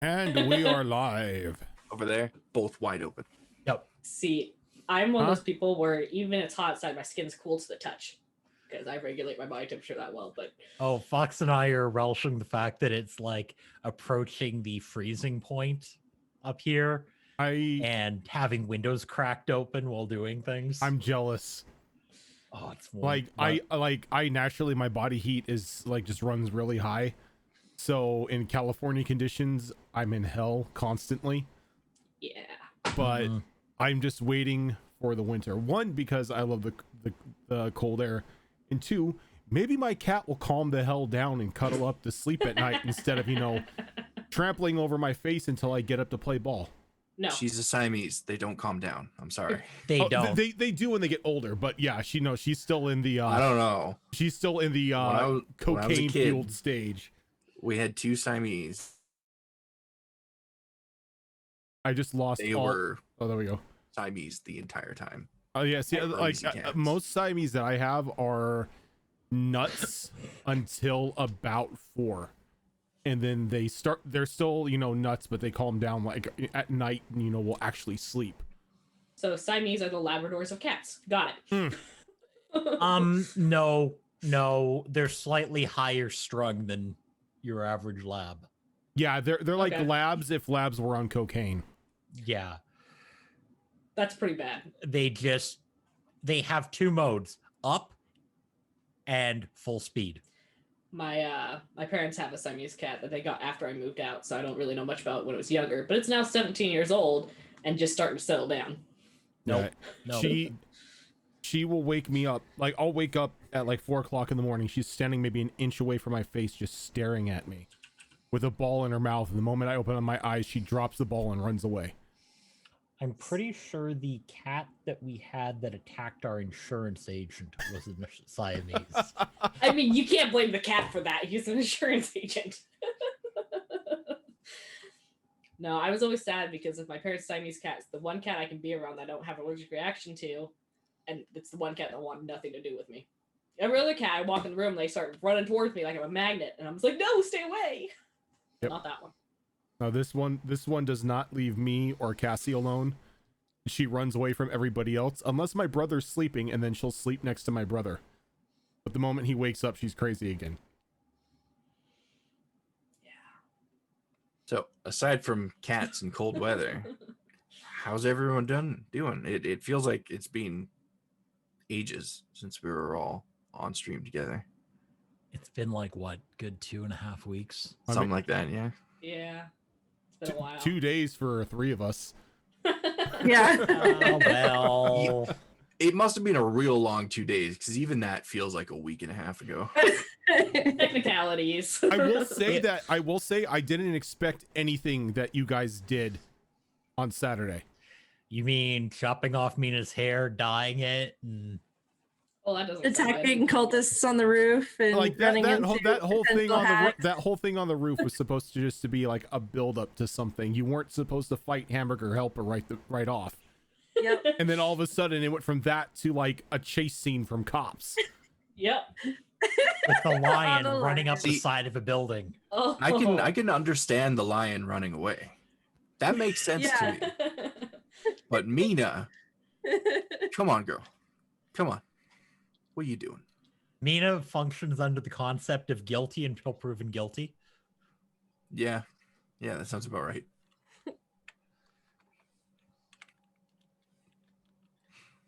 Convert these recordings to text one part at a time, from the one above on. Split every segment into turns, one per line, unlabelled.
And we are live.
Over there, both wide open.
Yep.
See, I'm one of those people where even it's hot outside, my skin's cool to the touch because I regulate my body temperature that well. But
Oh, Fox and I are relishing the fact that it's like approaching the freezing point up here and having windows cracked open while doing things.
I'm jealous.
Oh, it's warm.
I naturally, my body heat is like just runs really high. So in California conditions, I'm in hell constantly.
yeah.
But I'm just waiting for the winter. One, because I love the cold air, and two, maybe my cat will calm the hell down and cuddle up to sleep at night instead of, trampling over my face until I get up to play ball.
No.
She's a Siamese. They don't calm down. I'm sorry.
They don't.
They do when they get older, but yeah, she's still in the
I don't know.
She's still in the
when I was a
cocaine
kid,
fueled stage.
We had two Siamese.
I just lost
They
all.
were
Oh, there we go.
Siamese the entire time.
Oh yeah, see, like
Crazy cats.
most Siamese that I have are nuts until about 4, and then they're still nuts, but they calm down like at night, and will actually sleep.
So Siamese are the Labradors of cats. Got it.
No, they're slightly higher strung than your average lab.
Yeah, they're like
Okay.
labs if labs were on cocaine.
Yeah,
That's pretty bad.
they have two modes: up and full speed.
My parents have a Siamese cat that they got after I moved out, so I don't really know much about it when it was younger. But it's now 17 years old and just starting to settle down.
Nope.
Yeah,
No.
she will wake me up. Like I'll wake up at like 4 o'clock in the morning. She's standing maybe an inch away from my face, just staring at me with a ball in her mouth. And the moment I open my eyes, she drops the ball and runs away.
I'm pretty sure the cat that we had that attacked our insurance agent was a Siamese.
I mean, you can't blame the cat for that. He's an insurance agent. No, I was always sad because of my parents' Siamese cats. The one cat I can be around that I don't have an allergic reaction to, and it's the one cat that wanted nothing to do with me. Every other cat, I walk in the room, they start running towards me like I'm a magnet, and I'm just like, no, stay away.
Yep.
Not that one.
No, this one does not leave me or Cassie alone. She runs away from everybody else unless my brother's sleeping, and then she'll sleep next to my brother. But the moment he wakes up, she's crazy again.
So aside from cats and cold weather, how's everyone doing? It feels like it's been ages since we were all on stream together.
It's been like what, good 2.5 weeks?
Something like that, yeah.
Yeah. It's been a while.
2 days for 3 of us.
Yeah.
Oh, well.
It must have been a real long 2 days, because even that feels like a week and a half ago.
Technicalities.
I will say I didn't expect anything that you guys did on Saturday.
You mean chopping off Mina's hair, dyeing it, and
Well, that doesn't sound
Attacking
bad.
cultists on the roof and
Like
running
that
into
whole thing
potential
on
hacks.
that whole thing on the roof was supposed to just to be like a build up to something. You weren't supposed to fight Hamburger Helper right off.
Yep.
And then all of a sudden it went from that to like a chase scene from Cops.
Yep.
with the lion
the
running up the
See-
side of a building.
Oh.
I can understand the lion running away. That makes sense to me. But Mina, come on, girl. Come on. What are you doing?
Mina functions under the concept of guilty until proven guilty.
Yeah. Yeah, that sounds about right.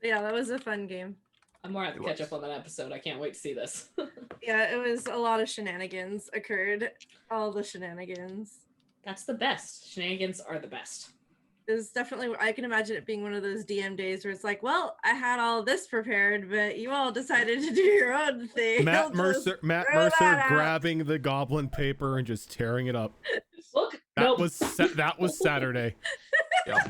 Yeah, that was a fun game.
I'm more at the
It
catch
was.
up on that episode. I can't wait to see this.
Yeah, it was a lot of shenanigans occurred. All the shenanigans.
That's the best. Shenanigans are the best.
It was definitely, I can imagine it being one of those DM days where it's like, well, I had all this prepared, but you all decided to do your own thing. I'll
Matt
just
Mercer
throw that out."
grabbing the goblin paper and just tearing it up.
Look,
That
nope.
was Saturday.
Yeah.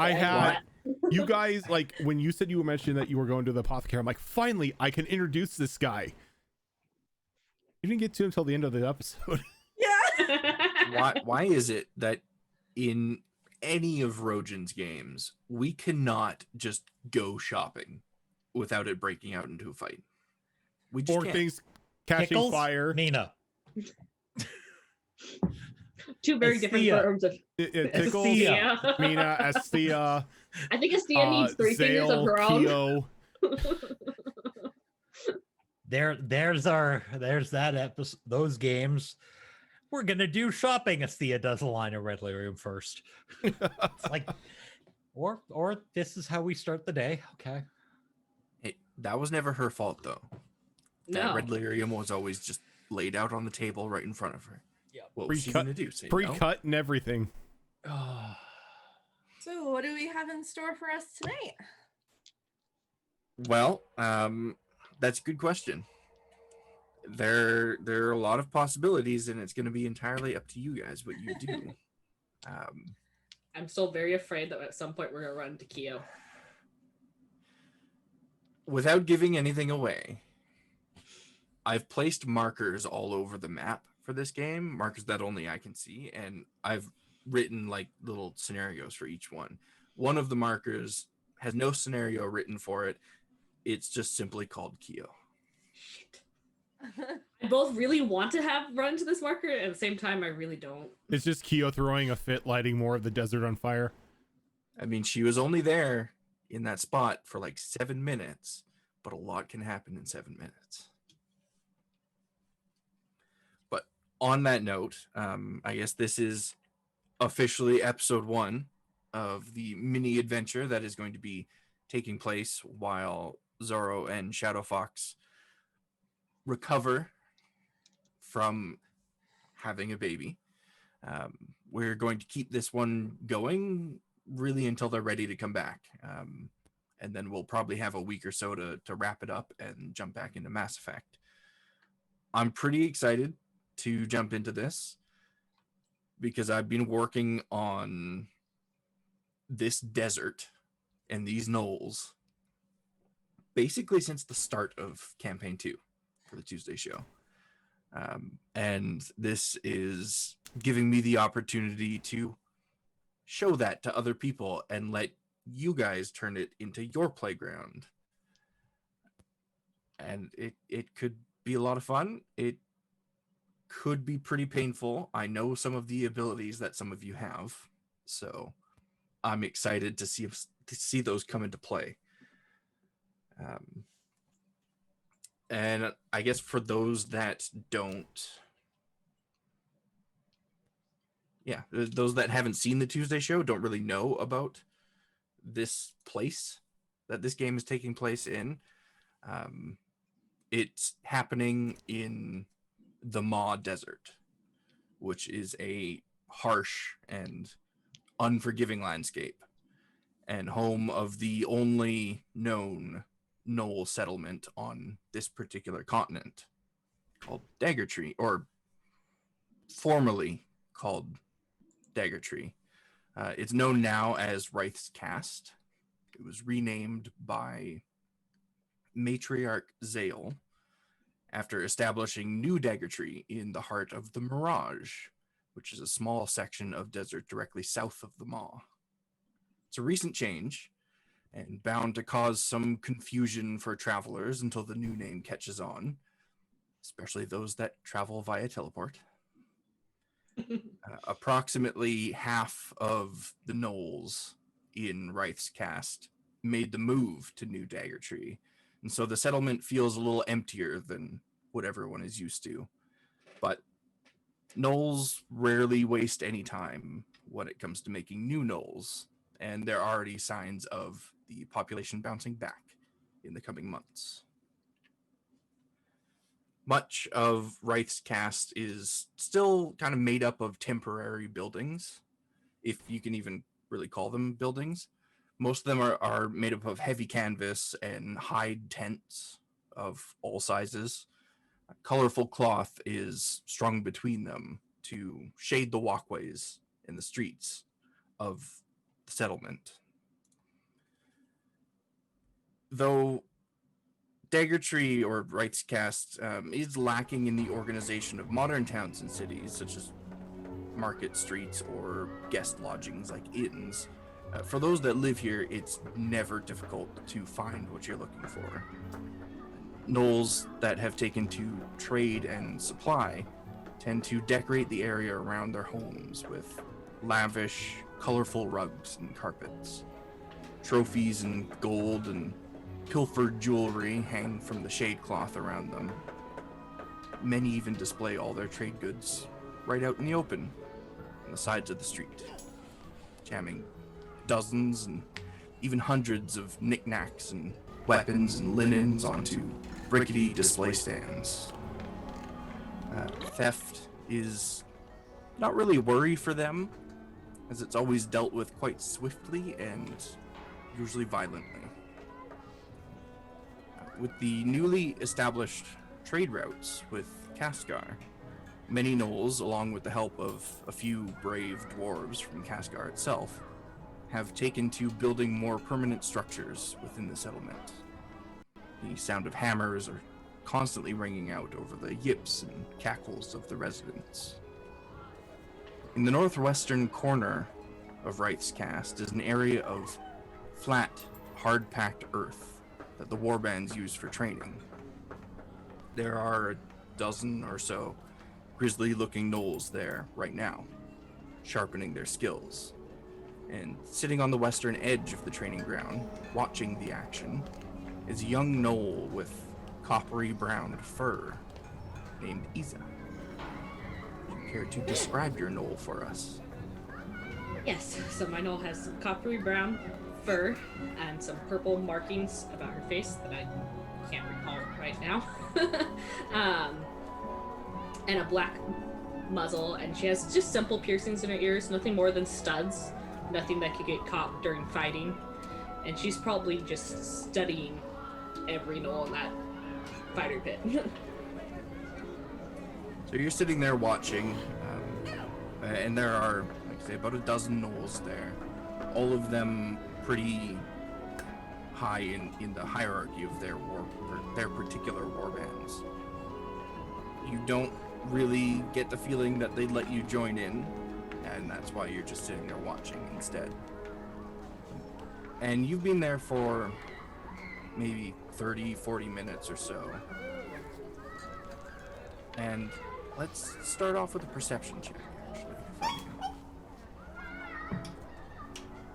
I had
What?
you guys, like when you said you mentioned that you were going to the apothecary, I'm like, finally I can introduce this guy. You didn't get to him until the end of the episode.
Yeah.
Why is it that in any of Rojan's games we cannot just go shopping without it breaking out into a fight? We just
Or
can't.
things catching
Pickles?
fire.
Mina.
two very different
Esthea.
forms of
Tickles,
Esthea.
Mina, Esthea,
I think Esthea needs three fingers of
Zael,
her own.
Keo.
There's that episode. Those games. We're gonna do shopping. Esthea does a line of Red Lyrium first. It's like, or this is how we start the day. Okay.
Hey, that was never her fault though. That
No.
red lyrium was always just laid out on the table right in front of her.
Yeah.
What was she
Pre-cut-
gonna do? Say
Pre-cut and everything.
So, what do we have in store for us tonight?
no? Well, that's a good question. There are a lot of possibilities, and it's going to be entirely up to you guys what you do.
I'm still very afraid that at some point we're gonna run into Keo.
Without giving anything away, I've placed markers all over the map for this game, markers that only I can see, and I've written like little scenarios for each one. One of the markers has no scenario written for it. It's just simply called Keo.
Shit. I both really want to have run to this marker, and at the same time, I really don't.
It's just Keo throwing a fit, lighting more of the desert on fire.
I mean, she was only there in that spot for like 7 minutes, but a lot can happen in 7 minutes. But on that note, I guess this is officially episode 1 of the mini adventure that is going to be taking place while Zorro and Shadow Fox recover from having a baby. We're going to keep this one going really until they're ready to come back. And then we'll probably have a week or so to wrap it up and jump back into Mass Effect. I'm pretty excited to jump into this because I've been working on this desert and these gnolls basically since the start of campaign 2 for the Tuesday show. And this is giving me the opportunity to show that to other people and let you guys turn it into your playground. And it could be a lot of fun. It could be pretty painful. I know some of the abilities that some of you have, so I'm excited to see those come into play. And I guess for those that those that haven't seen the Tuesday show don't really know about this place that this game is taking place in. It's happening in the Maw Desert, which is a harsh and unforgiving landscape and home of the only known Gnoll settlement on this particular continent, called Daggertree, or formerly called Daggertree. It's known now as Wraith's Cast. It was renamed by Matriarch Zael after establishing New Daggertree in the heart of the Mirage, which is a small section of desert directly south of the Maw. It's a recent change, and bound to cause some confusion for travelers until the new name catches on, especially those that travel via teleport. Approximately half of the Gnolls in Wraith's Cast made the move to New Daggertree, and so the settlement feels a little emptier than what everyone is used to. But Gnolls rarely waste any time when it comes to making new Gnolls, and there are already signs of the population bouncing back in the coming months. Much of Wraith's Cast is still kind of made up of temporary buildings, if you can even really call them buildings. Most of them are made up of heavy canvas and hide tents of all sizes. Colorful cloth is strung between them to shade the walkways and the streets of the settlement. Though Daggertree, or Wraith's Cast, is lacking in the organization of modern towns and cities, such as market streets or guest lodgings like inns. For those that live here, it's never difficult to find what you're looking for. Gnolls that have taken to trade and supply tend to decorate the area around their homes with lavish, colorful rugs and carpets. Trophies in gold and pilfered jewelry hang from the shade cloth around them. Many even display all their trade goods right out in the open, on the sides of the street, jamming dozens and even hundreds of knickknacks and weapons and linens onto rickety display stands. Theft is not really a worry for them, as it's always dealt with quite swiftly and usually violently. With the newly established trade routes with Kaskar, many gnolls, along with the help of a few brave dwarves from Kaskar itself, have taken to building more permanent structures within the settlement. The sound of hammers are constantly ringing out over the yips and cackles of the residents. In the northwestern corner of Wraith's Cast is an area of flat, hard-packed earth that the warbands use for training. There are a dozen or so grisly-looking gnolls there right now, sharpening their skills. And sitting on the western edge of the training ground, watching the action, is a young gnoll with coppery brown fur named Iza. Would you care to describe your gnoll for us?
Yes, so my gnoll has coppery brown fur and some purple markings about her face that I can't recall right now. And a black muzzle, and she has just simple piercings in her ears, nothing more than studs, nothing that could get caught during fighting. And she's probably just studying every gnoll in that fighter pit.
So you're sitting there watching, and there are, like I say, about a dozen gnolls there, all of them pretty high in the hierarchy of their particular warbands. You don't really get the feeling that they'd let you join in, and that's why you're just sitting there watching instead. And you've been there for maybe 30-40 minutes or so. And let's start off with a perception check, actually, from you.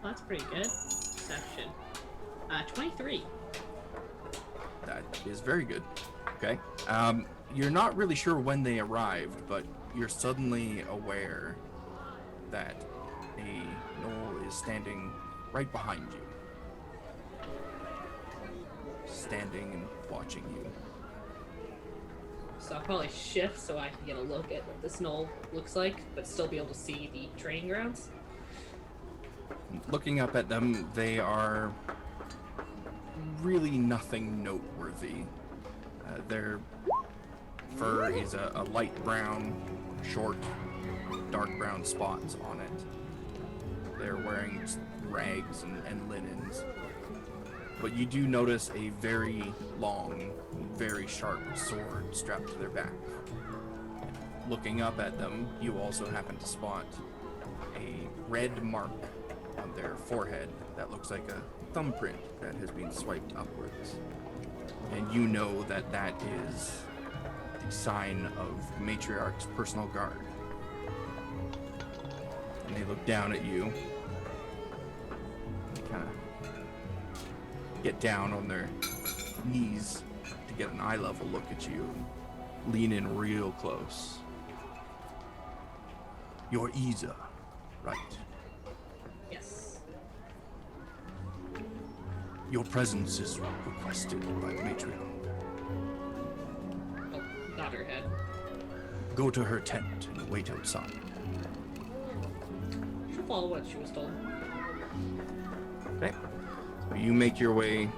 Well, that's pretty good. Perception. 23.
That is very good. Okay. You're not really sure when they arrived, but you're suddenly aware that a gnoll is standing right behind you. Standing and watching you.
So I'll probably shift so I can get a look at what this gnoll looks like, but still be able to see the training grounds.
Looking up at them, they are really nothing noteworthy. Their fur is a light brown, short, dark brown spots on it. They're wearing rags and linens. But you do notice a very long, very sharp sword strapped to their back. Looking up at them, you also happen to spot a red mark on their forehead that looks like a thumbprint that has been swiped upwards. And you know that that is the sign of Matriarch's personal guard. And they look down at you. They kind of get down on their knees to get an eye level look at you and lean in real close. You're Iza, right?
Yes.
Your presence is requested by the matriarch.
Oh, nod her head.
Go to her tent and wait outside.
She'll follow what she was told.
Okay. So you make your way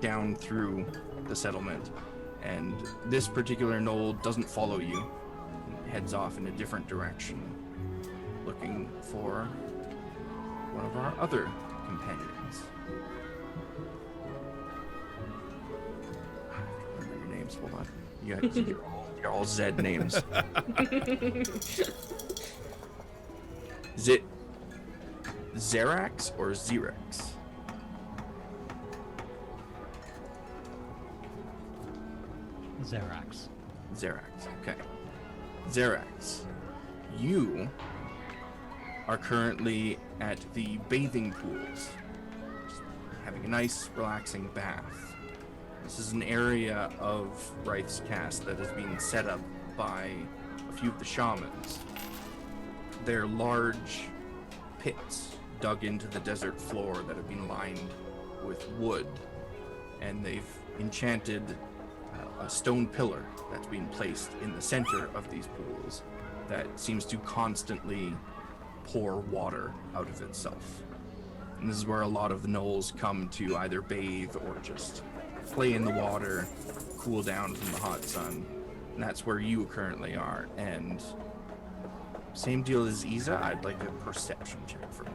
down through the settlement, and this particular gnoll doesn't follow you. It heads off in a different direction, looking for one of our other companions. I have to remember your names. Hold on. You're all Zed names. Is it Xerax or Xerex?
Xerax.
Xerax, okay. Xerax, you are currently at the bathing pools, just having a nice, relaxing bath. This is an area of Wraith's Cast that is being set up by a few of the shamans. They're large pits dug into the desert floor that have been lined with wood, and they've enchanted a stone pillar that's being placed in the center of these pools that seems to constantly pour water out of itself. And this is where a lot of the gnolls come to either bathe or just play in the water, cool down from the hot sun. And that's where you currently are. And same deal as Isa, I'd like a perception check from you.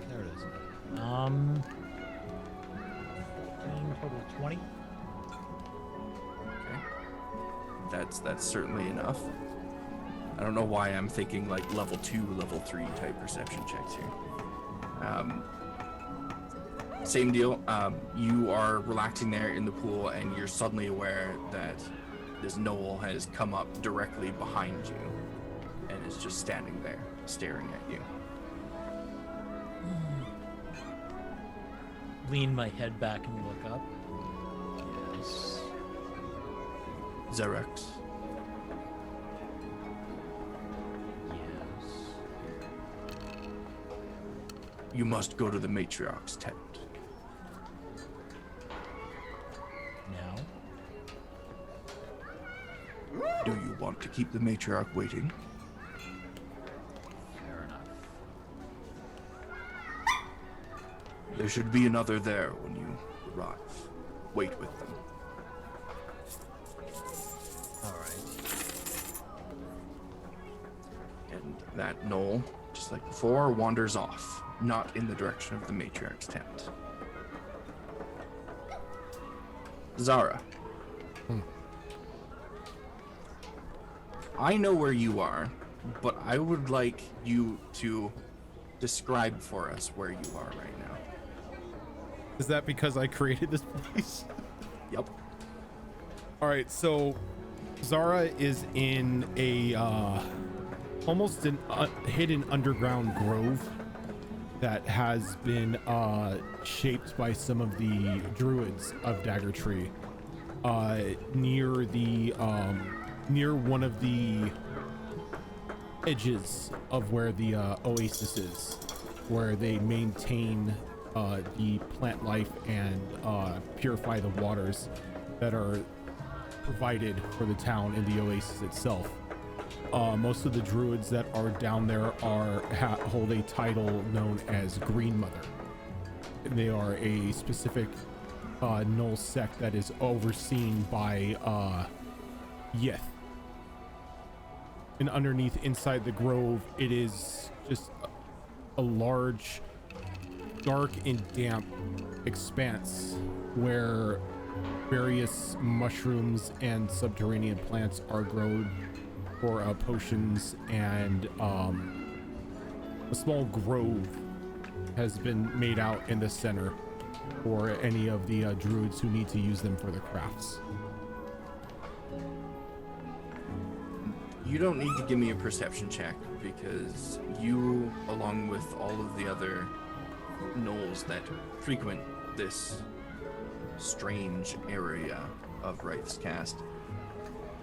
There it is. 14 total 20.
Okay. That's certainly enough. I don't know why I'm thinking like level 2, level 3 type perception checks here. Same deal. You are relaxing there in the pool, and you're suddenly aware that this Gnoll has come up directly behind you and is just standing there, staring at you.
Lean my head back and look up. Yes.
Xerax,
Yes.
you must go to the Matriarch's tent.
Now?
Do you want to keep the Matriarch waiting?
Fair enough.
There should be another there when you arrive. Wait with them.
Alright.
And that Gnoll, just like before, wanders off, not in the direction of the Matriarch's tent. Zara. I know where you are, but I would like you to describe for us where you are right now.
Is that because I created this place?
Yep.
All right, so Zara is in a almost an hidden underground grove that has been shaped by some of the druids of Dagger Tree, near the near one of the edges of where the oasis is, where they maintain the plant life and purify the waters that are provided for the town and the oasis itself. Most of the druids that are down there hold a title known as Green Mother. They are a specific Gnoll sect that is overseen by Yith. And underneath, inside the grove, it is just a large, dark and damp expanse where various mushrooms and subterranean plants are grown for potions, and a small grove has been made out in the center for any of the druids who need to use them for the crafts.
You don't need to give me a perception check, because you, along with all of the other gnolls that frequent this strange area of Wraith's Cast,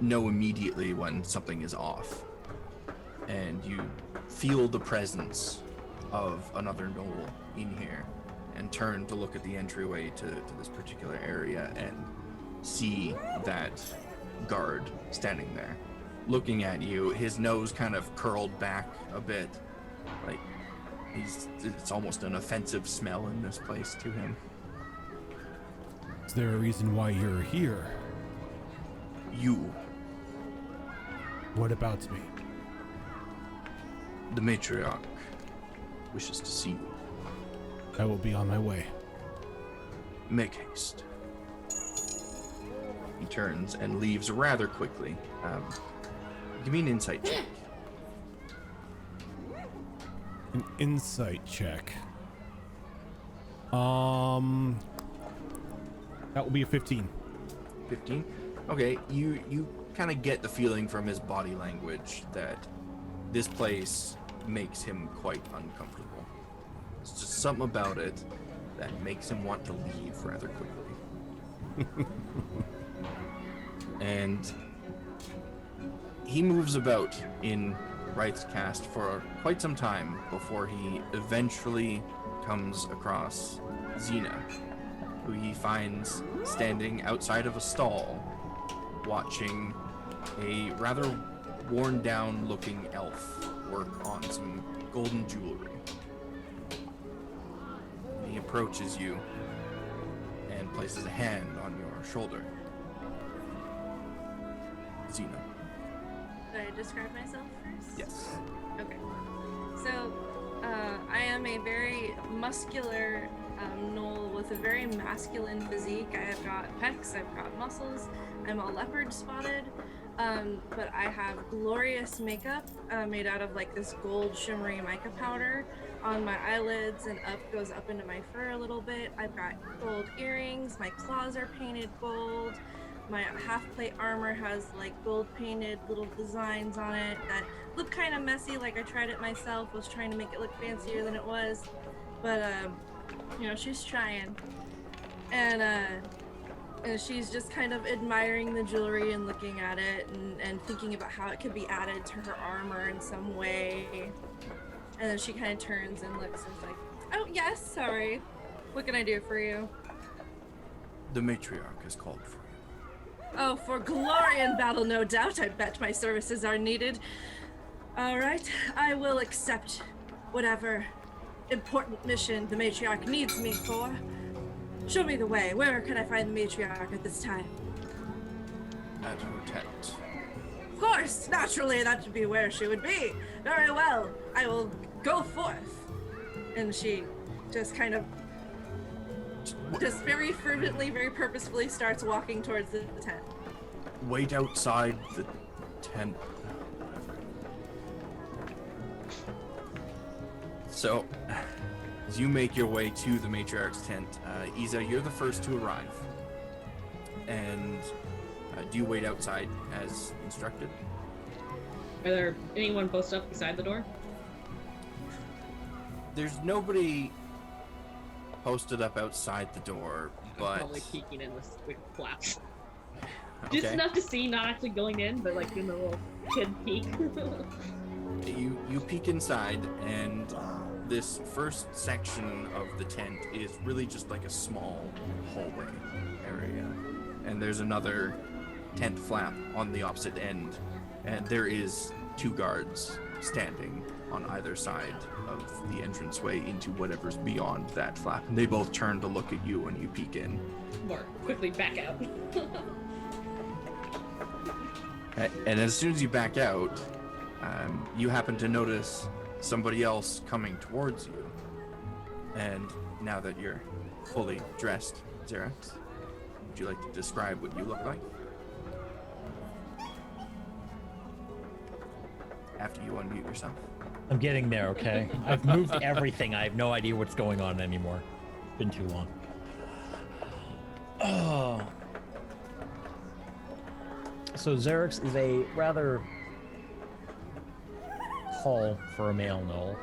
know immediately when something is off. And you feel the presence of another gnoll in here, and turn to look at the entryway to this particular area and see that guard standing there, looking at you, his nose kind of curled back a bit, like it's almost an offensive smell in this place to him.
Is there a reason why you're here?
You,
What about me?
the Matriarch, wishes to see you.
I will be on my way.
Make haste. He turns and leaves rather quickly. Give me an insight check.
An insight check. That will be a 15.
15. Okay, you kind of get the feeling from his body language that this place makes him quite uncomfortable. It's just something about it that makes him want to leave rather quickly. And he moves about in Wright's cast for quite some time before he eventually comes across Xena, who he finds standing outside of a stall watching a rather worn down looking elf work on some golden jewelry. He approaches you and places a hand on your shoulder. Xena.
Should I describe myself first?
Yes.
Okay. So, I am a very muscular gnoll with a very masculine physique. I have got pecs, I've got muscles, I'm all leopard spotted, but I have glorious makeup made out of like this gold shimmery mica powder on my eyelids and goes up into my fur a little bit. I've got gold earrings, my claws are painted gold. My half plate armor has like gold painted little designs on it that look kind of messy, like I tried it myself, was trying to make it look fancier than it was, but you know, she's trying. And she's just kind of admiring the jewelry and looking at it and thinking about how it could be added to her armor in some way. And then she kind of turns and looks and is like, oh yes, sorry, what can I do for you?
The matriarch has called for you.
Oh, for glory and battle, no doubt. I bet my services are needed. All right, I will accept whatever important mission the matriarch needs me for. Show me the way. Where can I find the matriarch at this time?
At her tent.
Of course, naturally, that should be where she would be. Very well, I will go forth. And she just kind of just very fervently, very purposefully starts walking towards the tent.
Wait outside the tent. So, as you make your way to the matriarch's tent, Isa, you're the first to arrive. And do you wait outside as instructed?
Are there anyone posted up beside the door?
There's nobody posted up outside the door, but
Probably peeking in with flaps.
okay.
Just enough to see, not actually going in, but like doing the little kid peek.
You peek inside, and this first section of the tent is really just like a small hallway area, and there's another tent flap on the opposite end, and there is 2 guards standing on either side of the entranceway into whatever's beyond that flap, and they both turn to look at you when you peek in.
More quickly back out.
And as soon as you back out, you happen to notice somebody else coming towards you. And now that you're fully dressed, Xerax, would you like to describe what you look like? After you unmute yourself.
I'm getting there, okay? I've moved everything. I have no idea what's going on anymore. It's been too long. Oh. So Xerax is a rather tall for a male gnoll,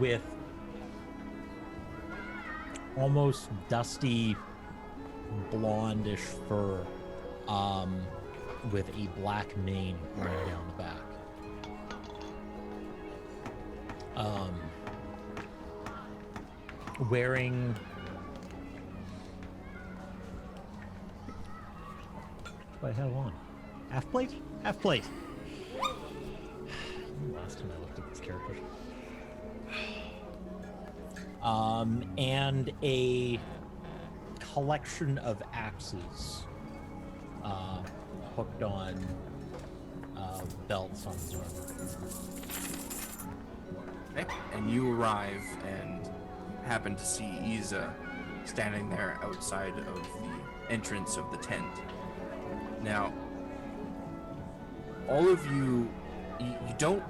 with almost dusty blondish fur, with a black mane running down the back. Wearing what do I have on? Half plate? Half plate. Last time I looked at this character. And a collection of axes hooked on belts on his armor.
Okay. And you arrive and happen to see Isa standing there outside of the entrance of the tent. Now, all of you don't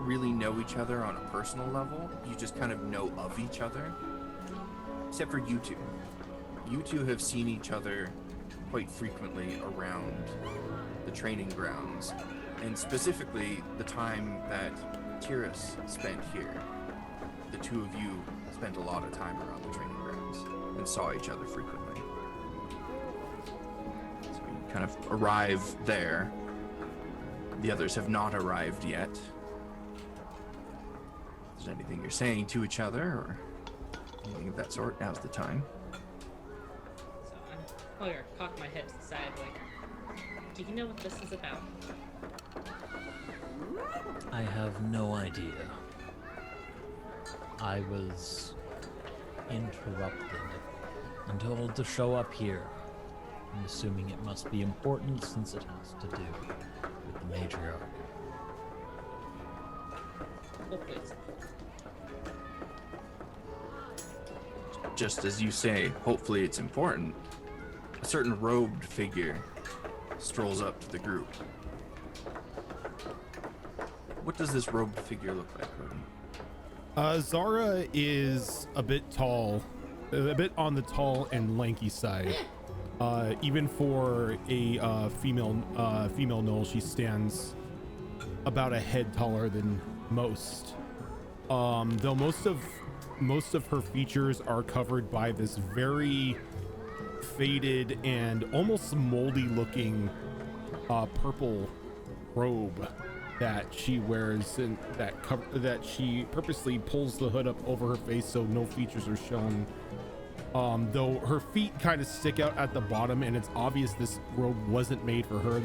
really know each other on a personal level. You just kind of know of each other. Except for you two. You two have seen each other quite frequently around the training grounds, and specifically the time that Tiras spent here. The two of you spent a lot of time around the training grounds and saw each other frequently. So you kind of arrive there. The others have not arrived yet. If there's anything you're saying to each other or anything of that sort, now's the time.
So I'm gonna cock my head to the side, like, do you know what this is about?
I have no idea. I was interrupted and told to show up here. I'm assuming it must be important since it has to do with the Matriarch.
Hopefully it's
Just as you say, hopefully it's important, a certain robed figure strolls up to the group. What does this robed figure look like, Cody?
Zara is a bit tall, a bit on the tall and lanky side. Even for a female Gnoll, she stands about a head taller than most. Though most of her features are covered by this very faded and almost moldy looking purple robe that she wears, and that she purposely pulls the hood up over her face so no features are shown. Though her feet kind of stick out at the bottom, and it's obvious this robe wasn't made for her.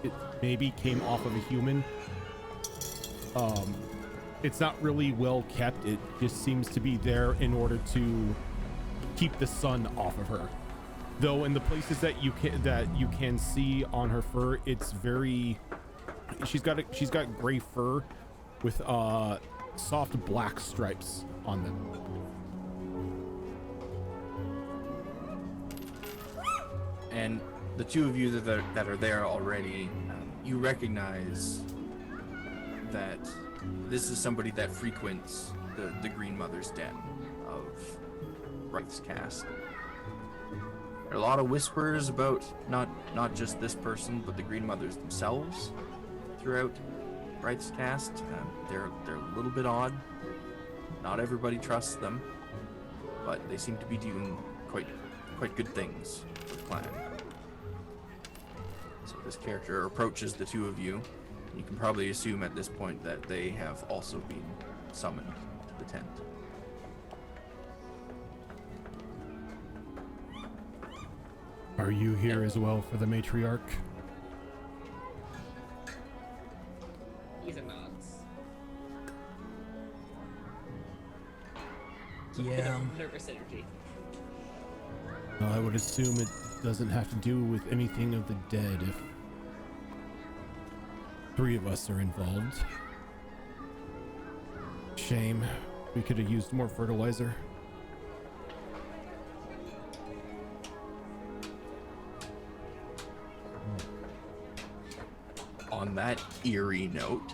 It maybe came off of a human. It's not really well kept. It just seems to be there in order to keep the sun off of her. Though in the places that you can see on her fur, it's very. She's got gray fur with soft black stripes on them.
And the two of you that are there already, you recognize that this is somebody that frequents the Green Mother's den of Wraith's Cast. There are a lot of whispers about not just this person, but the Green Mothers themselves throughout Wraith's Cast. They're a little bit odd. Not everybody trusts them, but they seem to be doing quite good things for the clan. So this character approaches the two of you. You can probably assume at this point that they have also been summoned to the tent.
Are you here as well for the Matriarch?
He's a nods.
Yeah.
Nervous energy.
Well, I would assume it doesn't have to do with anything of the dead if 3 of us are involved. Shame. We could have used more fertilizer.
On that eerie note,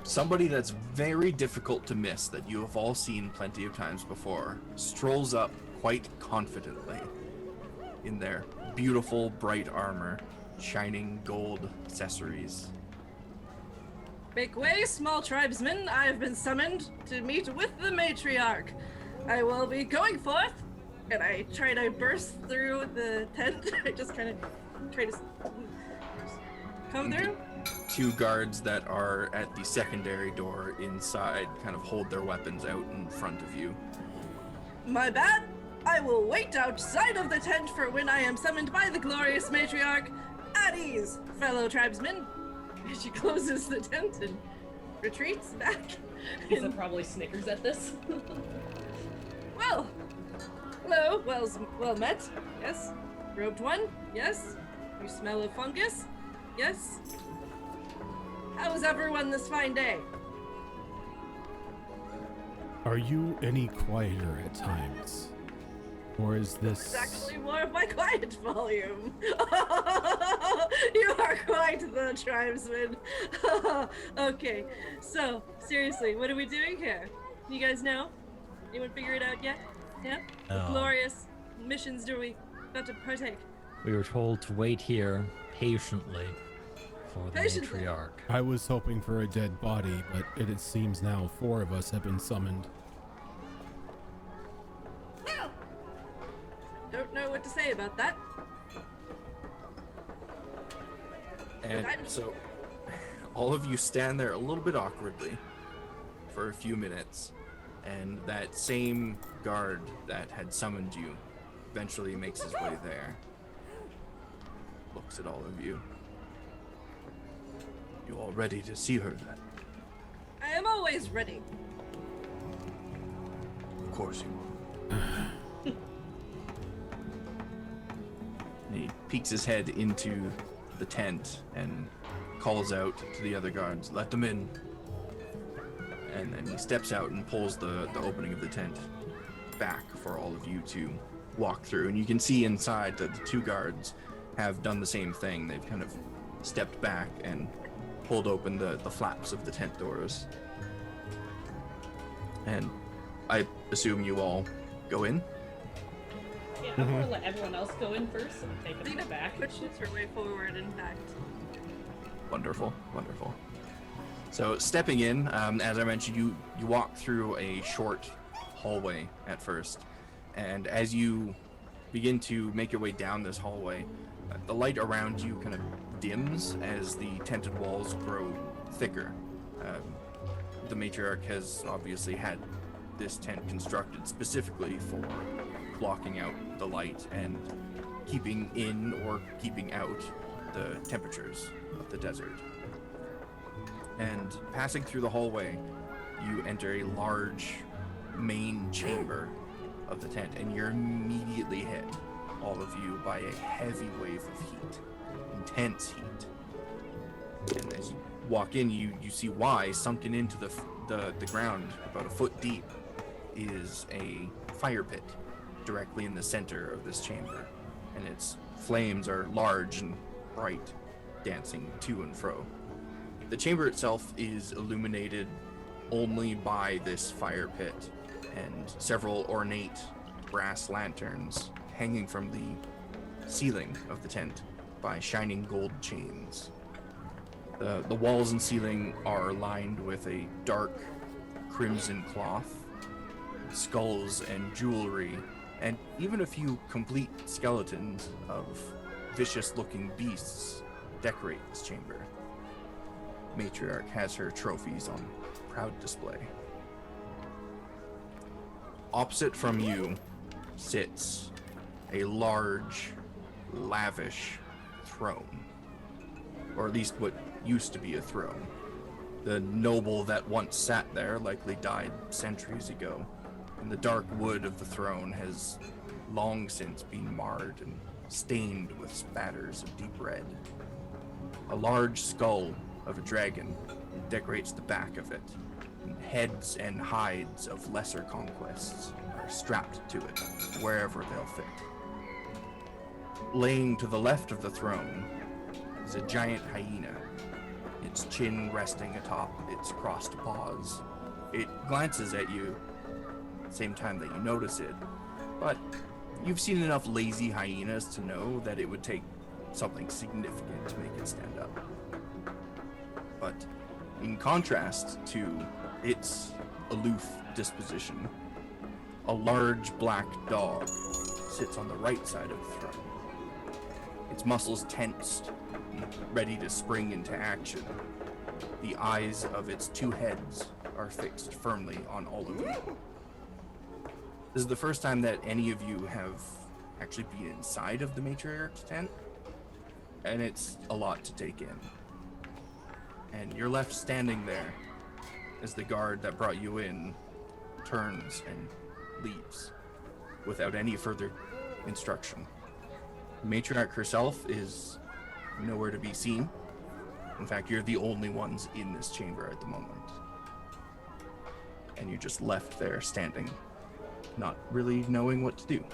somebody that's very difficult to miss that you have all seen plenty of times before strolls up quite confidently in their beautiful bright armor, shining gold accessories.
Make way, small tribesmen. I have been summoned to meet with the Matriarch. I will be going forth, and I try to burst through the tent. I just kind of try to come through.
2 guards that are at the secondary door inside kind of hold their weapons out in front of you.
My bad. I will wait outside of the tent for when I am summoned by the glorious Matriarch. At ease, fellow tribesmen. She closes the tent and retreats back.
Is it probably Snickers at this?
Well, hello, well met. Yes. Robed one. Yes. You smell of fungus. Yes. How is everyone this fine day?
Are you any quieter at times? Or is this...
It's actually more of my quiet volume. You are quite the tribesmen. Okay, so seriously, what are we doing here? You guys know? Anyone figure it out yet? Yeah? What
No.
glorious missions do we got to partake?
We were told to wait here patiently for the
Patiently?
matriarch.
I was hoping for a dead body, but it seems now 4 of us have been summoned.
Well, don't know what to say about that.
And
I'm-
so all of you stand there a little bit awkwardly for a few minutes, and that same guard that had summoned you eventually makes his way there. Looks at all of you. You all ready to see her then?
I am always ready.
Of course you will. And he peeks his head into the tent and calls out to the other guards, let them in. And then he steps out and pulls the opening of the tent back for all of you to walk through. And you can see inside that the 2 guards have done the same thing. They've kind of stepped back and pulled open the flaps of the tent doors. And I assume you all go in.
Yeah, I'm gonna let everyone else go in first and take them
Lena
back.
pushes her way forward, in fact.
Wonderful, wonderful. So stepping in, as I mentioned, you walk through a short hallway at first, and as you begin to make your way down this hallway, the light around you kind of dims as the tented walls grow thicker. The matriarch has obviously had this tent constructed specifically for blocking out the light and keeping in or keeping out the temperatures of the desert. And passing through the hallway, you enter a large main chamber of the tent, and you're immediately hit, all of you, by a heavy wave of heat, intense heat. And as you walk in, you see why. Sunken into the ground, about a foot deep, is a fire pit directly in the center of this chamber, and its flames are large and bright, dancing to and fro. The chamber itself is illuminated only by this fire pit and several ornate brass lanterns hanging from the ceiling of the tent by shining gold chains. The walls and ceiling are lined with a dark crimson cloth. Skulls and jewelry, and even a few complete skeletons of vicious-looking beasts decorate this chamber. Matriarch has her trophies on proud display. Opposite from you sits a large, lavish throne, or at least what used to be a throne. The noble that once sat there likely died centuries ago, and the dark wood of the throne has long since been marred and stained with spatters of deep red. A large skull of a dragon decorates the back of it, and heads and hides of lesser conquests are strapped to it wherever they'll fit. Laying to the left of the throne is a giant hyena, its chin resting atop its crossed paws. It glances at you at the same time that you notice it, but you've seen enough lazy hyenas to know that it would take something significant to make it stand up. But in contrast to its aloof disposition, a large black dog sits on the right side of the throne. Its muscles tensed, ready to spring into action. The eyes of its 2 heads are fixed firmly on all of you. This is the first time that any of you have actually been inside of the matriarch's tent, and it's a lot to take in. And you're left standing there as the guard that brought you in turns and leaves without any further instruction. The matriarch herself is nowhere to be seen. In fact, you're the only ones in this chamber at the moment. And you're just left there standing, not really knowing what to do.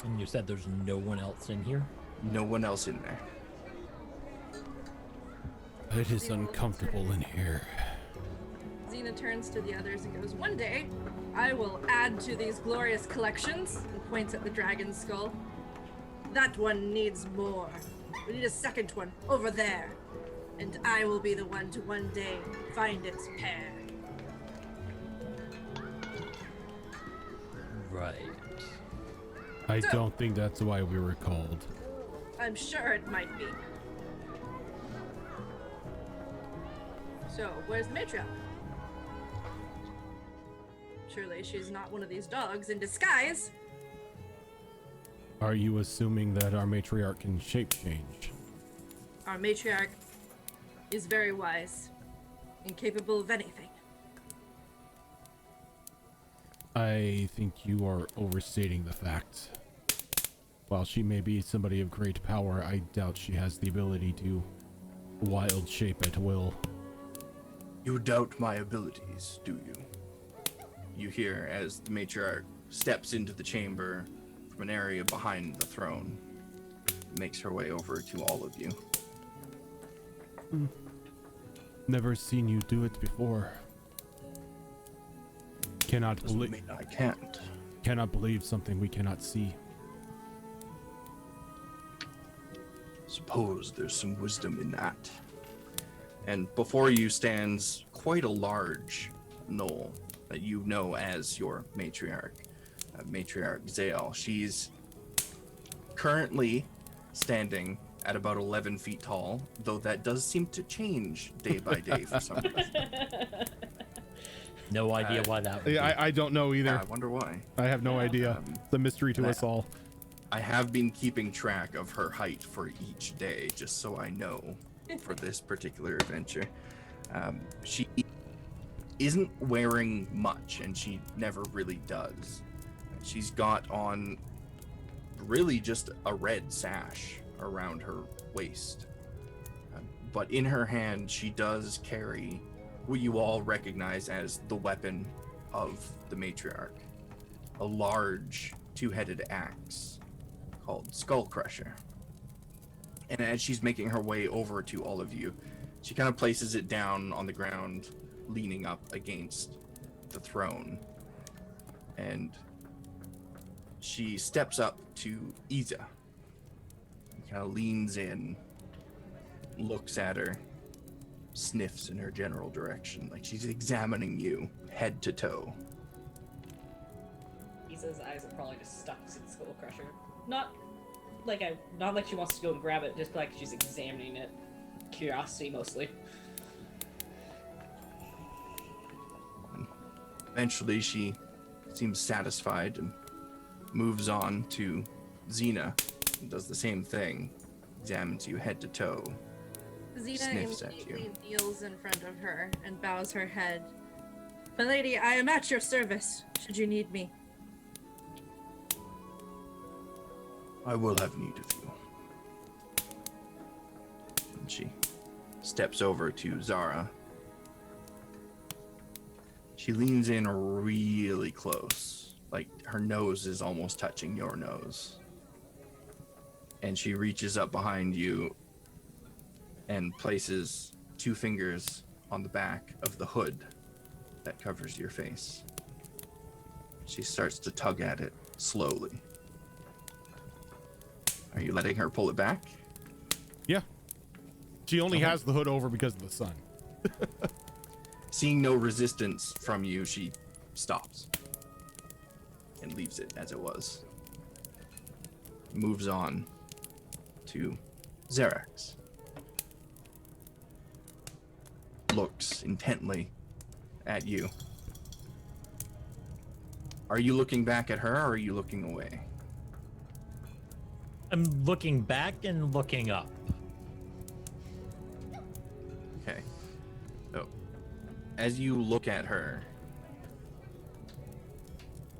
And you said there's no one else in here?
No one else in there.
It is uncomfortable in here.
Xena turns to the others and goes, "One day, I will add to these glorious collections," and points at the dragon skull. "That one needs more. We need a second one over there. And I will be the one to one day find its pair."
Right.
I don't think that's why we were called.
I'm sure it might be. So, where's the matriarch? Surely she's not one of these dogs in disguise.
Are you assuming that our matriarch can shape change?
Our matriarch is very wise and capable of anything.
I think you are overstating the fact. While she may be somebody of great power, I doubt she has the ability to wild shape at will.
You doubt my abilities, do you? You hear as the matriarch steps into the chamber from an area behind the throne, makes her way over to all of you.
Never seen you do it before.
Doesn't mean I can't.
Cannot believe something we cannot see.
Suppose there's some wisdom in that. And before you stands quite a large Gnoll that you know as your matriarch, Matriarch Zael. She's currently standing at about 11 feet tall, though that does seem to change day by day for some reason.
No idea why that would be.
I don't know either.
I wonder why.
I have no idea. It's a mystery to us all.
I have been keeping track of her height for each day, just so I know for this particular adventure. She isn't wearing much, and she never really does. She's got on really just a red sash around her waist. But in her hand, she does carry what you all recognize as the weapon of the matriarch. A large two-headed axe called Skull Crusher. And as she's making her way over to all of you, she kind of places it down on the ground, leaning up against the throne. And she steps up to Iza. Kind of leans in, looks at her, sniffs in her general direction, like she's examining you head to toe.
Iza's eyes are probably just stuck to the Skull Crusher. Not like she wants to go and grab it, just like she's examining it. Curiosity mostly.
Eventually she seems satisfied and moves on to Xena and does the same thing, examines you head to toe.
Xena
Sniffs at
immediately kneels in front of her and bows her head. "My lady, I am at your service, should you need me."
I will have need of you. And she steps over to Zara. She leans in really close, like her nose is almost touching your nose. And she reaches up behind you and places two fingers on the back of the hood that covers your face. She starts to tug at it slowly. Are you letting her pull it back?
Yeah. She only has the hood over because of the sun.
Seeing no resistance from you, she stops and leaves it as it was. Moves on to Xerax. Looks intently at you. Are you looking back at her or are you looking away?
I'm looking back and looking up.
Okay. So, as you look at her,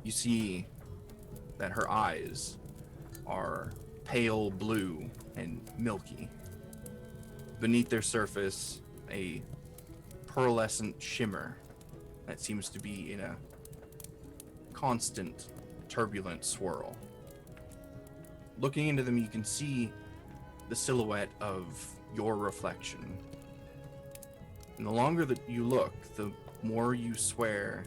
you see that her eyes are pale blue and milky. Beneath their surface, a pearlescent shimmer that seems to be in a constant turbulent swirl. looking into them, you can see the silhouette of your reflection. And the longer that you look, the more you swear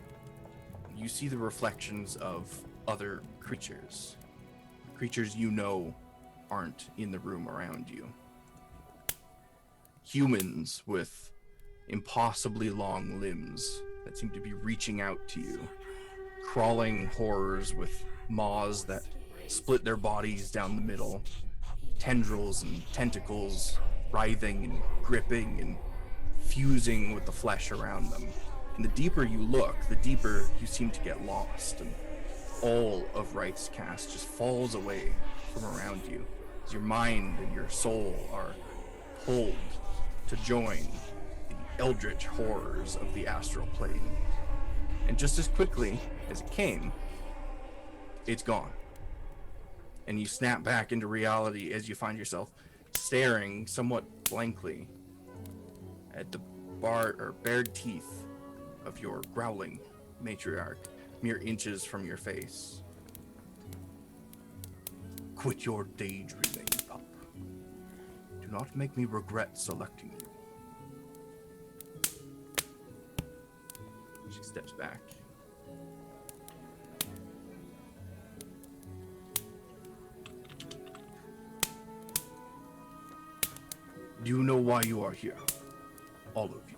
you see the reflections of other creatures. Creatures you know aren't in the room around you. Humans with impossibly long limbs that seem to be reaching out to you. Crawling horrors with maws that split their bodies down the middle. Tendrils and tentacles writhing and gripping and fusing with the flesh around them. And the deeper you look, the deeper you seem to get lost, and all of Wright's cast just falls away from around you as your mind and your soul are pulled to join the eldritch horrors of the astral plane. And just as quickly as it came, it's gone. And you snap back into reality as you find yourself staring somewhat blankly at the bared teeth of your growling matriarch, mere inches from your face. Quit your daydreaming, pup. Do not make me regret selecting you. She steps back. Do you know why you are here? All of you.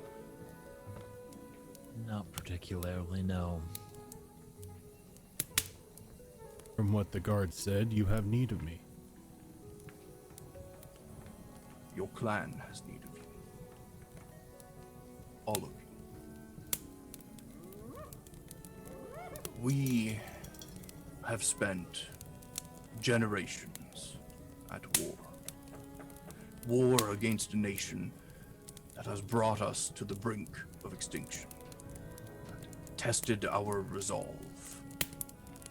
Not particularly, no.
From what the guard said, you have need of me.
Your clan has need of you. All of you. We have spent generations at war. War against a nation that has brought us to the brink of extinction. That tested our resolve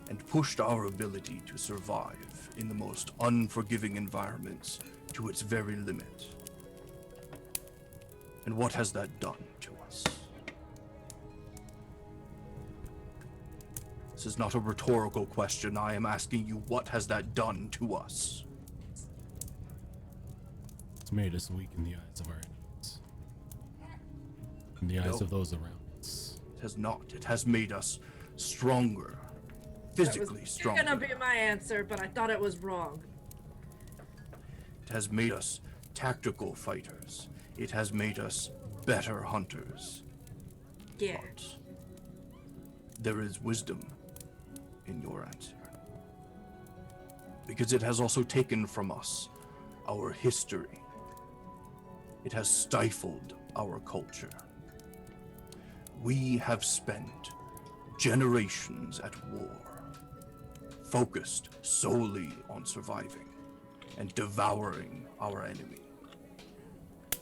and pushed our ability to survive in the most unforgiving environments to its very limit. And what has that done to us? This is not a rhetorical question. I am asking you, what has that done to us?
It's made us weak in the eyes of our enemies. In the eyes
No.
of those around us.
It has not. It has made us stronger. Physically stronger.
Gonna be my answer, but I thought it was wrong.
It has made us tactical fighters. It has made us better hunters.
Yeah.
But there is wisdom in your answer. Because it has also taken from us our history. It has stifled our culture. We have spent generations at war, focused solely on surviving and devouring our enemy.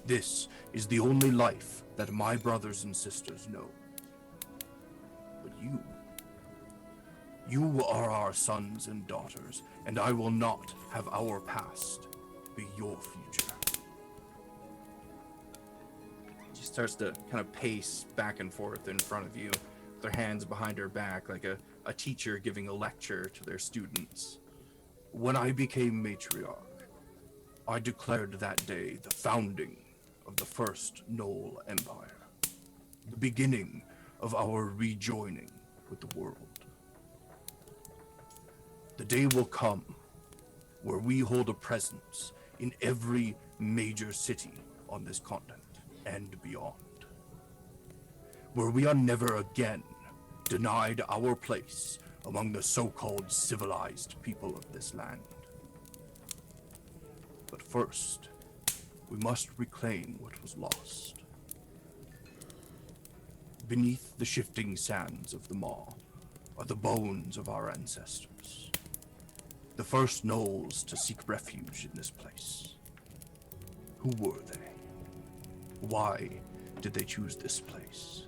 This is the only life that my brothers and sisters know. But you are our sons and daughters, and I will not have our past be your future. She starts to kind of pace back and forth in front of you, with her hands behind her back like a teacher giving a lecture to their students. When I became matriarch, I declared that day the founding of the first Gnoll Empire, the beginning of our rejoining with the world. The day will come where we hold a presence in every major city on this continent and beyond, where we are never again denied our place among the so-called civilized people of this land. But first, we must reclaim what was lost. Beneath the shifting sands of the maw are the bones of our ancestors, the first gnolls to seek refuge in this place. Who were they? Why did they choose this place?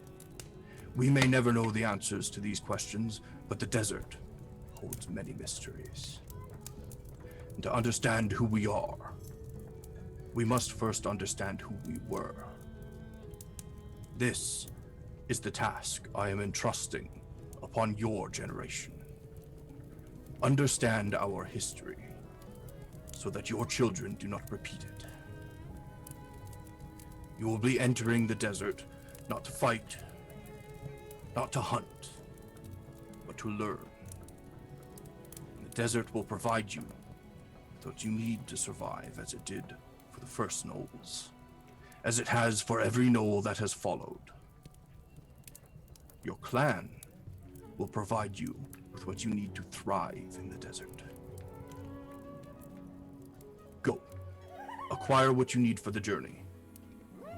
We may never know the answers to these questions, but the desert holds many mysteries. And to understand who we are, we must first understand who we were. This is the task I am entrusting upon your generation. Understand our history so that your children do not repeat it. You will be entering the desert not to fight, not to hunt, but to learn. The desert will provide you with what you need to survive, as it did for the first Gnolls, as it has for every Gnoll that has followed. Your clan will provide you with what you need to thrive in the desert. Go. Acquire what you need for the journey.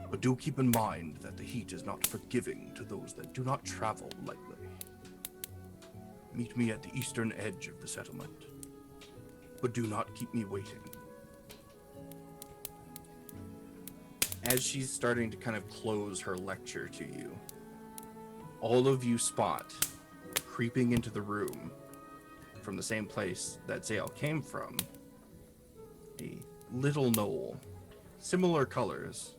But do keep in mind that the heat is not forgiving to those that do not travel lightly. Meet me at the eastern edge of the settlement, but do not keep me waiting. As she's starting to kind of close her lecture to you, all of you spot, creeping into the room from the same place that Zael came from, a little Gnoll, similar colors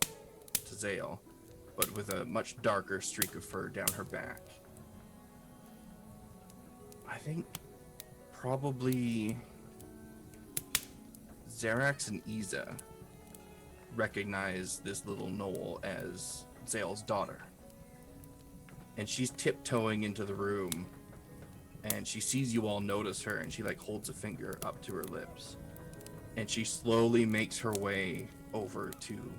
to Zael, but with a much darker streak of fur down her back. I think probably Xerax and Iza recognize this little Gnoll as Zael's daughter. And she's tiptoeing into the room, and she sees you all notice her, and she like holds a finger up to her lips. And she slowly makes her way over to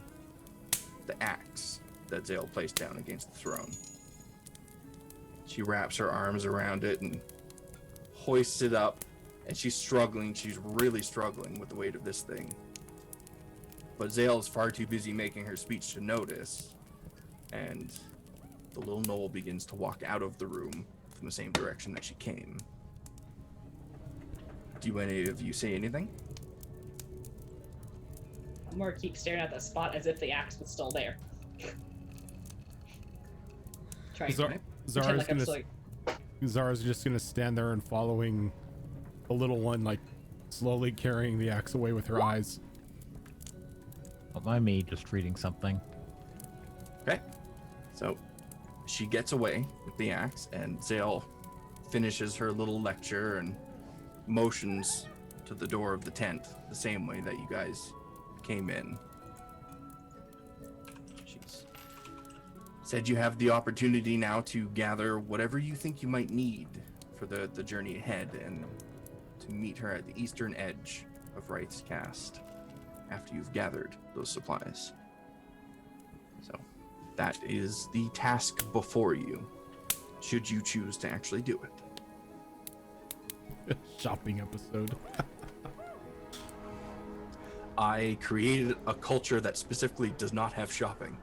the axe that Zael placed down against the throne. She wraps her arms around it and hoists it up, and she's struggling. She's really struggling with the weight of this thing. But Zael is far too busy making her speech to notice, and the little Gnoll begins to walk out of the room from the same direction that she came. Do any of you say anything?
More keep staring at that spot as if the axe was still there. Trying to
Zara's just gonna stand there and following the little one, like slowly carrying the axe away with her eyes.
Don't mind me just reading something.
Okay. So she gets away with the axe, and Zael finishes her little lecture and motions to the door of the tent the same way that you guys came in. She's said you have the opportunity now to gather whatever you think you might need for the journey ahead, and to meet her at the eastern edge of Wraith's Cast after you've gathered those supplies. So that is the task before you, should you choose to actually do it.
Shopping episode.
I created a culture that specifically does not have shopping.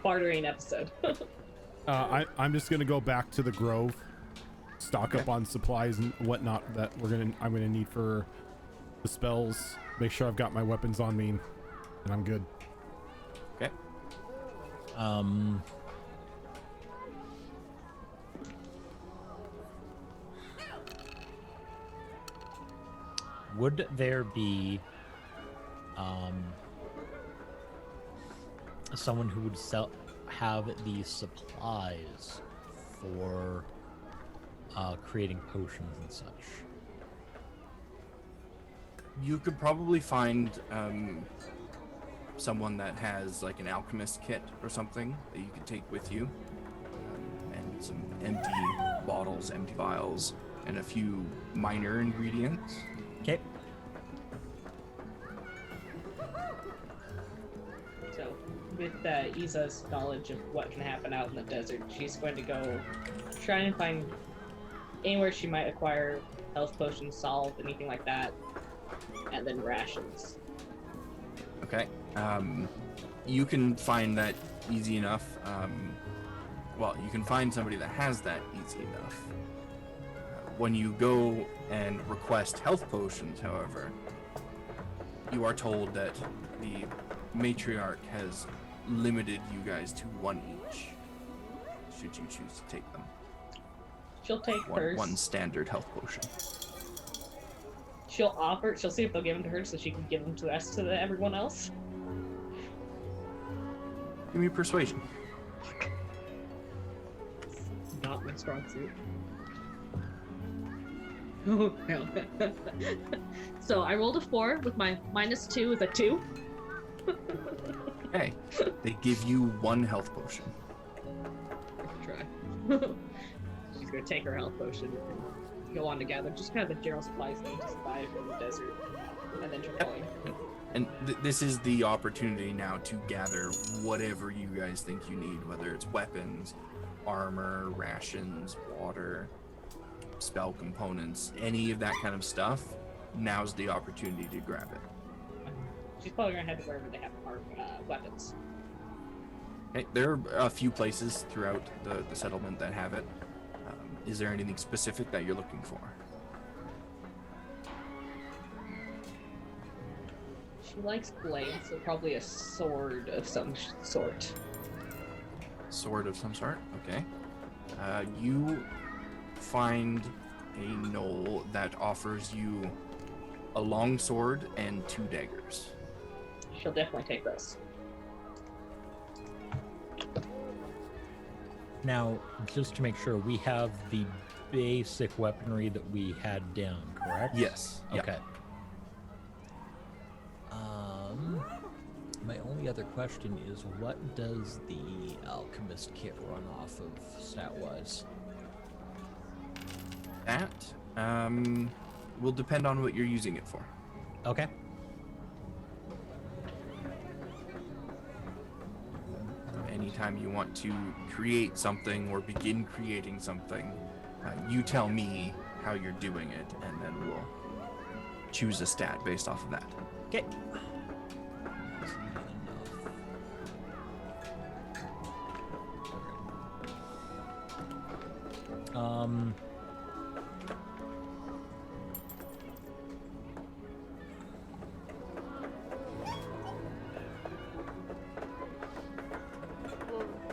Bartering episode.
I'm just gonna go back to the grove, stock up on supplies and whatnot that I'm gonna need for the spells. Make sure I've got my weapons on me, and I'm good.
Okay.
Would there be someone who would have the supplies for creating potions and such?
You could probably find someone that has like an alchemist kit or something that you could take with you, and some empty bottles, empty vials, and a few minor ingredients.
Okay.
So, with Iza's knowledge of what can happen out in the desert, she's going to go try and find anywhere she might acquire health potions, salt, anything like that, and then rations.
Okay. You can find that easy enough. Well, you can find somebody that has that easy enough. When you go and request health potions, however, you are told that the Matriarch has limited you guys to one each, should you choose to take them.
She'll take hers.
One standard health potion.
She'll see if they'll give them to her so she can give them to us to everyone else.
Give me a persuasion.
Not my strong suit. Oh, no. So I rolled a 4 with my -2 is a 2.
Okay. They give you 1 health potion.
Try. She's gonna take her health potion and go on to gather just kind of the general supplies they need to survive in the desert, and then turn going.
And this is the opportunity now to gather whatever you guys think you need, whether it's weapons, armor, rations, water, spell components, any of that kind of stuff. Now's the opportunity to grab it.
She's probably gonna head to wherever they have weapons.
Okay, there are a few places throughout the settlement that have it. Is there anything specific that you're looking for?
She likes blades, so probably a sword of some sort.
Sword of some sort? Okay. You find a gnoll that offers you a long sword and 2 daggers.
She'll definitely take those.
Now, just to make sure, we have the basic weaponry that we had down, correct?
Yes. Yep.
Okay. My only other question is, what does the alchemist kit run off of stat-wise?
That will depend on what you're using it for.
Okay.
Anytime you want to create something or begin creating something, you tell me how you're doing it, and then we'll choose a stat based off of that.
Okay.
Well,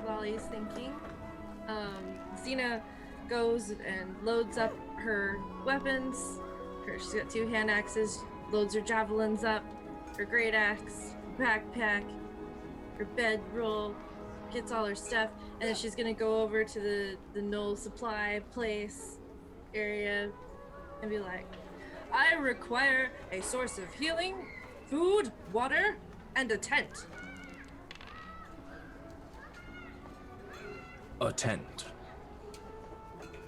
while he's thinking, Xena goes and loads up her weapons. She's got 2 hand axes, loads her javelins up, her great axe, backpack, her bedroll, gets all her stuff, and then she's gonna go over to the Gnoll supply place area and be like, I require a source of healing, food, water, and a tent.
A tent.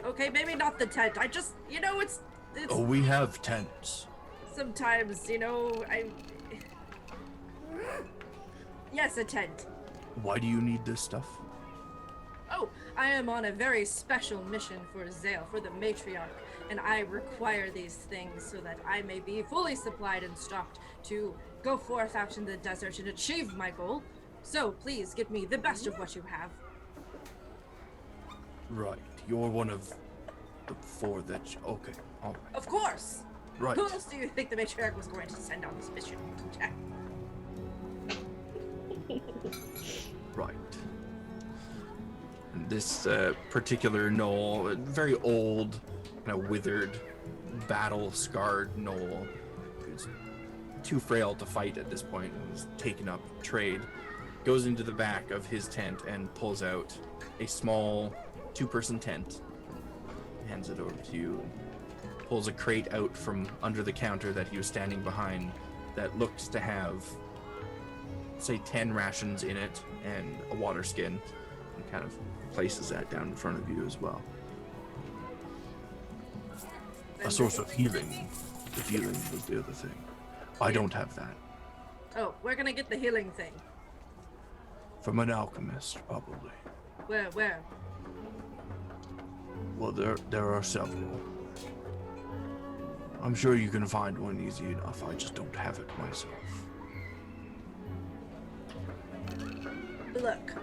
Okay, maybe not the tent. I just, it's
Oh, we have tents.
sometimes, Yes, a tent.
Why do you need this stuff?
Oh, I am on a very special mission for Zael, for the Matriarch, and I require these things so that I may be fully supplied and stocked to go forth out in the desert and achieve my goal. So please give me the best of what you have.
Right. You're one of the 4 that... Okay. All right.
Of course!
Right.
Who else do you think the Matriarch was going to send on this mission? Jack?
Right. And this particular gnoll, a very old, kind of withered, battle-scarred gnoll, who's too frail to fight at this point and is taken up trade, goes into the back of his tent and pulls out a small 2-person tent, hands it over to you, pulls a crate out from under the counter that he was standing behind that looks to have, say, 10 rations in it and a water skin, and kind of places that down in front of you as well. A source of healing. The healing was the other thing. I don't have that.
Oh, we're gonna get the healing thing.
From an alchemist, probably.
Where?
Well, there are several. I'm sure you can find one easy enough. I just don't have it myself.
Look,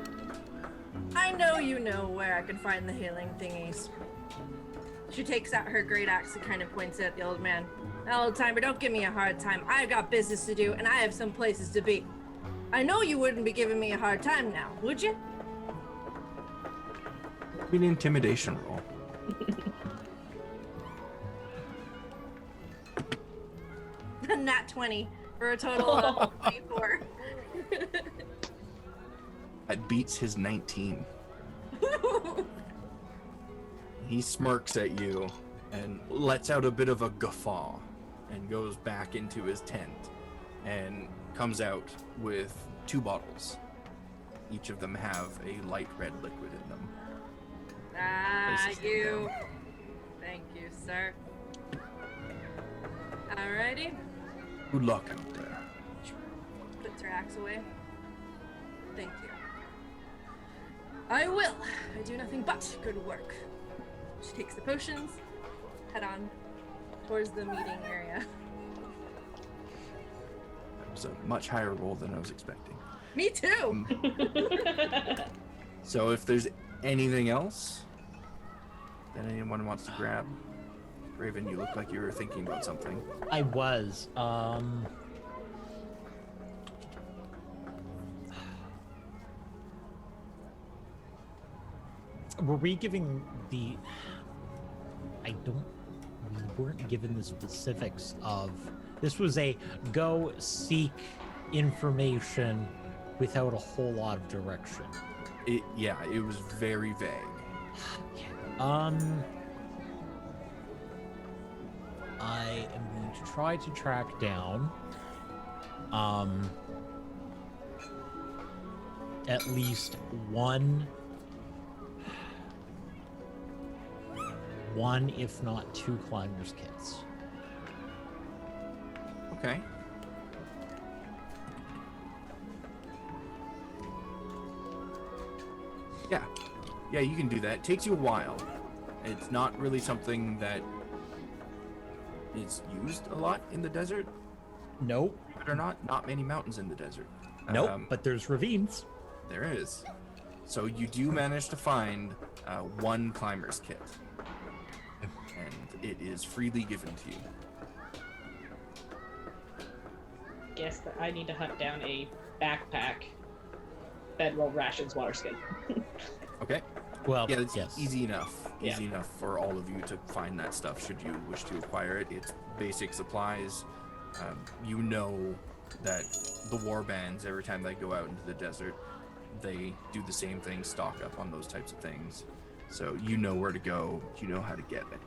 I know you know where I can find the healing thingies. She takes out her great axe and kind of points at the old man. Old timer, don't give me a hard time. I've got business to do and I have some places to be. I know you wouldn't be giving me a hard time now, would you?
An intimidation roll.
Nat 20 for a total of 24.
That beats his 19. He smirks at you and lets out a bit of a guffaw and goes back into his tent and comes out with 2 bottles. Each of them have a light red liquid in them. Places them
You.
down.
Thank you, sir. Alrighty.
Good luck out there.
Puts her axe away. Thank you. I will. I do nothing but good work. She takes the potions, head on towards the meeting area.
That was a much higher roll than I was expecting.
Me too.
So if there's anything else that anyone wants to grab, Raven, you look like you were thinking about something.
I was. Were we giving the? I don't. We weren't given the specifics of. This was a go seek information without a whole lot of direction.
It was very vague.
I am going to try to track down at least one, if not 2 climbers kits.
Okay. Yeah, you can do that. It takes you a while. It's not really something that is used a lot in the desert.
Nope.
Believe it or not many mountains in the desert.
Nope. But there's ravines.
There is. So you do manage to find 1 climber's kit. And it is freely given to you.
Guess that I need to hunt down a backpack, bedroll, rations, water skin.
Okay?
Well,
Yeah, it's
yes.
easy enough.
Yeah.
Easy enough for all of you to find that stuff should you wish to acquire it. It's basic supplies. You know that the war bands, every time they go out into the desert, they do the same thing, stock up on those types of things. So you know where to go, you know how to get it.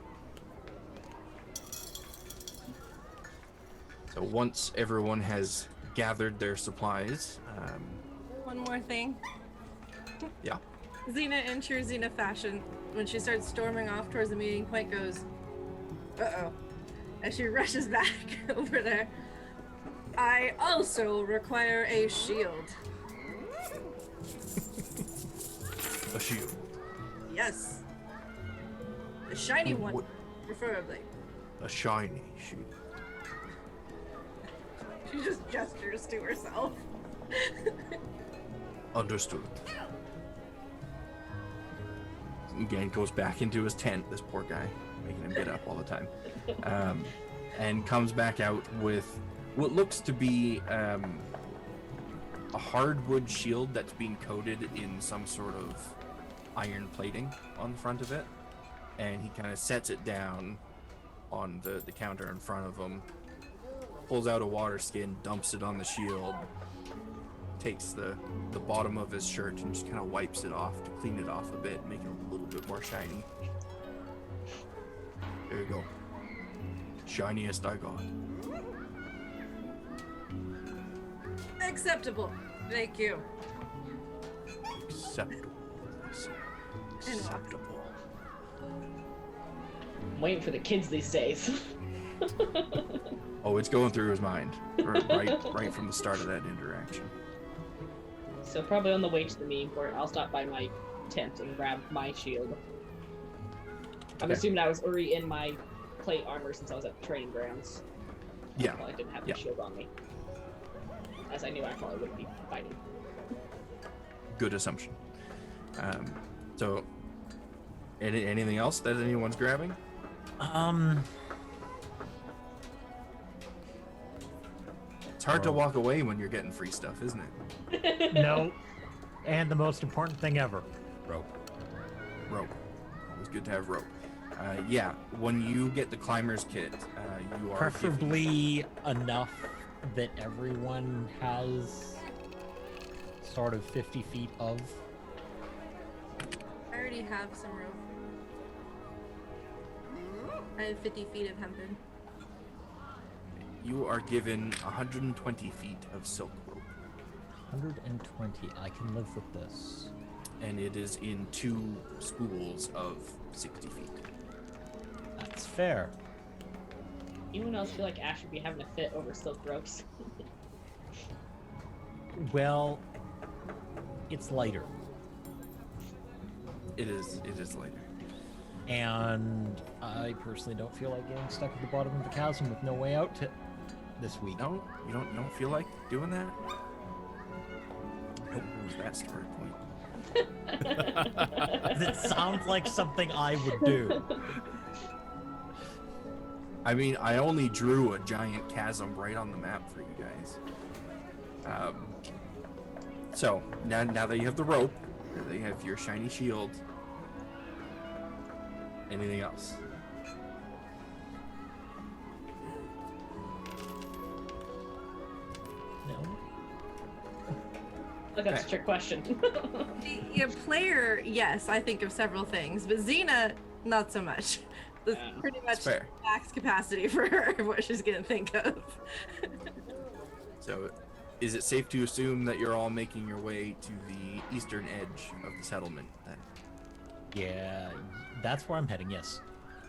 So once everyone has gathered their supplies,
One more thing.
yeah.
Xena, in true Xena fashion, when she starts storming off towards the meeting point, goes, "Uh-oh," as she rushes back over there. I also require a shield.
A shield.
Yes. A shiny one,
What-
preferably.
A shiny shield.
She just gestures to herself.
Understood. Again, goes back into his tent, this poor guy, making him get up all the time. And comes back out with what looks to be a hardwood shield that's being coated in some sort of iron plating on the front of it. And he kind of sets it down on the counter in front of him, pulls out a water skin, dumps it on the shield, takes the bottom of his shirt and just kind of wipes it off to clean it off a bit, make it a little bit more shiny. There you go. Shiniest I got.
Acceptable. Thank you.
Acceptable. I say.
And
Acceptable.
I'm waiting for the kids these days.
Oh, it's going through his mind. Right from the start of that interaction.
So probably on the way to the meeting point, I'll stop by my tent and grab my shield. I'm
Okay.
assuming I was already in my plate armor since I was at the training grounds.
Yeah.
Well, I didn't have
Yeah.
the shield on me, as I knew I probably wouldn't be fighting.
Good assumption. So, anything else that anyone's grabbing? It's hard to walk away when you're getting free stuff, isn't it?
No. And the most important thing ever, rope.
Rope. Always good to have rope. Yeah, when you get the climber's kit, you are given-
Preferably enough that everyone has sort of 50 feet of.
I already have some rope. I have 50 feet of hempen.
You are given 120 feet of silk rope,
120. I can live with this.
and it is in 2 spools of 60 feet.
That's fair.
Anyone else feel like Ash should be having a fit over silk ropes?
Well, it's lighter.
It is later.
And I personally don't feel like getting stuck at the bottom of the chasm with no way out this week.
No, you don't feel like doing that? Nope. Was that story point?
It sounds like something I would do.
I mean, I only drew a giant chasm right on the map for you guys. So now that you have the rope, now that you have your shiny shield, anything else?
No.
Look, that's a trick question.
The player, yes, I think of several things, but Xena, not so much. That's
Yeah.
pretty much
That's fair.
max capacity for her, what she's gonna think of.
So, is it safe to assume that you're all making your way to the eastern edge of the settlement then?
Yeah, that's where I'm heading, yes.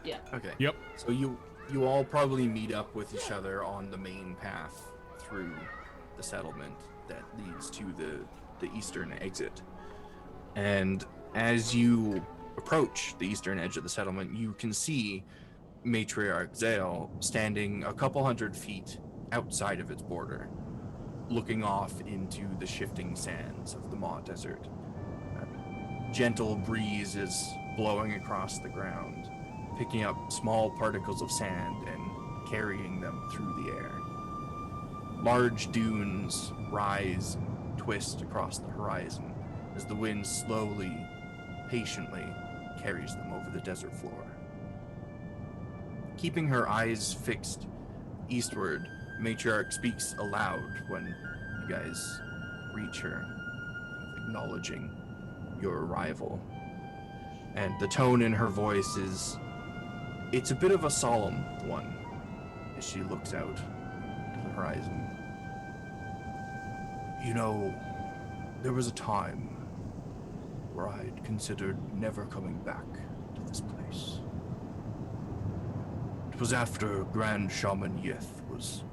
Yeah.
Okay.
Yep.
So you all probably meet up with each other on the main path through the settlement that leads to the eastern exit. And as you approach the eastern edge of the settlement, you can see Matriarch Zael standing a couple hundred feet outside of its border, looking off into the shifting sands of the Maw Desert. A gentle breeze is blowing across the ground, picking up small particles of sand and carrying them through the air. Large dunes rise, twist across the horizon as the wind slowly, patiently carries them over the desert floor. Keeping her eyes fixed eastward, Matriarch speaks aloud when you guys reach her, acknowledging your arrival. And the tone in her voice it's a bit of a solemn one as she looks out to the horizon. You know, there was a time where I'd considered never coming back to this place. It was after Grand Shaman Yith was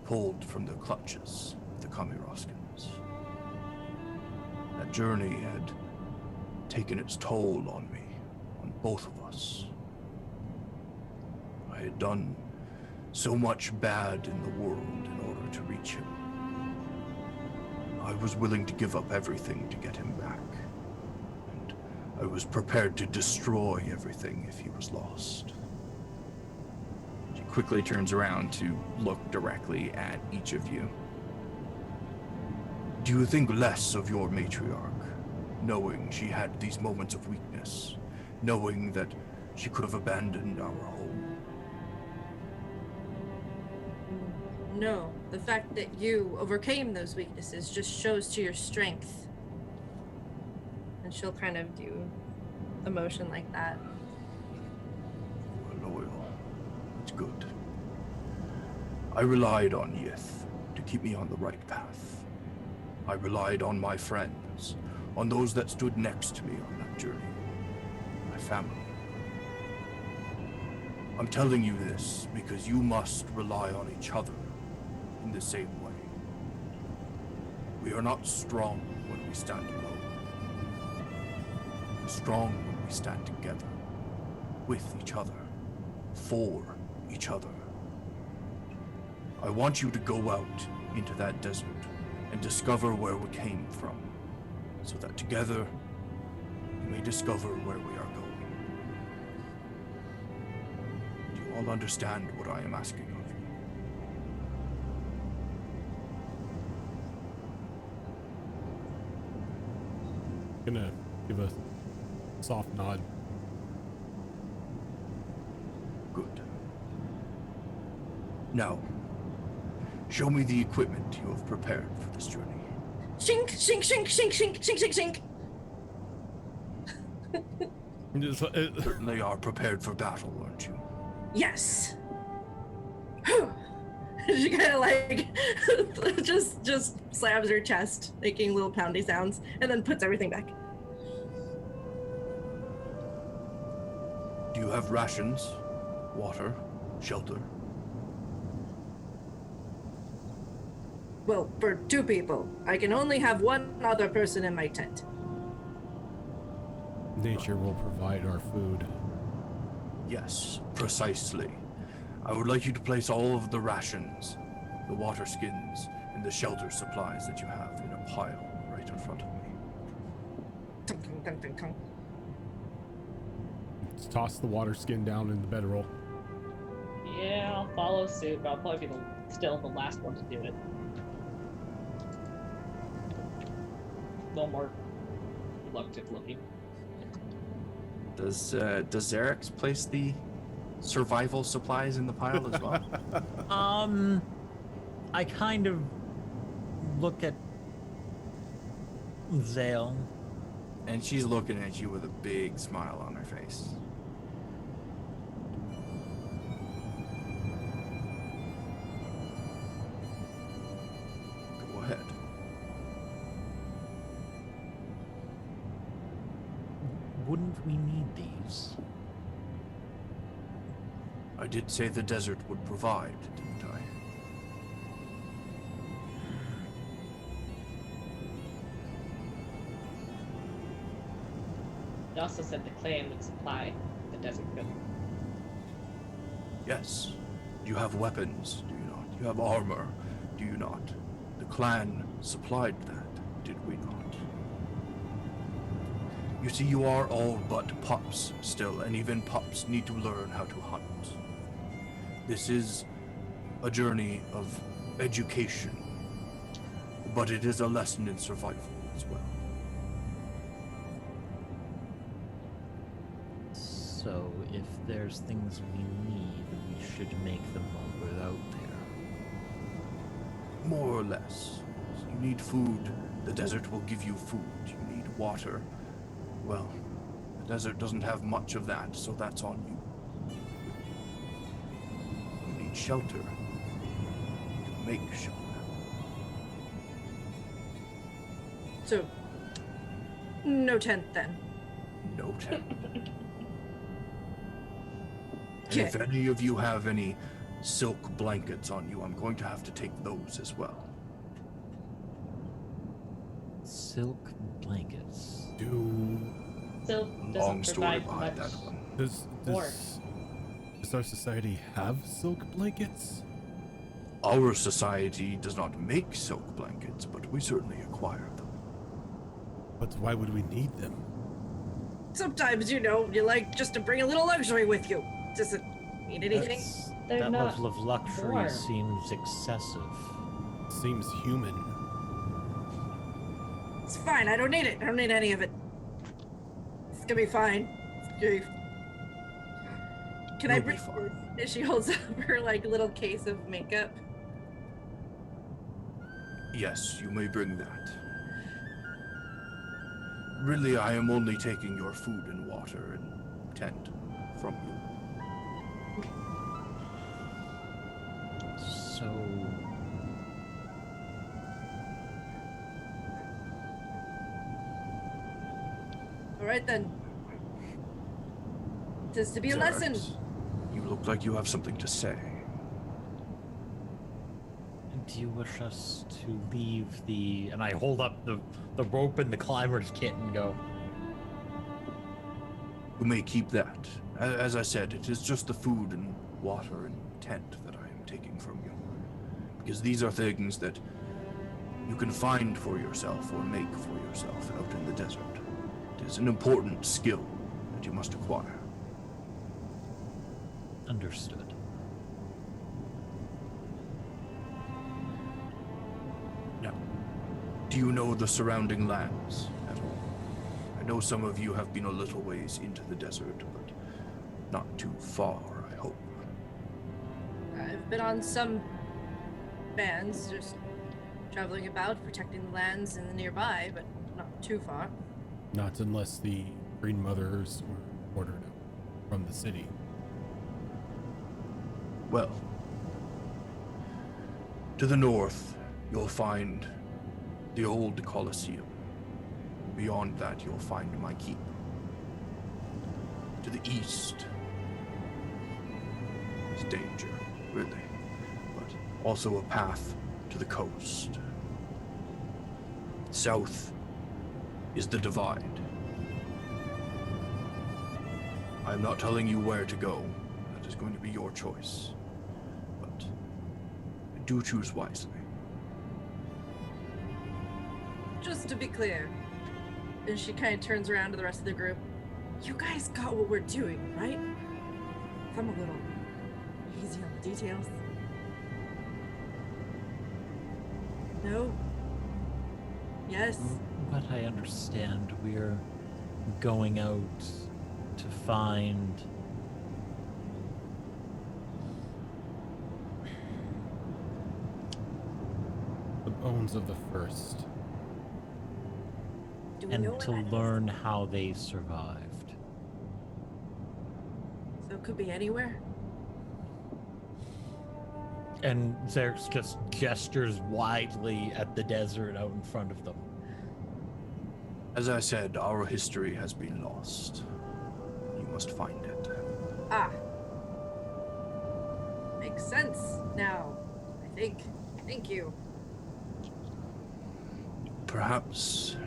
pulled from the clutches of the Kamiroskins. That journey had taken its toll on me, on both of us. I had done so much bad in the world in order to reach him. I was willing to give up everything to get him back. And I was prepared to destroy everything if he was lost. She quickly turns around to look directly at each of you. Do you think less of your matriarch, knowing she had these moments of weakness, knowing that she could have abandoned our home?
No, the fact that you overcame those weaknesses just shows to your strength. And she'll kind of do a motion like that.
You are loyal. It's good. I relied on Yith to keep me on the right path. I relied on my friends, on those that stood next to me on that journey. My family. I'm telling you this because you must rely on each other in the same way. We are not strong when we stand alone. We're strong when we stand together, with each other, for each other. I want you to go out into that desert and discover where we came from, so that together we may discover where we are going. Do you all understand what I am asking of you?
Gonna give a soft nod.
Good. Now, show me the equipment you have prepared for this journey.
Shink, shink, shink, shink, shink, shink, shink, shink.
Just,
Certainly are prepared for battle, aren't you?
Yes. She kind of like just slams her chest, making little poundy sounds, and then puts everything back.
Do you have rations, water, shelter?
Well, for 2 people, I can only have 1 other person in my tent.
Nature will provide our food.
Yes, precisely. I would like you to place all of the rations, the water skins, and the shelter supplies that you have in a pile right in front of me.
Tunk, tunk, tunk, tunk, tunk.
Let's toss the water skin down in the bedroll.
Yeah, I'll follow suit, but I'll probably be still the last one to do it. A little more reluctant looking.
Does Zarex place the survival supplies in the pile as well?
I kind of look at Zael.
And she's looking at you with a big smile on her face. Go ahead.
Wouldn't we need these?
I did say the desert would provide, didn't I?
It also said the clan would supply the desert food.
Yes. You have weapons, do you not? You have armor, do you not? The clan supplied that, did we not? You see, you are all but pups still, and even pups need to learn how to hunt. This is a journey of education, but it is a lesson in survival as well.
So if there's things we need, we should make them while we're out there.
More or less. You need food, the desert will give you food. You need water. Well, the desert doesn't have much of that, so that's on you. You need shelter. Make shelter.
So, no tent then.
No tent. And
Okay.
if any of you have any silk blankets on you, I'm going to have to take those as well.
Silk blankets.
Silk
Long
doesn't
story
provide
behind
much.
that one.
Does our society have silk blankets?
Our society does not make silk blankets, but we certainly acquire them.
But why would we need them?
Sometimes, you like just to bring a little luxury with you. Doesn't mean anything.
They're
That
not
level of luxury
warm.
seems excessive.
Seems human.
It's fine. I don't need it. I don't need any of it. It's gonna be fine. It's gonna be... Can I
We'll be
bring?
fine.
And she holds up her little case of makeup.
Yes, you may bring that. Really, I am only taking your food and water and tent from you.
So
All right then. It is to be a lesson.
Zarex, you look like you have something to say.
do you wish us to leave the... And I hold up the rope and the climber's kit and go,
You may keep that. As I said, it is just the food and water and tent that I am taking from you. Because these are things that you can find for yourself or make for yourself out in the desert. It is an important skill that you must acquire.
understood.
Now, do you know the surrounding lands at all? I know some of you have been a little ways into the desert, but not too far, I hope.
I've been on some bands, just traveling about, protecting the lands in the nearby, but not too far.
Not unless the Green Mothers were ordered from the city.
Well, to the north, you'll find the old Colosseum. Beyond that, you'll find my keep. To the east is danger, really, but also a path to the coast. South is the divide. I'm not telling you where to go. That is going to be your choice. But do choose wisely.
Just to be clear, and she kind of turns around to the rest of the group. You guys got what we're doing, right? If I'm a little easy on the details. No? Yes?
But I understand we're going out to find...
The bones of the first.
Do we
and
know where
to
that is?
learn how they survived.
So it could be anywhere?
And Xerx just gestures widely at the desert out in front of them.
As I said, our history has been lost. You must find it.
Ah. Makes sense now, I think. Thank you.
Perhaps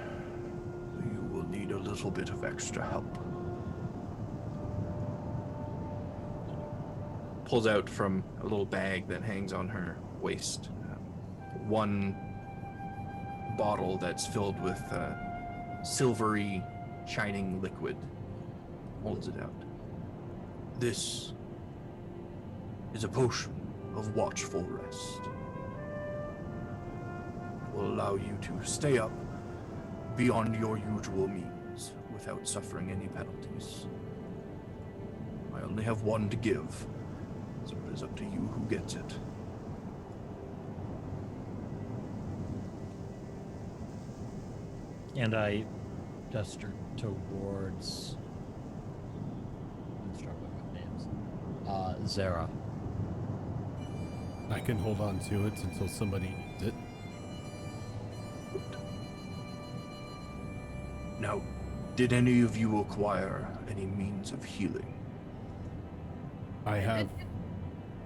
you will need a little bit of extra help. Pulls out from a little bag that hangs on her waist one bottle that's filled with silvery, shining liquid. Holds it out. This is a potion of watchful rest. It will allow you to stay up beyond your usual means without suffering any penalties. I only have one to give, so it is up to you who gets it.
And I gesture towards... I'm struggling with names. Zara.
I can hold on to it until somebody needs it.
Now, did any of you acquire any means of healing?
I have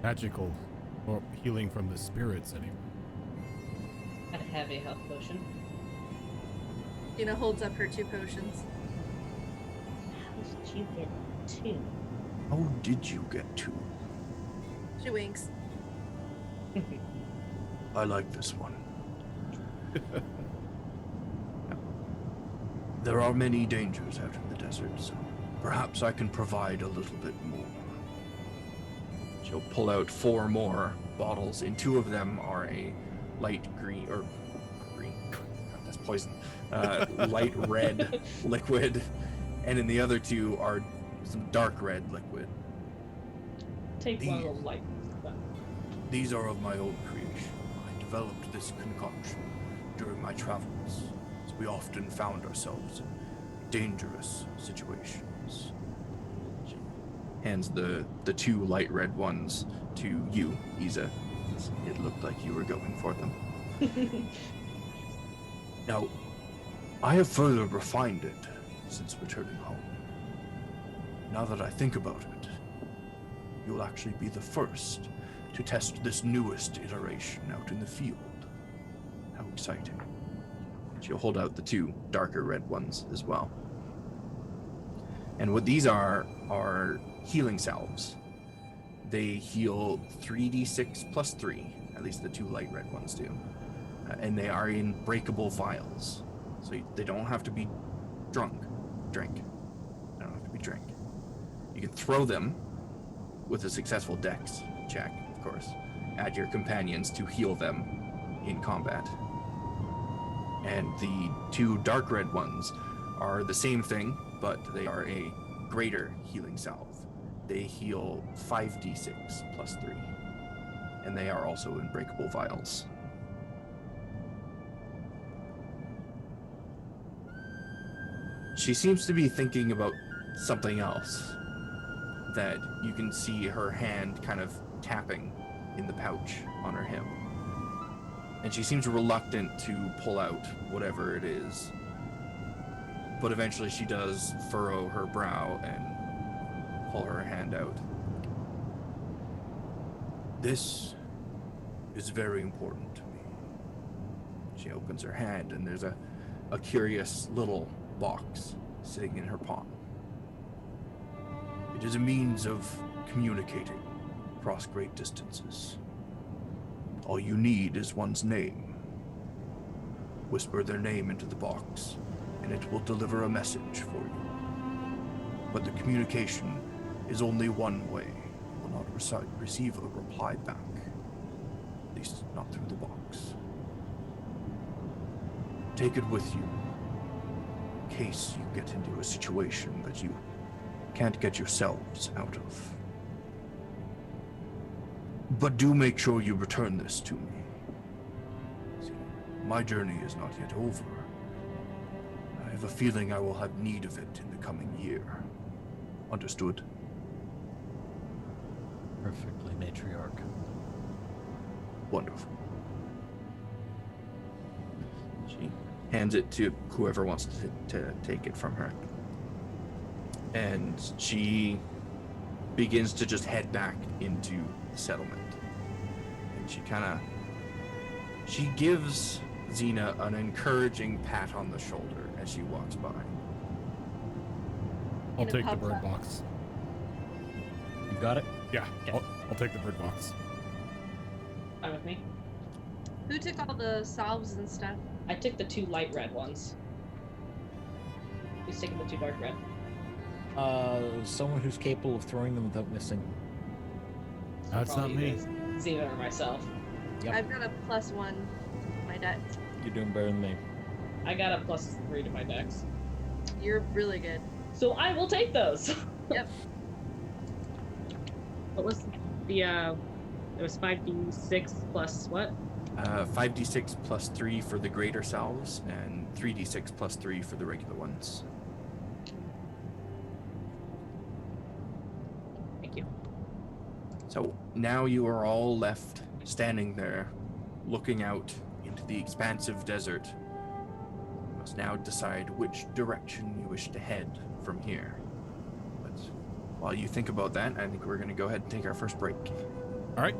magical or healing from the spirits anyway.
A heavy health potion.
Tina holds up her 2 potions.
How did you get 2?
How did you get to?
She winks.
I like this one. There are many dangers out in the desert, so perhaps I can provide a little bit more. She'll pull out 4 more bottles, and 2 of them are a light green, or green, that's poison, light red liquid, and in the other 2 are some dark red liquid.
Take one of the light.
These are of my own creation. I developed this concoction during my travels, as we often found ourselves in dangerous situations. She hands the 2 light red ones to you, Isa. It looked like you were going for them. Now, I have further refined it since returning home. Now that I think about it, you'll actually be the first to test this newest iteration out in the field. How exciting. She'll hold out the 2 darker red ones as well. And what these are healing salves. They heal 3d6 plus 3, at least the 2 light red ones do. And they are in breakable vials. So they don't have to be drink. They don't have to be drink. You can throw them with a successful dex check, of course, at your companions to heal them in combat. And the 2 dark red ones are the same thing, but they are a greater healing salve. They heal 5d6 plus 3. And they are also in breakable vials. She seems to be thinking about something else. That you can see her hand kind of tapping in the pouch on her hip. And she seems reluctant to pull out whatever it is. But eventually she does furrow her brow and pull her hand out. This is very important to me. She opens her hand and there's a curious little box sitting in her palm. It is a means of communicating across great distances. All you need is one's name. Whisper their name into the box, and it will deliver a message for you. But the communication is only one way. You will not receive a reply back. At least not through the box. Take it with you, in case you get into a situation that you can't get yourselves out of. But do make sure you return this to me. See, my journey is not yet over. I have a feeling I will have need of it in the coming year. Understood?
Perfectly, Matriarch.
Wonderful. She hands it to whoever wants to take it from her. And she begins to just head back into the settlement. And she gives Xena an encouraging pat on the shoulder as she walks by.
I'll
In a
take the
pub
bird
shop.
box.
You got it?
Yeah,
Okay.
I'll take the bird box.
Fine with me.
Who took all the salves and stuff?
I took the 2 light red ones. Who's taking the 2 dark red?
Someone who's capable of throwing them without missing.
That's not
Probably
me.
either Xena or myself.
Yep.
I've got a +1 to my dex.
You're doing better than me.
I got a +3 to my dex.
You're really good.
So I will take those.
Yep.
What was the it was 5d6 plus what?
5d6 plus 3 for the greater salves, and 3d6 plus 3 for the regular ones.
Thank you.
So now you are all left standing there, looking out into the expansive desert. You must now decide which direction you wish to head from here. But while you think about that, I think we're going to go ahead and take our first break.
All right.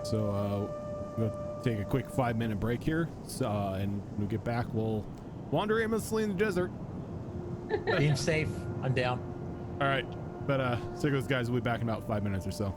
So we'll take a quick 5-minute break here. So, and when we get back, we'll wander aimlessly in the desert.
Being safe. I'm down.
All right. But Sickos guys will be back in about 5 minutes or so.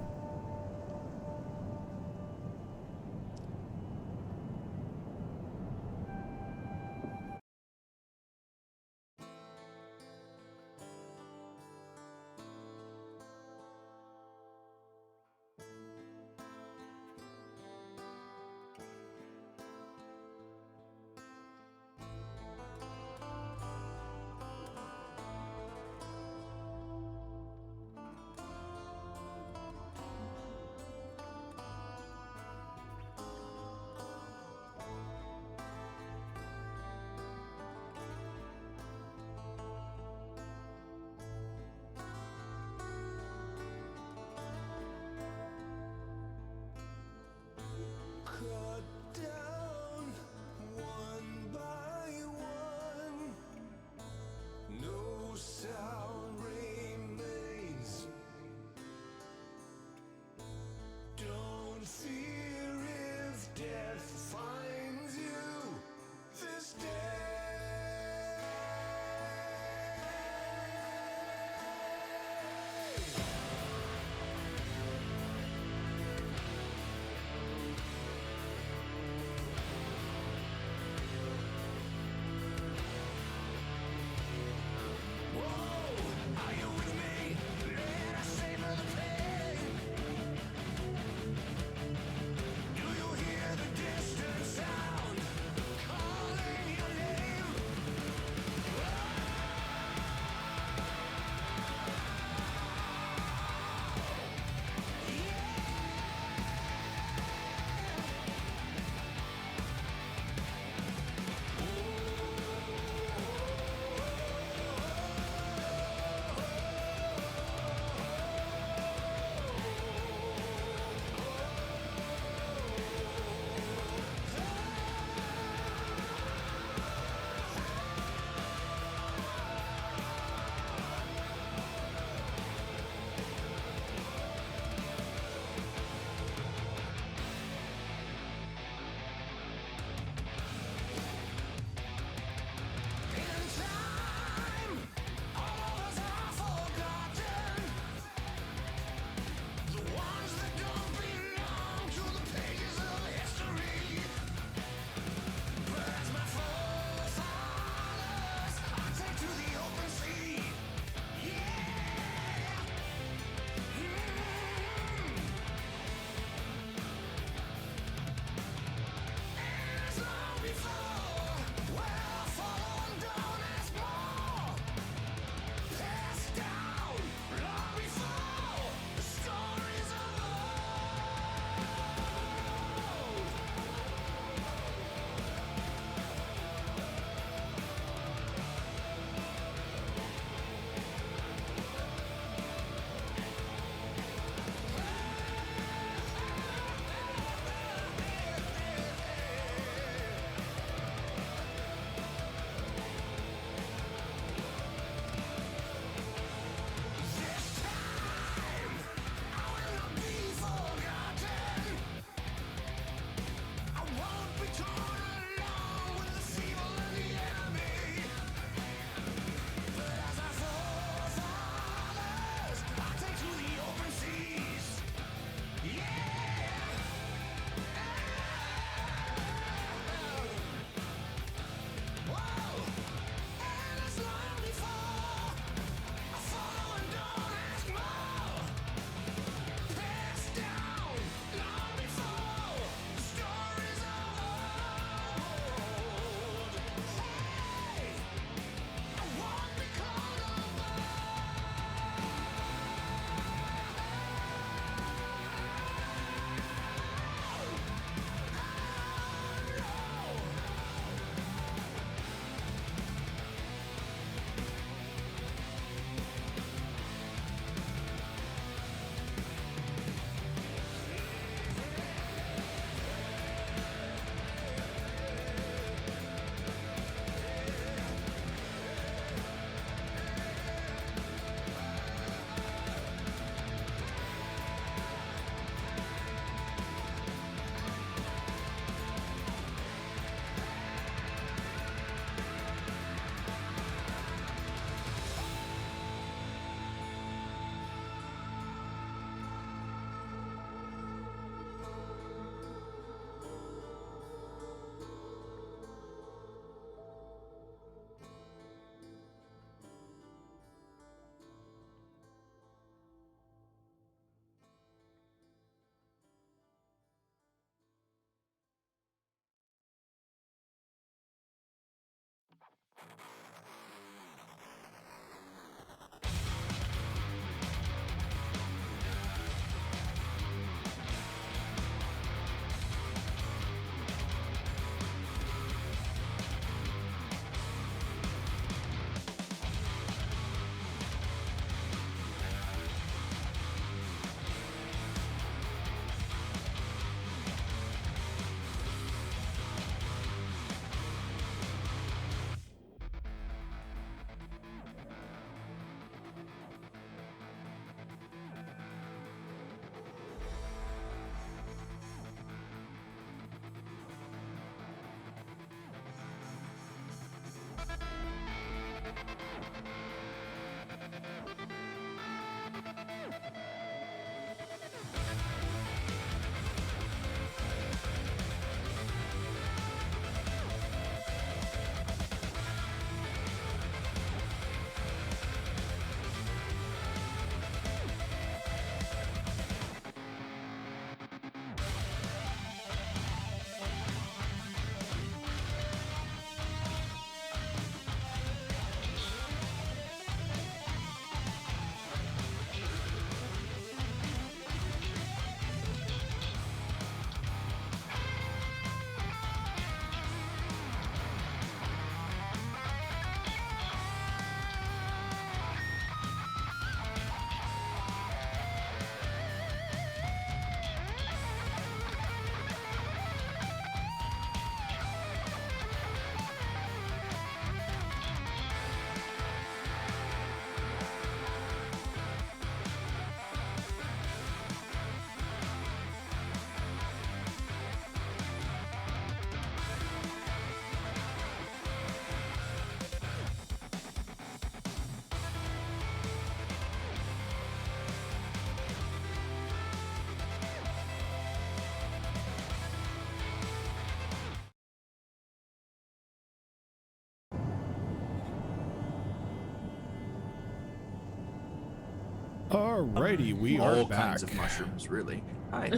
Alrighty, we are
All
back.
kinds of mushrooms, really. Hi.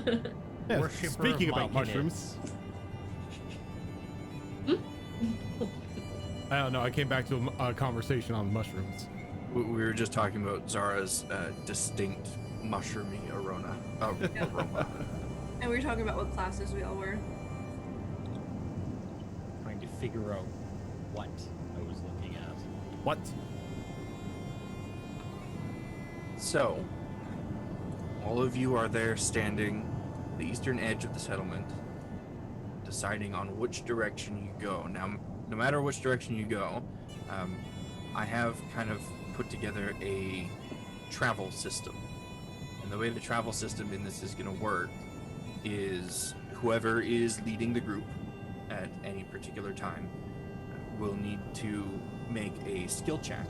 Yeah,
Worshipper
speaking
of
about mushrooms, I don't know. I came back to a conversation on mushrooms.
We were just talking about Zara's distinct mushroomy aroma.
And we were talking about what classes we all were.
Trying to figure out what I was looking at.
What?
So, all of you are there standing the eastern edge of the settlement, deciding on which direction you go. Now, no matter which direction you go, I have kind of put together a travel system. And the way the travel system in this is going to work is whoever is leading the group at any particular time will need to make a skill check.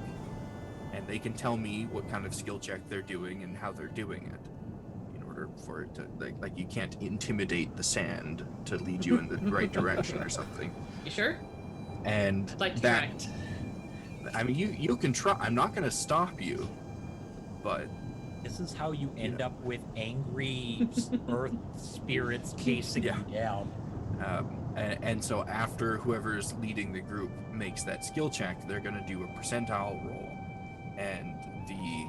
And they can tell me what kind of skill check they're doing and how they're doing it in order for it to, like you can't intimidate the sand to lead you in the right direction or something.
You sure?
And
I'd like to
that,
try.
I mean, you can try. I'm not going to stop you, but
This is how you end up with angry earth spirits chasing
Yeah.
you down.
and so after whoever's leading the group makes that skill check, they're going to do a percentile roll, and the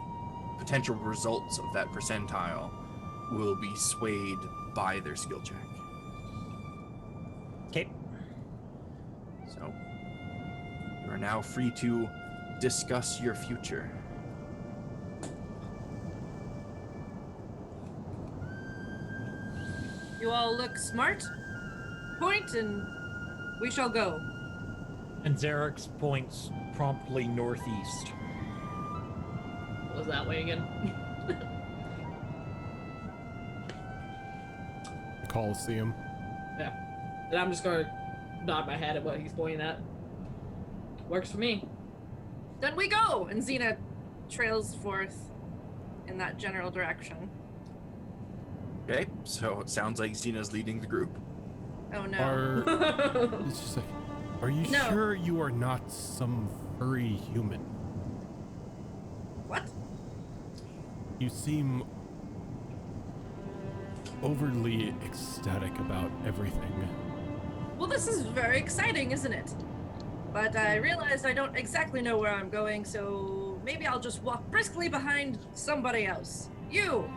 potential results of that percentile will be swayed by their skill check.
Okay.
So you are now free to discuss your future.
You all look smart. Point and we shall go.
And Xerix points promptly northeast.
What was that way again?
Coliseum.
Yeah. And I'm just gonna nod my head at what he's pointing at. Works for me.
Then we go! And Xena trails forth in that general direction.
Okay, so it sounds like Xena's leading the group.
Oh no.
It's just like, are you
No.
sure you are not some furry human?
What?
You seem overly ecstatic about everything.
Well, this is very exciting, isn't it? But I realized I don't exactly know where I'm going, so maybe I'll just walk briskly behind somebody else. You!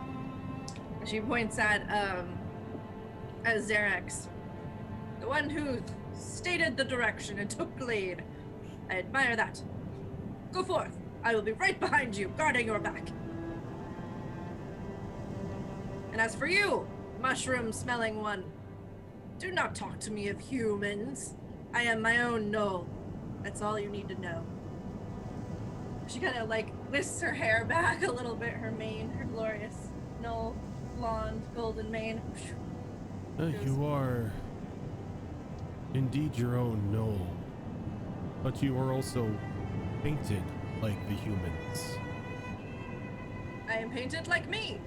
And she points at Xerax. The one who stated the direction and took the lead. I admire that. Go forth. I will be right behind you, guarding your back. And as for you, mushroom-smelling one, do not talk to me of humans. I am my own Gnoll. That's all you need to know. She kind of like whisks her hair back a little bit, her mane, her glorious Gnoll, blonde, golden mane.
You are indeed your own Gnoll, but you are also painted like the humans.
I am painted like me.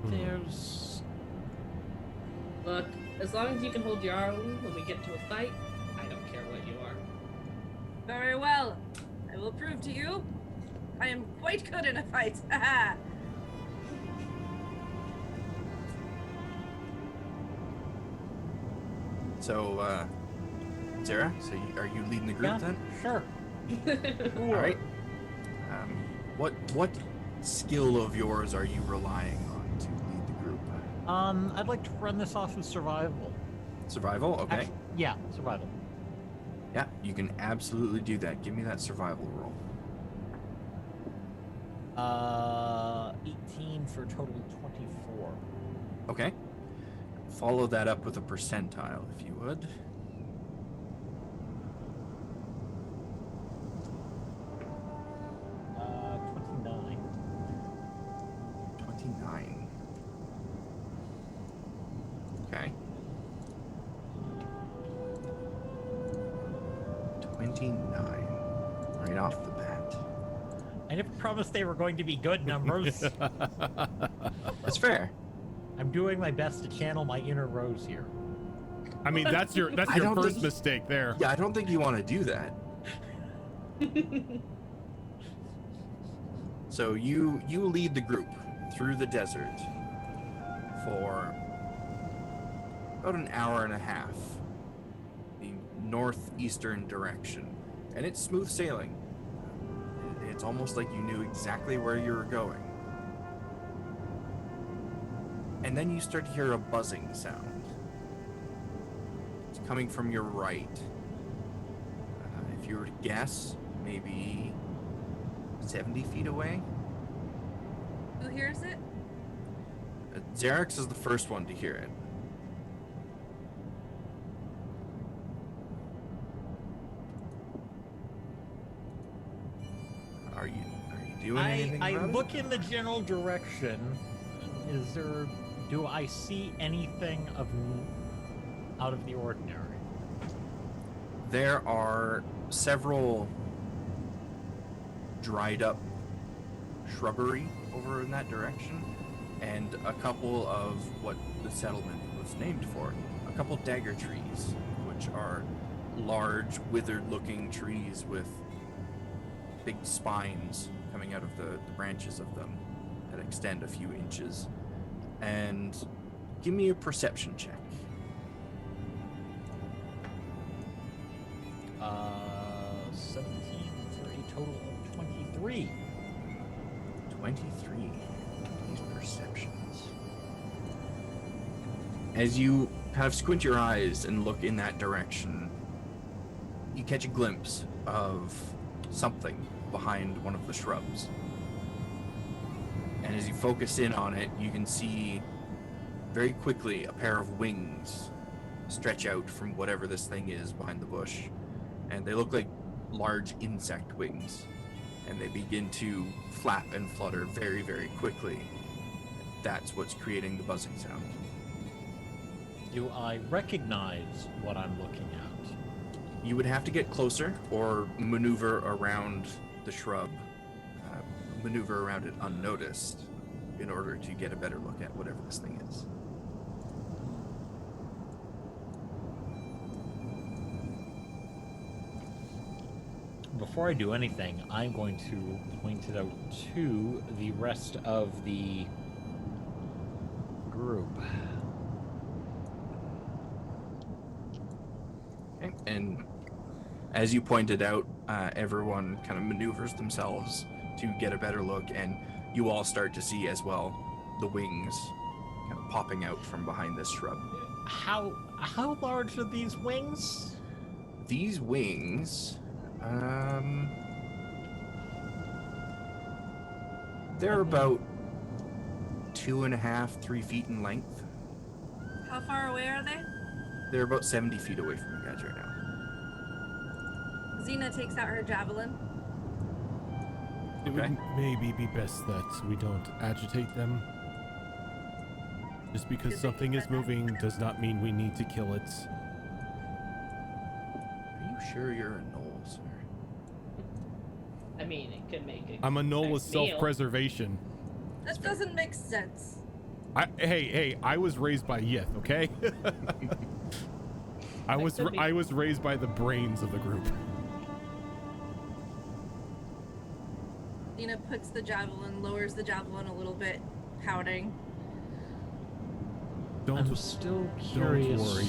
There's...
Look, as long as you can hold your own when we get to a fight, I don't care what you are.
Very well. I will prove to you I am quite good in a fight. Haha.
So, Zara, so are you leading the group
Yeah,
then?
sure.
All right. What skill of yours are you relying on to lead the group?
I'd like to run this off with survival.
Survival? Okay.
Actually, yeah, survival.
Yeah, you can absolutely do that. Give me that survival roll.
18 for a total of 24.
Okay. Follow that up with a percentile, if you would.
Uh, 29.
29. Okay. 29. Right off the bat.
I never promised they were going to be good numbers.
That's fair.
I'm doing my best to channel my inner Rose here.
I mean, that's your
I don't
first
think-
mistake there.
Yeah, I don't think you want to do that. So you lead the group through the desert for about an hour and a half, the northeastern direction, and it's smooth sailing. It's almost like you knew exactly where you were going. And then you start to hear a buzzing sound. It's coming from your right. If you were to guess, maybe 70 feet away.
Who hears it?
Xerix is the first one to hear it. Are you doing anything
I
about
look in the general direction. Do I see anything out of the ordinary?
There are several dried up shrubbery over in that direction, and a couple of what the settlement was named for, a couple dagger trees, which are large, withered-looking trees with big spines coming out of the branches of them that extend a few inches. And give me a perception check.
17 for a total of 23.
23. These perceptions. As you kind of squint your eyes and look in that direction, you catch a glimpse of something behind one of the shrubs. And as you focus in on it, you can see very quickly a pair of wings stretch out from whatever this thing is behind the bush. And they look like large insect wings. And they begin to flap and flutter very, very quickly. That's what's creating the buzzing sound.
Do I recognize what I'm looking at?
You would have to get closer or maneuver around the shrub, maneuver around it unnoticed in order to get a better look at whatever this thing is.
Before I do anything, I'm going to point it out to the rest of the group.
Okay. And as you pointed out, everyone kind of maneuvers themselves to get a better look, and you all start to see as well the wings kind of popping out from behind this shrub.
How large are these wings?
These wings, they're about 2.5, 3 feet in length.
How far away are they?
They're about 70 feet away from you guys right now.
Xena takes out her javelin.
It would maybe be best that we don't agitate them. Just because something is moving does not mean we need to kill it.
Are you sure you're a Gnoll, sir?
I mean, it could make it.
I'm a Gnoll with
nice meal.
self-preservation.
That doesn't make sense.
Hey, I was raised by Yith, okay? I was raised by the brains of the group.
Xena puts the javelin, lowers the javelin a little bit, pouting.
I'm still curious.
Don't worry,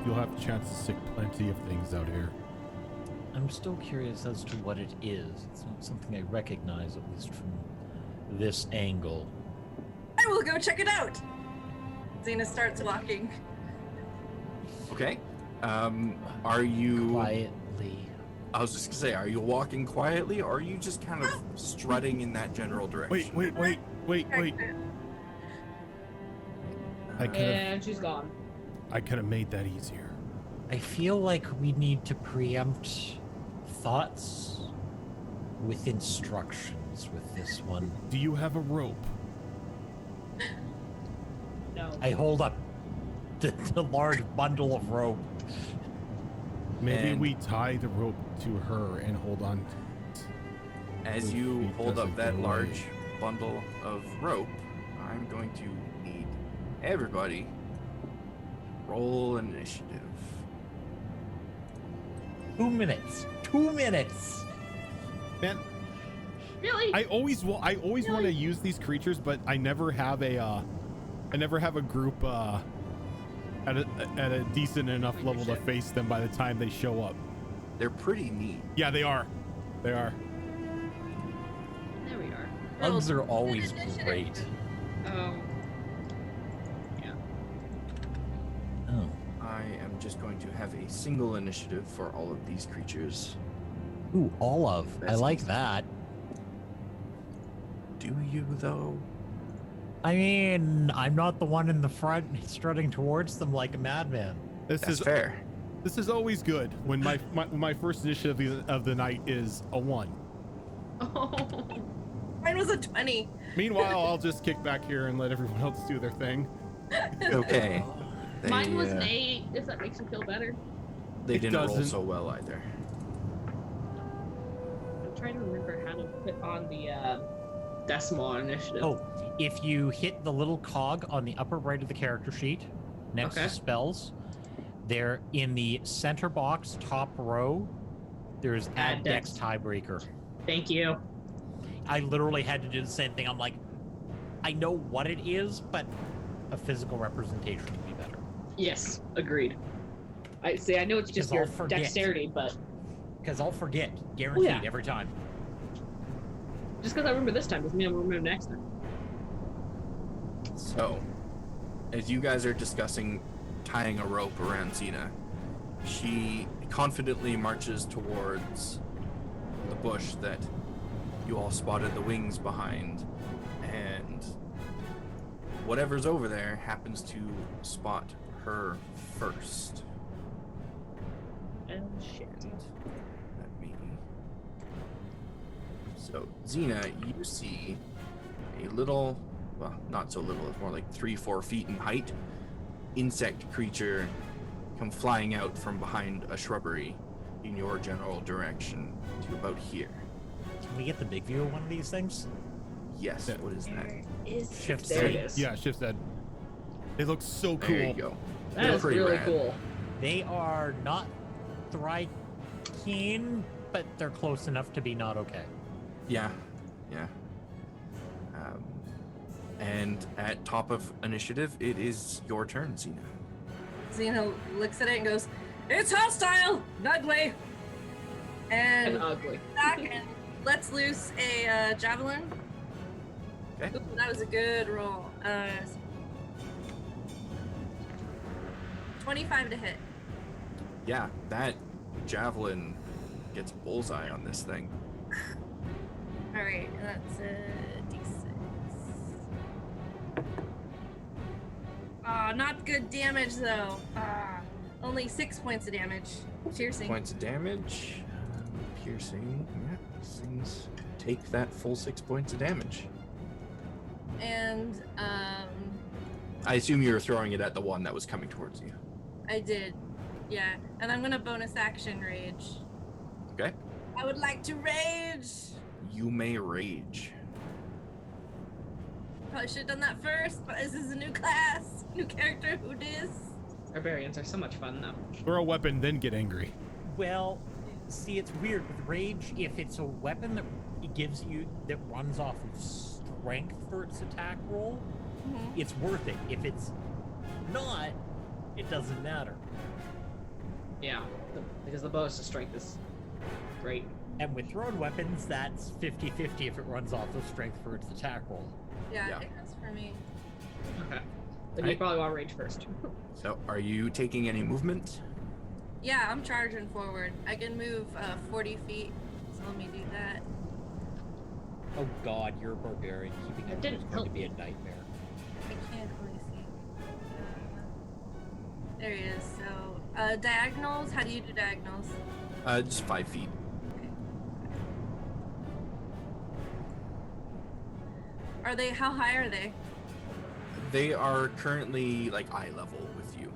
you'll have a chance to stick plenty of things out here.
I'm still curious as to what it is. It's not something I recognize, at least from this angle.
I will go check it out. Xena starts walking.
Okay. Are you...
Quietly.
I was just gonna say, are you walking quietly, or are you just kind of strutting in that general direction?
Wait.
And she's gone.
I could have made that easier.
I feel like we need to preempt thoughts with instructions with this one.
Do you have a rope?
No.
I hold up the large bundle of rope.
Maybe
And-
we tie the rope to her and hold on to it.
As
So
you
she
hold up
doesn't
that
get
large
away.
bundle of rope, I'm going to need everybody roll initiative.
2 minutes. 2 minutes.
Man,
Really?
I always want to use these creatures, but I never have a group at a decent enough level to face them by the time they show up.
They're pretty neat.
Yeah, they are. They are.
There we are.
Bugs are always great.
Oh.
Oh.
I am just going to have a single initiative for all of these creatures.
Ooh, all of. I
That's
like
easy.
that.
Do you, though?
I mean, I'm not the one in the front strutting towards them like a madman.
This
That's
is
fair.
This is always good when my first initiative of the night is a 1.
Oh.
Mine was a 20.
Meanwhile, I'll just kick back here and let everyone else do their thing.
Okay.
Mine was
They,
an 8, if that makes you feel better.
They
It
didn't roll
doesn't.
so well either.
I'm trying to remember how to put on the decimal initiative.
Oh, if you hit the little cog on the upper right of the character sheet, next
Okay.
to spells, there in the center box, top row, there's add dex tiebreaker.
Thank you.
I literally had to do the same thing. I'm like, I know what it is, but a physical representation would be better.
Yes, agreed. I see. I know it's just
Because
your
I'll forget.
dexterity, but
Because I'll forget, guaranteed,
yeah.
every time.
just because I remember this time doesn't mean I'll remember next time.
So, as you guys are discussing tying a rope around Xena, she confidently marches towards the bush that you all spotted the wings behind, and whatever's over there happens to spot her first.
Oh shit.
Let me. So, Xena, you see a little, well, not so little, it's more like 3-4 feet in height, insect creature come flying out from behind a shrubbery in your general direction to about here.
Can we get the big view of one of these things?
Yes,
Yeah.
what is that?
Shift
There it
C.
is.
Yeah, Shift said. They look so cool.
There you go.
That
They're
is
pretty
really
rad.
cool.
They are not Thrykean, but they're close enough to be not okay.
Yeah, yeah. And at top of initiative, it is your turn, Xena.
Xena looks at it and goes, "It's hostile, ugly."
And
And
ugly.
back and lets loose a javelin.
Okay.
Ooh, that was a good roll. 25 to hit.
Yeah, that javelin gets bullseye on this thing.
All right, and that's a d6. Ah, not good damage though. Only 6 points of damage. Piercing.
Points of damage. Piercing. Yeah, these things take that full 6 points of damage.
And
I assume you were throwing it at the one that was coming towards you.
I did. Yeah, and I'm gonna bonus action rage.
Okay.
I would like to rage.
You may rage.
Probably should have done that first, but this is a new class, new character. Who dis?
Barbarians are so much fun though.
Throw a weapon, then get angry.
Well, see, it's weird with rage. If it's a weapon that it gives you that runs off of strength for its attack roll,
Mhm.
it's worth it. If it's not, it doesn't matter.
Yeah, because the bonus to strength is great.
And with thrown weapons, that's 50-50 if it runs off of strength for its attack roll.
Yeah,
Yeah.
it has for me.
Okay. Then you probably want to rage first.
So, are you taking any movement?
Yeah, I'm charging forward. I can move 40 feet, so let me do that.
Oh god, you're a barbarian. Keeping
That
up
didn't
is going
help
to be a
me.
nightmare.
I can't really see. There he is. So, diagonals. How do you do diagonals?
Just 5 feet.
Are they? How high are they?
They are currently like eye level with you.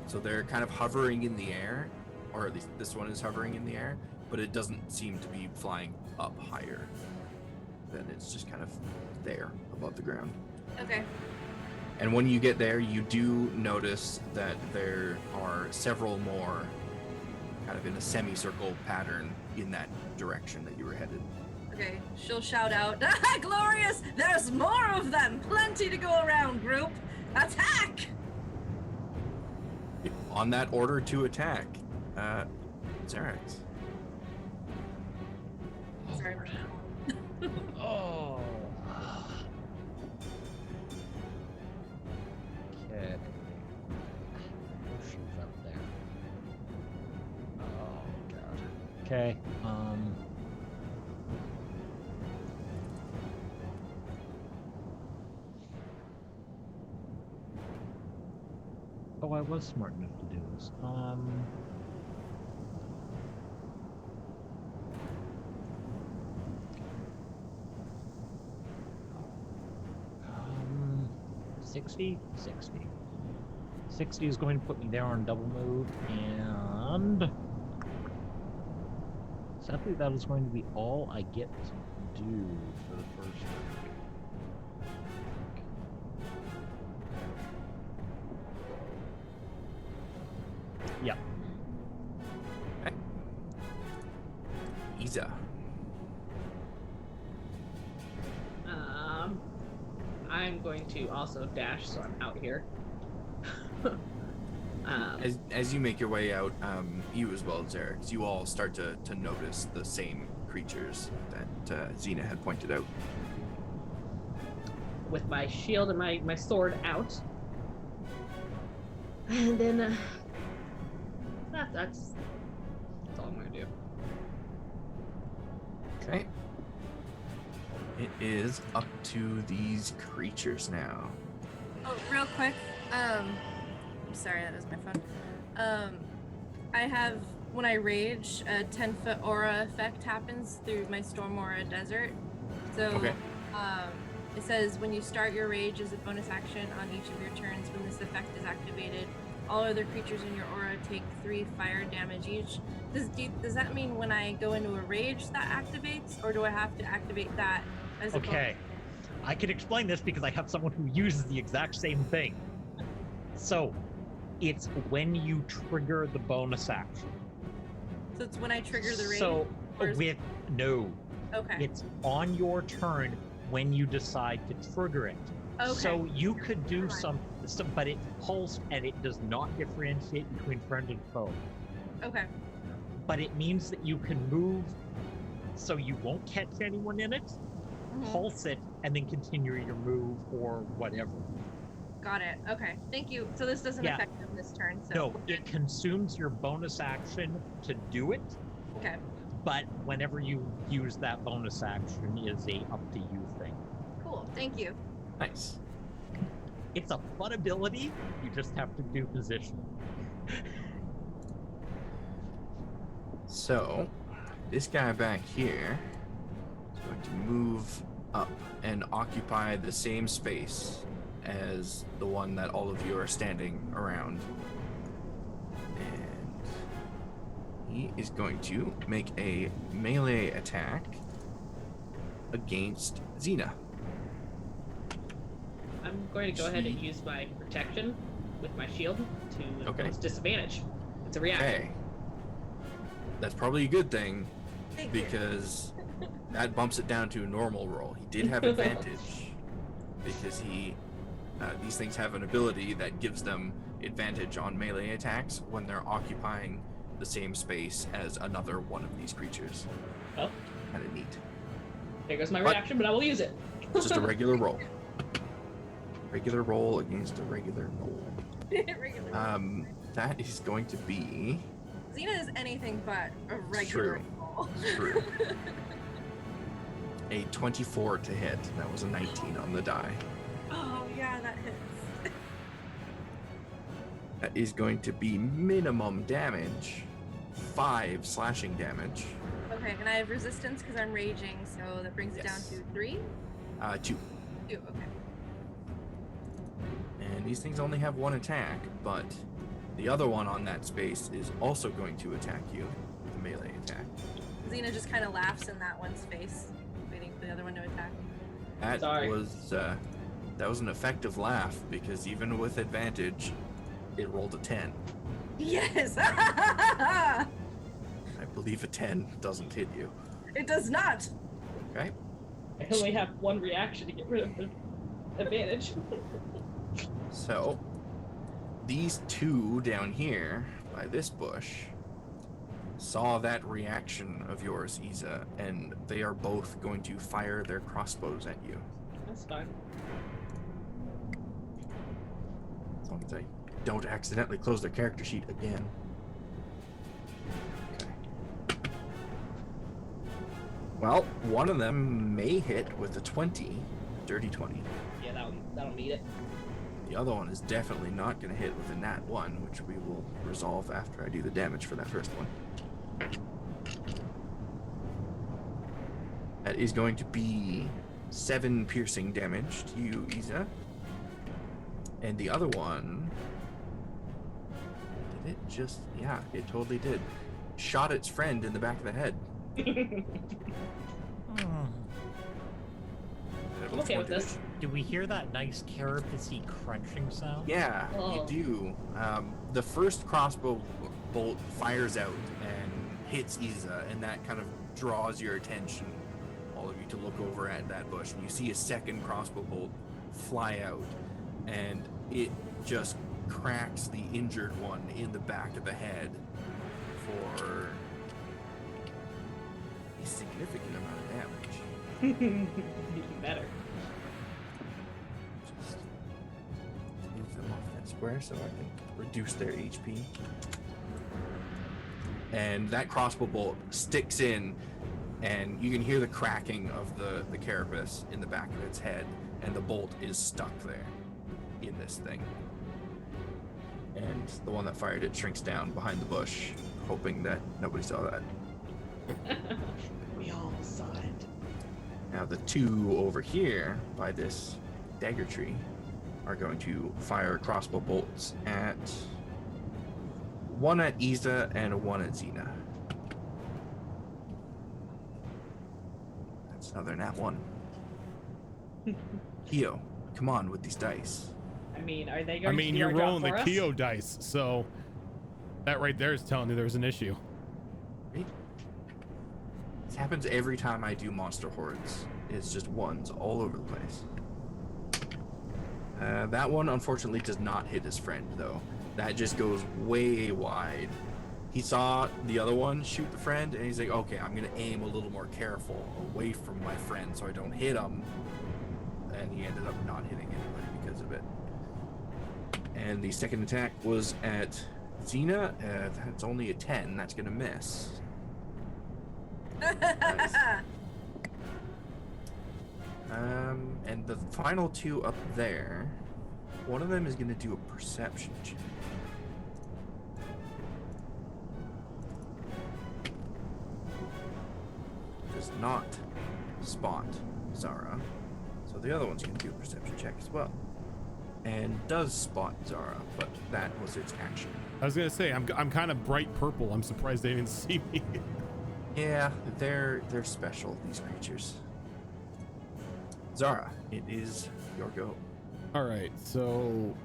So they're kind of hovering in the air, or at least this one is hovering in the air, but it doesn't seem to be flying up higher. Then it's just kind of there above the ground.
Okay.
And when you get there, you do notice that there are several more kind of in a semicircle pattern in that direction that you were headed.
Okay, she'll shout out, "Ah, glorious! There's more of them! Plenty to go around, group! Attack!"
On that order to attack, Xerax.
Sorry.
Oh. Okay. Oh, she's up there. Oh god. Okay. Oh, I was smart enough to do this. Um, 60? 60. 60 is going to put me there on double move, and sadly that is going to be all I get to do for the first turn. Yep.
Isa.
I'm going to also dash, so I'm out here.
As you make your way out, you as well as Xerax, you all start to notice the same creatures that Xena had pointed out.
With my shield and my sword out. And then that's all I'm gonna do.
Okay. It is up to these creatures now.
Oh, real quick. I'm sorry, that was my phone. I have, when I rage, a 10-foot aura effect happens through my Storm Aura Desert. So,
Okay.
It says when you start your rage as a bonus action on each of your turns when this effect is activated, all other creatures in your aura take 3 fire damage each. Does that mean when I go into a rage that activates, or do I have to activate that as a
Okay. I can explain this because I have someone who uses the exact same thing. So, it's when you trigger the bonus action.
So it's when I trigger the rage?
So,
or is-
no.
Okay.
It's on your turn when you decide to trigger it.
Okay.
So you could do
Never mind.
some, but it pulsed and it does not differentiate between friend and foe.
Okay.
But it means that you can move so you won't catch anyone in it,
Mhm.
pulse it, and then continue your move or whatever.
Got it. Okay. Thank you. So this doesn't
Yeah.
affect them this turn. So
No, it consumes your bonus action to do it,
Okay.
but whenever you use that bonus action is a up to you thing.
Cool. Thank you.
Nice.
It's a fun ability, you just have to do position.
So, this guy back here is going to move up and occupy the same space as the one that all of you are standing around. And he is going to make a melee attack against Xena.
I'm going to go ahead and use my protection with my shield to
Okay.
impose disadvantage. It's a reaction.
Okay. That's probably a good thing
Thank you.
because that bumps it down to a normal roll. He did have advantage because these things have an ability that gives them advantage on melee attacks when they're occupying the same space as another one of these creatures.
Oh,
Kind of neat.
there goes my
But-
reaction, but I will use it.
Just a regular roll. Regular roll against a regular roll.
Regular.
That is going to be
Xena is anything but a regular roll.
true. A 24 to hit. That was a 19 on the die.
Oh yeah, that hits.
That is going to be minimum damage. 5 slashing damage.
Okay, and I have resistance because I'm raging, so that brings it down
Yes.
to 3.
2.
2. Okay.
And these things only have 1 attack, but the other one on that space is also going to attack you with a melee attack.
Xena just kind of laughs in that one's face, waiting for the other one to attack.
That
Sorry.
was an effective laugh because even with advantage, it rolled a 10.
Yes!
I believe a 10 doesn't hit you.
It does not!
Okay.
I only have one reaction to get rid of the advantage.
So, these two down here by this bush saw that reaction of yours, Isa, and they are both going to fire their crossbows at you.
That's fine.
As long as I don't accidentally close their character sheet again. Okay. Well, one of them may hit with a 20, dirty 20.
Yeah, that'll meet it.
The other one is definitely not going to hit with a nat 1, which we will resolve after I do the damage for that first one. That is going to be 7 piercing damage to you, Isa. And the other one... Did it just... Yeah, it totally did. Shot its friend in the back of the head.
I'm okay with this.
Do we hear that nice carapace crunching sound?
Yeah,
Oh.
you do. The first crossbow bolt fires out and hits Isa, and that kind of draws your attention, all of you, to look over at that bush. And you see a second crossbow bolt fly out, and it just cracks the injured one in the back of the head for a significant amount of damage.
Even better.
Just move them off that square so I can reduce their HP. And that crossbow bolt sticks in, and you can hear the cracking of the carapace in the back of its head, and the bolt is stuck there in this thing. And the one that fired it shrinks down behind the bush, hoping that nobody saw that.
We all saw it.
Now the two over here by this dagger tree are going to fire crossbow bolts at one at Isa and one at Xena. That's another nat 1. Kyo, come on with these dice.
I mean, are they
I
going to
mean,
do
you're
our job
rolling the
for us?
Keo dice, so that right there is telling you there's an issue.
Right? This happens every time I do monster hordes. It's just ones all over the place. That one unfortunately does not hit his friend though. That just goes way wide. He saw the other one shoot the friend, and he's like, okay, I'm gonna aim a little more careful away from my friend so I don't hit him. And he ended up not hitting anybody because of it. And the second attack was at Xena. That's only a 10. That's gonna miss. Nice. And the final two up there, one of them is gonna do a perception check. Does not spot Zara, so the other one's gonna do a perception check as well, and does spot Zara, but that was its action.
I was gonna say I'm kind of bright purple. I'm surprised they didn't see me.
Yeah, they're special, these creatures. Zara, it is your go.
All right, so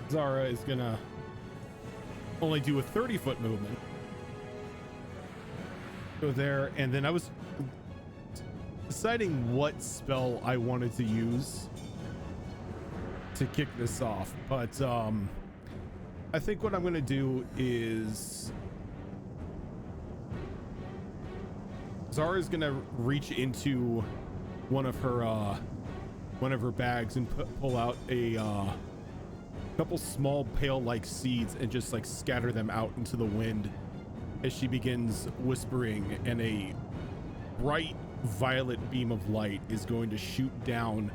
Zara is gonna only do a 30-foot movement. Go there, and then I was deciding what spell I wanted to use to kick this off, but I think what I'm gonna do is Zara's gonna reach into one of her bags and pull out a couple small pail-like seeds and just like scatter them out into the wind as she begins whispering, and a bright violet beam of light is going to shoot down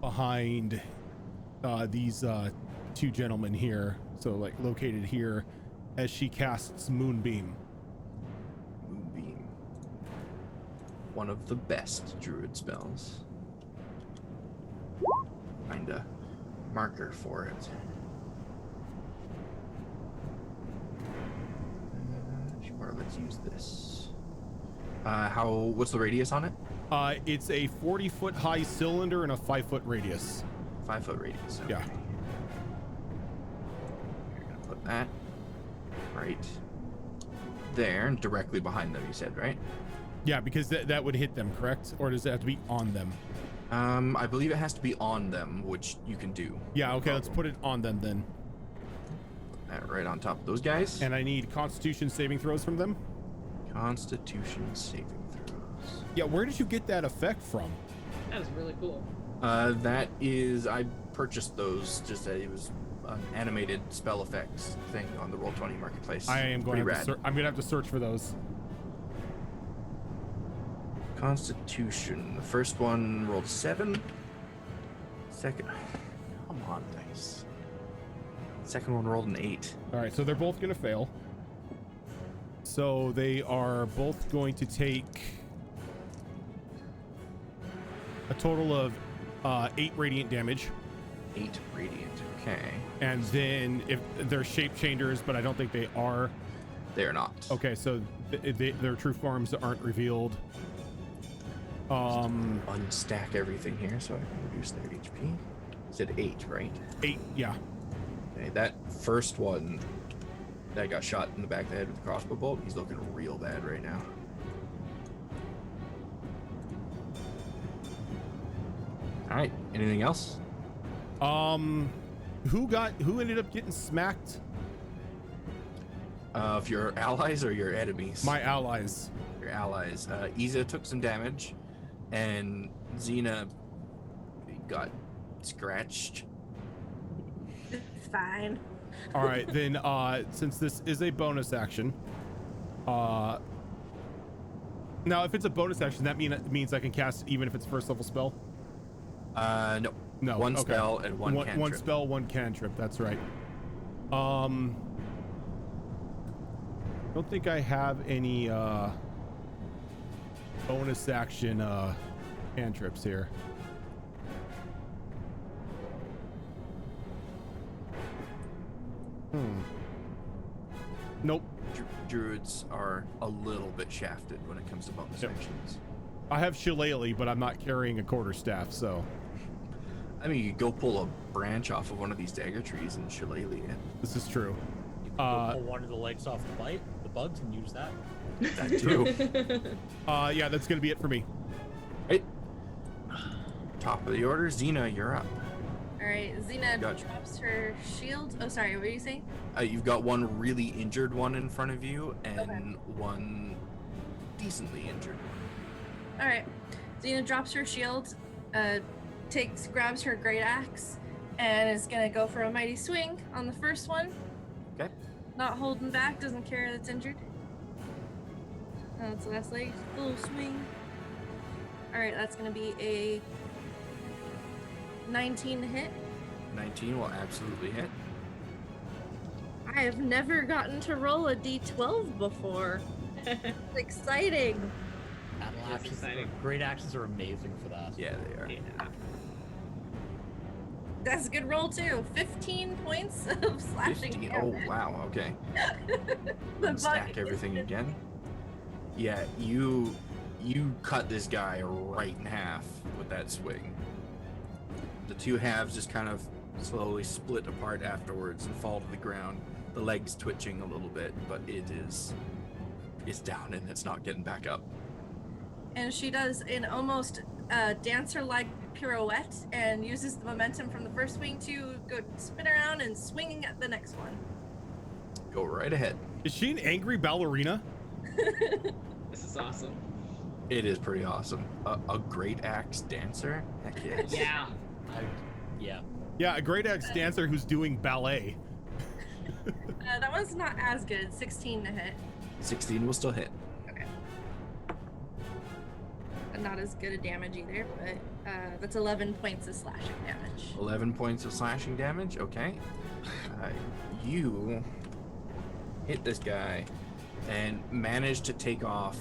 behind these two gentlemen here, so like located here, as she casts Moonbeam.
Moonbeam. One of the best druid spells. Find a marker for it. Sure, let's use this. What's the radius on it?
It's a 40-foot high cylinder and a 5-foot radius.
5-foot radius. Okay.
Yeah.
We're gonna put that right there and directly behind them, you said, right?
Yeah, because that would hit them, correct? Or does it have to be on them?
I believe it has to be on them, which you can do.
Yeah, okay, let's put it on them then.
That right on top of those guys.
And I need Constitution saving throws from them.
Constitution saving throws.
Yeah, where did you get that effect from?
That was really cool.
That is, I purchased those just that it was an animated spell effects thing on the Roll20 marketplace.
I am going
Pretty
to
rad.
I'm going to have to search for those.
Constitution. The first one rolled a 7. Second, come on, dice. Second one rolled an 8.
All right, so they're both going to fail. So they are both going to take a total of 8 radiant damage.
8 radiant. Okay.
And then if they're shape changers, but I don't think they are.
They are not.
Okay, so their true forms aren't revealed.
Unstack everything here so I can reduce their HP. You said 8, right?
8, yeah.
Okay, that first one that got shot in the back of the head with the crossbow bolt, he's looking real bad right now. Alright, anything else?
Who ended up getting smacked?
Of your allies or your enemies?
My allies.
Your allies. Iza took some damage, and Xena got scratched.
It's fine.
All right, then since this is a bonus action, now if it's a bonus action, that means I can cast it even if it's first level spell.
No.
No.
One
okay.
spell and one cantrip.
One spell, one cantrip. That's right. Don't think I have any bonus action cantrips here. Nope.
Druids are a little bit shafted when it comes to bonus
Yep.
actions.
I have Shillelagh, but I'm not carrying a quarterstaff, so
I mean, you could go pull a branch off of one of these dagger trees and shillelagh it.
this is true.
Go pull one of the legs off the bugs and use that.
That too.
Yeah, that's gonna be it for me.
Right. Top of the order, Xena, you're up.
All right, Xena
Gotcha.
drops her shield. Oh, sorry, what were you saying?
You've got one really injured one in front of you and one decently injured one.
All right, Xena drops her shield, grabs her great axe, and is gonna go for a mighty swing on the first one.
Okay.
Not holding back, doesn't care that's injured. That's the last leg. Little swing. All right, that's gonna be a 19 to hit.
19 will absolutely hit.
I have never gotten to roll a d12 before. It's exciting.
Battle
That's
axes,
exciting.
great axes are amazing for that.
Yeah, they are.
Yeah.
That's a good roll too. 15 points of slashing
15.
damage.
Oh, wow. Okay.
The
Stack
bug
everything
is-
again. Yeah, you cut this guy right in half with that swing. The two halves just kind of slowly split apart afterwards and fall to the ground. The legs twitching a little bit, but it's down and it's not getting back up.
And she does an almost dancer-like pirouette and uses the momentum from the first swing to go spin around and swinging at the next one.
Go right ahead.
Is she an angry ballerina?
This is awesome.
It is pretty awesome. A great axe dancer? Heck yes.
Yeah.
Yeah.
Yeah, a great axe dancer who's doing ballet.
That one's not as good. 16 to hit.
16 will still hit.
Okay. Not as good a damage either, but that's 11 points of slashing damage.
11 points of slashing damage. Okay. You hit this guy and manage to take off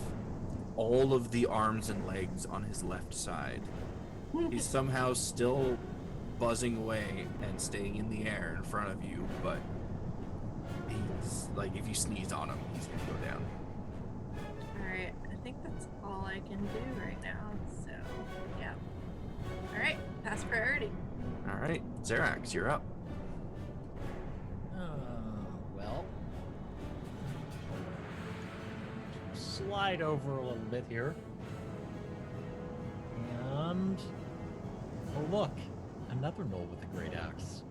all of the arms and legs on his left side. He's somehow still buzzing away and staying in the air in front of you, but he's like, if you sneeze on him, he's gonna go down.
Alright, I think that's all I can do right now, so yeah. Alright, pass priority.
All right, Xerax, you're up.
Well, slide over a little bit here. And oh look, another Gnoll with a great axe.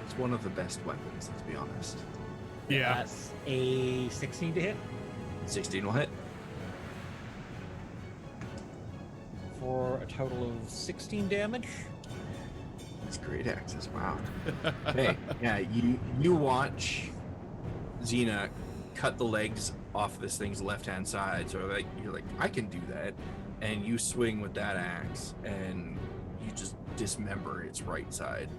It's one of the best weapons, let's be honest.
Yeah.
That's a 16 to hit
16 will hit.
for a total of 16 damage.
That's great axes. Wow. Okay. Yeah, you watch Xena cut the legs off this thing's left-hand side. So like you're like, I can do that. And you swing with that axe and you just dismember its right side.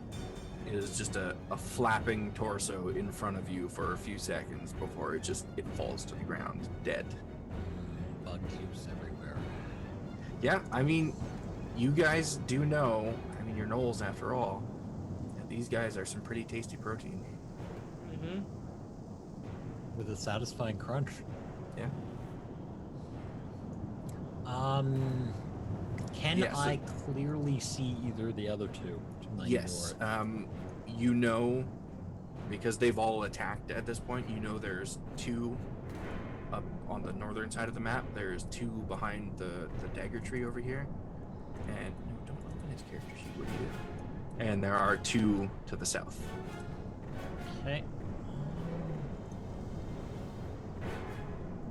It is just a flapping torso in front of you for a few seconds before it falls to the ground dead.
Bug juice everywhere.
Yeah, I mean, you guys do know, I mean, you're Gnolls after all. Yeah, these guys are some pretty tasty protein.
Mm-hmm.
With a satisfying crunch.
Yeah.
Can
Yeah, so-
I clearly see either of the other two? To my
Yes.
north?
You know, because they've all attacked at this point, you know there's two up on the northern side of the map. There's two behind the dagger tree over here. And no, don't open his character sheet, would you? And there are two to the south.
Okay.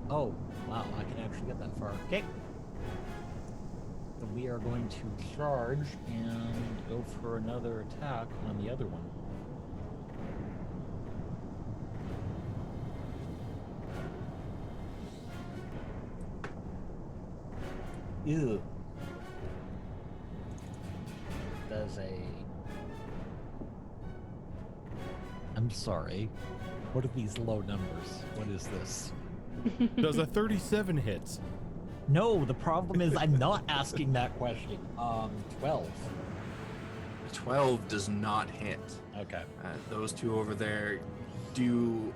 Oh, wow, I can actually get that far. Okay. So we are going to charge and go for another attack on the other one. Ew. Does a... I'm sorry. What are these low numbers? What is this?
Does a 37 hits?
No, the problem is I'm not asking that question. 12.
12 does not hit.
Okay.
Those two over there do,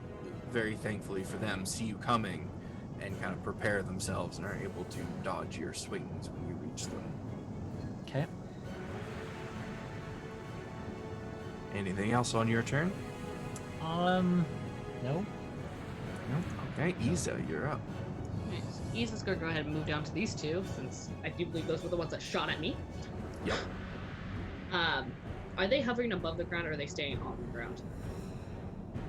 very thankfully for them, see you coming and kind of prepare themselves and are able to dodge your swings when you reach them.
Okay.
Anything else on your turn?
No.
No? Okay, Isa, you're up.
Okay, so Isa's gonna go ahead and move down to these two, since I do believe those were the ones that shot at me.
Yep.
Are they hovering above the ground or are they staying on the ground?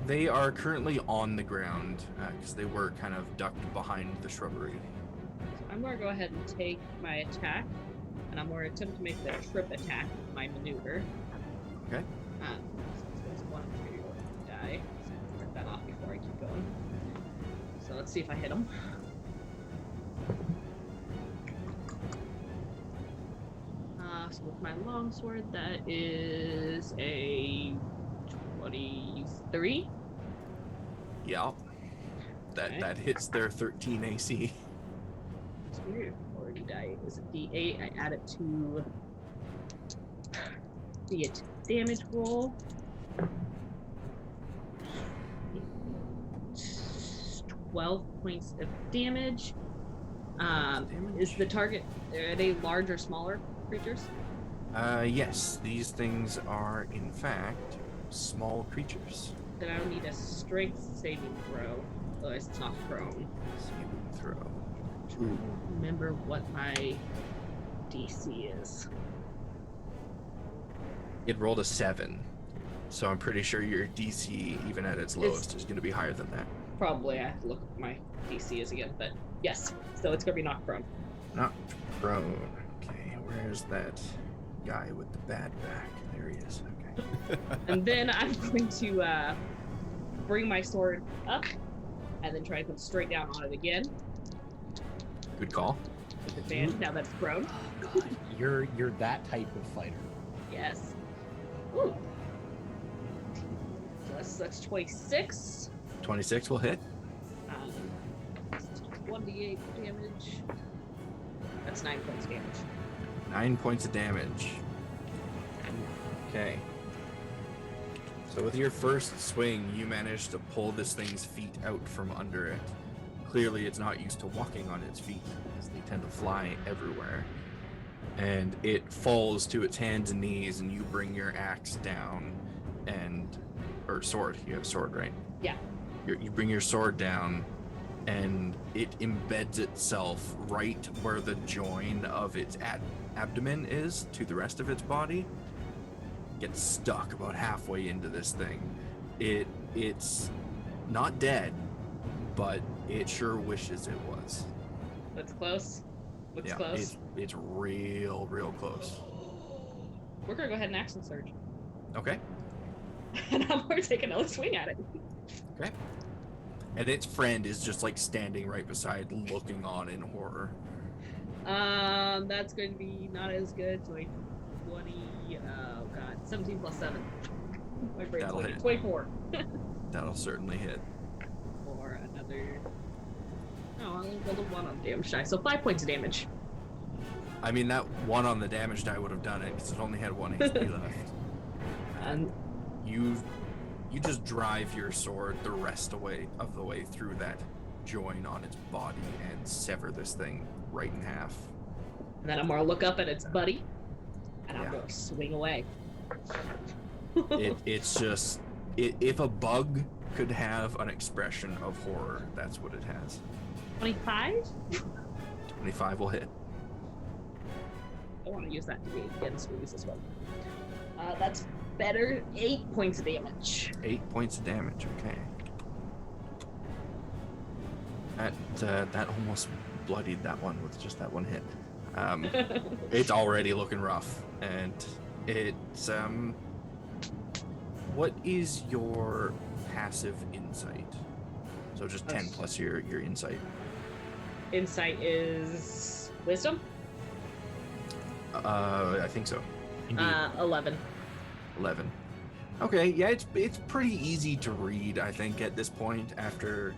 They are currently on the ground because they were kind of ducked behind the shrubbery.
So I'm gonna go ahead and take my attack, and I'm gonna attempt to make the trip attack with my maneuver.
Okay.
So it's 1 3 die. So mark that off before I keep going. So let's see if I hit him. So with my longsword, that is a 23.
Yeah.
Okay.
That hits their 13 AC.
It's weird. Already die is a D8. I add it to the damage roll. 12 points of damage. Is the target, are they large or smaller creatures?
Yes, these things are in fact small creatures.
Then I will need a strength saving throw. Otherwise, it's not prone.
Saving throw.
Trying to remember what my DC is.
It rolled a 7, so I'm pretty sure your DC, even at its lowest, is going to be higher than that.
Probably I have to look at what my DC is again, but yes. So it's gonna be knocked prone.
Not prone. Okay, where's that guy with the bad back? There he is. Okay.
And then I'm going to bring my sword up and then try to come straight down on it again
Good call.
with advantage now that it's prone.
Oh god, you're that type of fighter.
Yes. Ooh. So that's 26.
26 will hit.
1d8 damage. That's 9 points damage.
9 points of damage. Okay. So with your first swing, you manage to pull this thing's feet out from under it. Clearly, it's not used to walking on its feet, as they tend to fly everywhere. And it falls to its hands and knees, and you bring your axe down and or sword. You have a sword, right?
Yeah.
You bring your sword down, and it embeds itself right where the join of its abdomen is to the rest of its body. Gets stuck about halfway into this thing. It's not dead, but it sure wishes it was.
That's close. Looks
Yeah,
close.
it's real close.
We're gonna go ahead and action surge.
Okay.
And I'm gonna take another swing at it.
Okay. And its friend is just like standing right beside, looking on in horror.
That's going to be not as good. So 20. Oh god, 17 plus 7. My brain's
That'll
working.
hit.
24.
That'll certainly hit.
Or another. Oh, I'll roll a 1 on the damage die. So 5 points of damage.
I mean, that 1 on the damage die would have done it because it only had 1 HP left.
And
You just drive your sword the rest of the way through that join on its body and sever this thing right in half.
then I'm gonna look up at its buddy, and I'm
Yeah.
gonna swing away.
It's just if a bug could have an expression of horror, that's what it has.
25?
25 will hit.
I want to use that to be against release as well. That's better. 8 points of damage.
8 points of damage. Okay. That almost bloodied that one with just that one hit. It's already looking rough, and it's What is your passive insight? So just 10 plus your insight.
Insight is wisdom.
I think so.
Indeed.
11.
11. Okay, yeah, it's pretty easy to read, I think, at this point after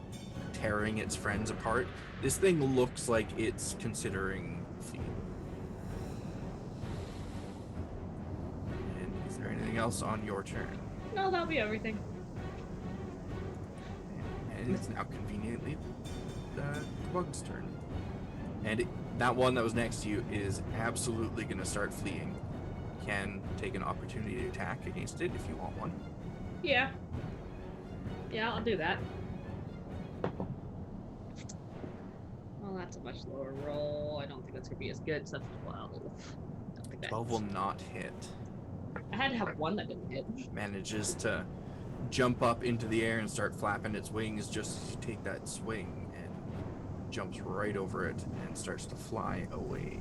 tearing its friends apart. This thing looks like it's considering fleeing. And is there anything else on your turn?
No, that'll be everything.
And it's now conveniently the bug's turn. And that one that was next to you is absolutely going to start fleeing. You can take an opportunity attack against it if you want one.
Yeah. Yeah, I'll do that. Well, that's a much lower roll. I don't think that's going to be as good. So that's 12. I don't think that
12 will not hit.
I had to have one that didn't hit.
Manages to jump up into the air and start flapping its wings just as you take that swing, and jumps right over it and starts to fly away.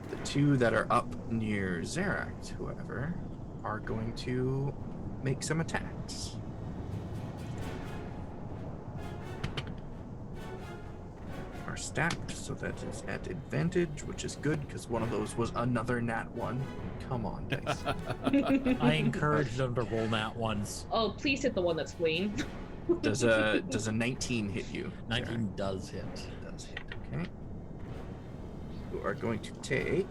The two that are up near Zeract, however, are going to make some attacks. Are stacked, so that is at advantage, which is good because one of those was another nat 1. Come on, dice.
I encourage them to roll nat ones.
Oh, please hit the one that's fleeing.
Does a 19 hit you?
19 does hit.
It does hit. Okay. You are going to take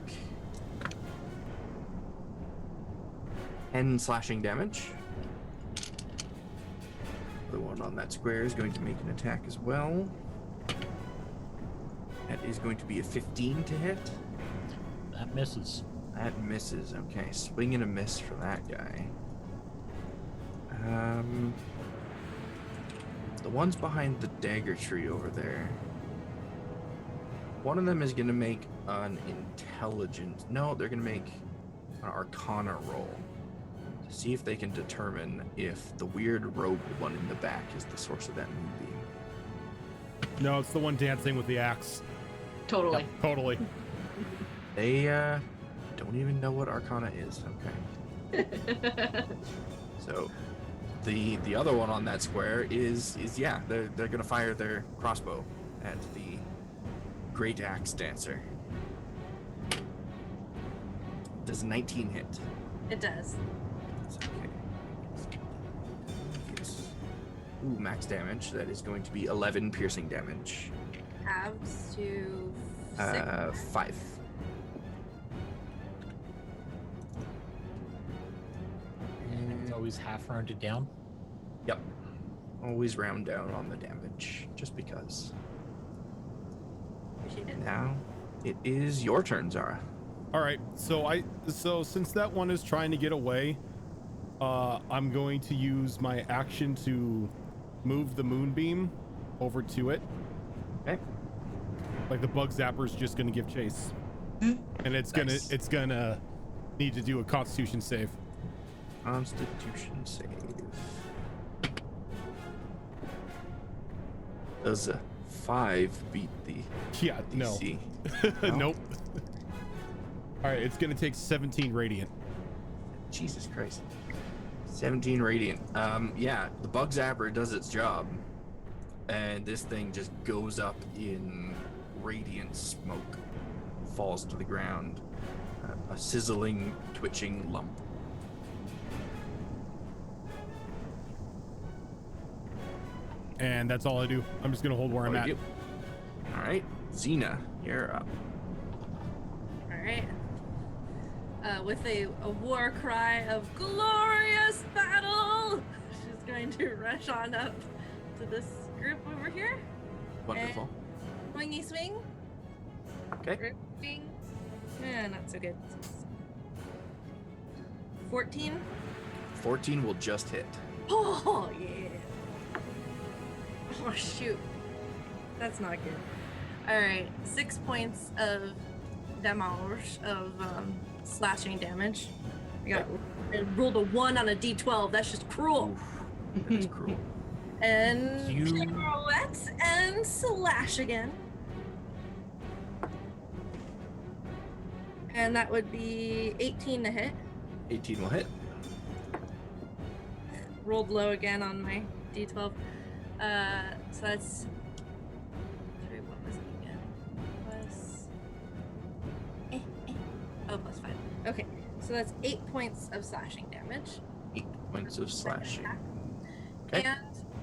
10 slashing damage. The one on that square is going to make an attack as well. That is going to be a 15 to hit.
That misses.
That misses. Okay, swing and a miss for that guy. The ones behind the dagger tree over there. One of them is going to make an intelligence. No, they're going to make an arcana roll to see if they can determine if the weird robed one in the back is the source of that moonbeam.
No, it's the one dancing with the axe.
Totally.
Totally.
They don't even know what arcana is. Okay. So the other one on that square is yeah, they're gonna fire their crossbow at the great axe dancer. Does 19 hit?
It does.
That's okay. Yes. Ooh, max damage. That is going to be 11 piercing damage.
Halves to 6.
5.
It's always half rounded down.
Yep. Always round down on the damage, just because.
Appreciate it.
Now, it is your turn, Zara.
All right. So since that one is trying to get away, I'm going to use my action to move the moonbeam over to it.
Okay.
Like the bug zapper's just gonna give chase, and it's
Nice.
gonna need to do a Constitution save.
Constitution save. Does a 5 beat the
Yeah,
DC?
no,
No?
nope. All right, it's gonna take 17 radiant.
Jesus Christ. 17 radiant. Yeah, the bug zapper does its job, and this thing just goes up in radiant smoke, falls to the ground, a sizzling, twitching lump.
And that's all I do. I'm just gonna hold where I'm at.
All right, Xena, you're up.
All right. With a war cry of glorious battle, she's going to rush on up to this group over here.
Wonderful.
Swingy swing.
Okay.
Swing. Yeah, not so good. 14.
14 will just hit.
Oh, yeah. Oh, shoot. That's not good. Alright, 6 points of damage, of slashing damage. I rolled a 1 on a d12. That's just cruel.
Oof, that is cruel.
And
You-
pirouette and slash again. And that would be 18 to hit.
18 will hit.
Rolled low again on my d12. So that's. Sorry, what was it again? Plus. Oh, plus 5. Okay, so that's 8 points of slashing damage.
8 points of slashing.
Attack.
Okay.
And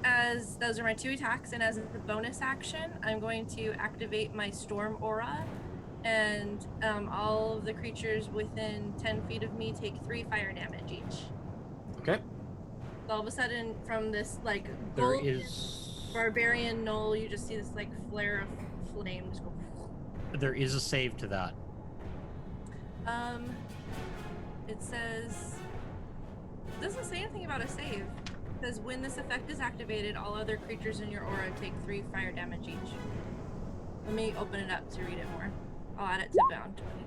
as those are my 2 attacks, and as a bonus action, I'm going to activate my storm aura, and all of the creatures within 10 feet of me take 3 fire damage each.
Okay.
So all of a sudden, from this like
There
golden
is
barbarian gnoll, you just see this like flare of flame just go.
a save to that.
It says. It doesn't say anything about a save. It says when this effect is activated, all other creatures in your aura take 3 fire damage each. Let me open it up to read it more. I'll add it to bound 20.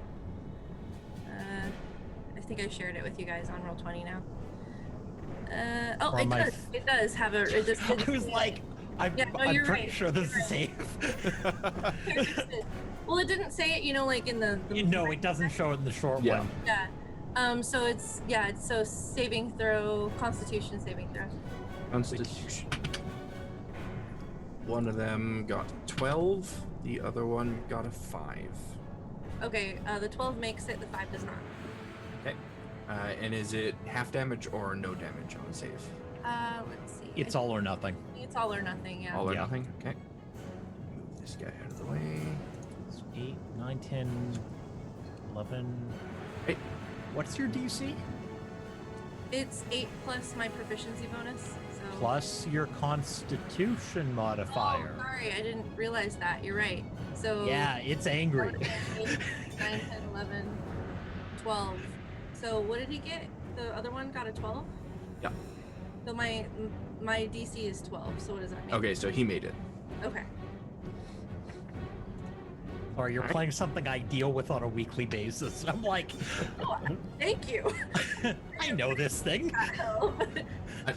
I think I shared it with you guys on Roll20 now. Oh,
Or
it
my
does. It does have a. It just,
I was like, I'm
Yeah, no,
pretty
you're right.
sure this
You're
is
right.
safe.
Well, it didn't say it, like in the.
No, it doesn't show it in the short
Yeah.
one.
Yeah. So it's so saving throw, Constitution saving throw.
Constitution. One of them got 12. The other one got a 5.
Okay. The 12 makes it. The 5 does not.
Okay. And is it half damage or no damage on the save?
Let's see.
It's all or nothing.
I think it's all or nothing. Yeah.
All or
Yeah.
nothing? Okay. Move this guy out of the way.
It's 8, 9, 10, 11.
Hey.
What's your DC?
It's 8 plus my proficiency bonus. So.
Plus your Constitution modifier.
Oh, sorry, I didn't realize that. You're right. So.
Yeah, it's angry.
8, 9, 10, 11, 12. So what did he get? The other one got a 12?
Yeah.
So my DC is 12. So what does that mean?
Okay, so he made it.
Okay.
Or you're
Alright.
playing something I deal with on a weekly basis. I'm like,
Oh, thank you.
I know this thing.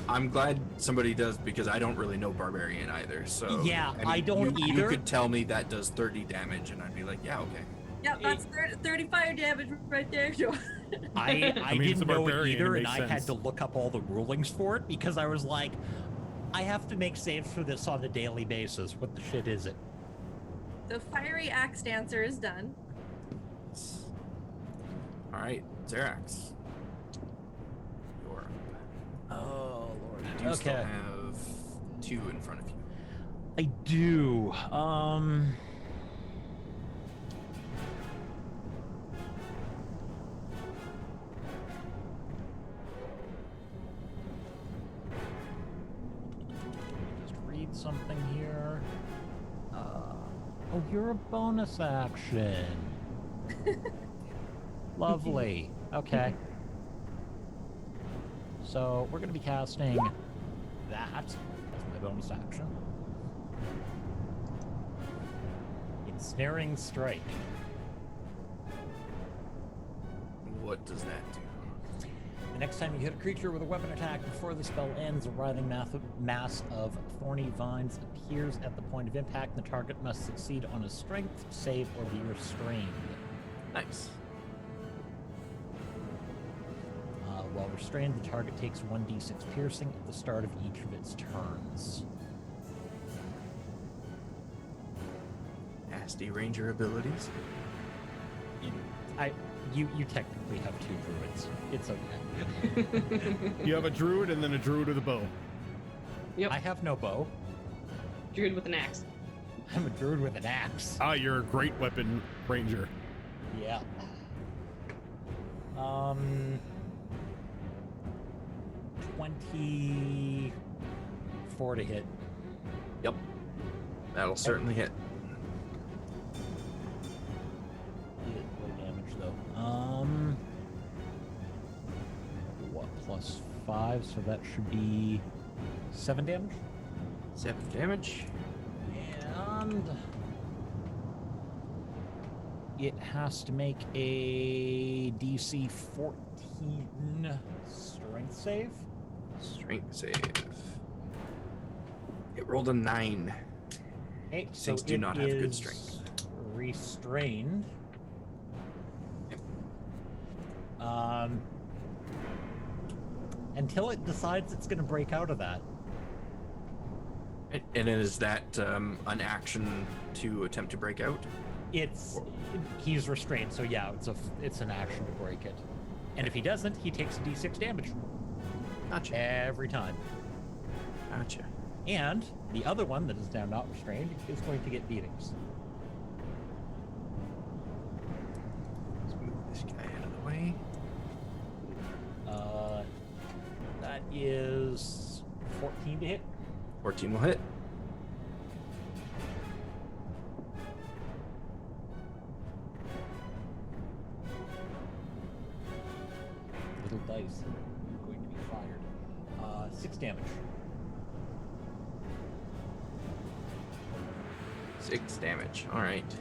I'm glad somebody does because I don't really know Barbarian either. So
Yeah, I don't
you
either.
could tell me that does 30 damage, and I'd be like, yeah, okay.
Yep, that's 30 fire damage right there.
I
mean, it's
didn't
a
know it
barbarian, it
either, and
makes
I had
sense.
to look up all the rulings for it because I was like, I have to make saves for this on a daily basis. What the shit is it?
So fiery axe dancer is done.
All right, Xerax. You're up.
Oh lord.
You do still
Okay.
have 2 in front of you.
I do. Just read something here. Oh, you're a bonus action. Lovely. Okay. So we're going to be casting that as my bonus action. Ensnaring Strike.
What does that do?
The next time you hit a creature with a weapon attack before the spell ends, a writhing mass of thorny vines appears at the point of impact. The target must succeed on a strength save or be restrained.
Nice.
While restrained, the target takes 1d6 piercing at the start of each of its turns.
Nasty ranger abilities.
You technically have 2 druids. It's okay.
You have a druid and then a druid with a bow.
Yep.
I have no bow.
Druid with an axe.
I'm a druid with an axe.
Ah, you're a great weapon ranger.
Yeah. 24 to hit.
Yep. That'll certainly hit.
Low damage though. What, plus 5? So that should be 7 damage.
7 damage.
And it has to make a DC 14 strength save.
Strength save. It rolled a 9.
Okay, so
Things do
it
not have good
is
strength.
Restrained.
Yep.
Until it decides it's going to break out of that.
And is that an action to attempt to break out?
He's restrained, so yeah, it's an action to break it. And if he doesn't, he takes a d6 damage.
Gotcha.
Every time.
Gotcha.
And the other one that is now not restrained is going to get beatings.
Let's move this guy out of the way.
That is 14 to hit.
14 will hit.
Little dice are going to be fired. 6 damage.
6 damage. All right.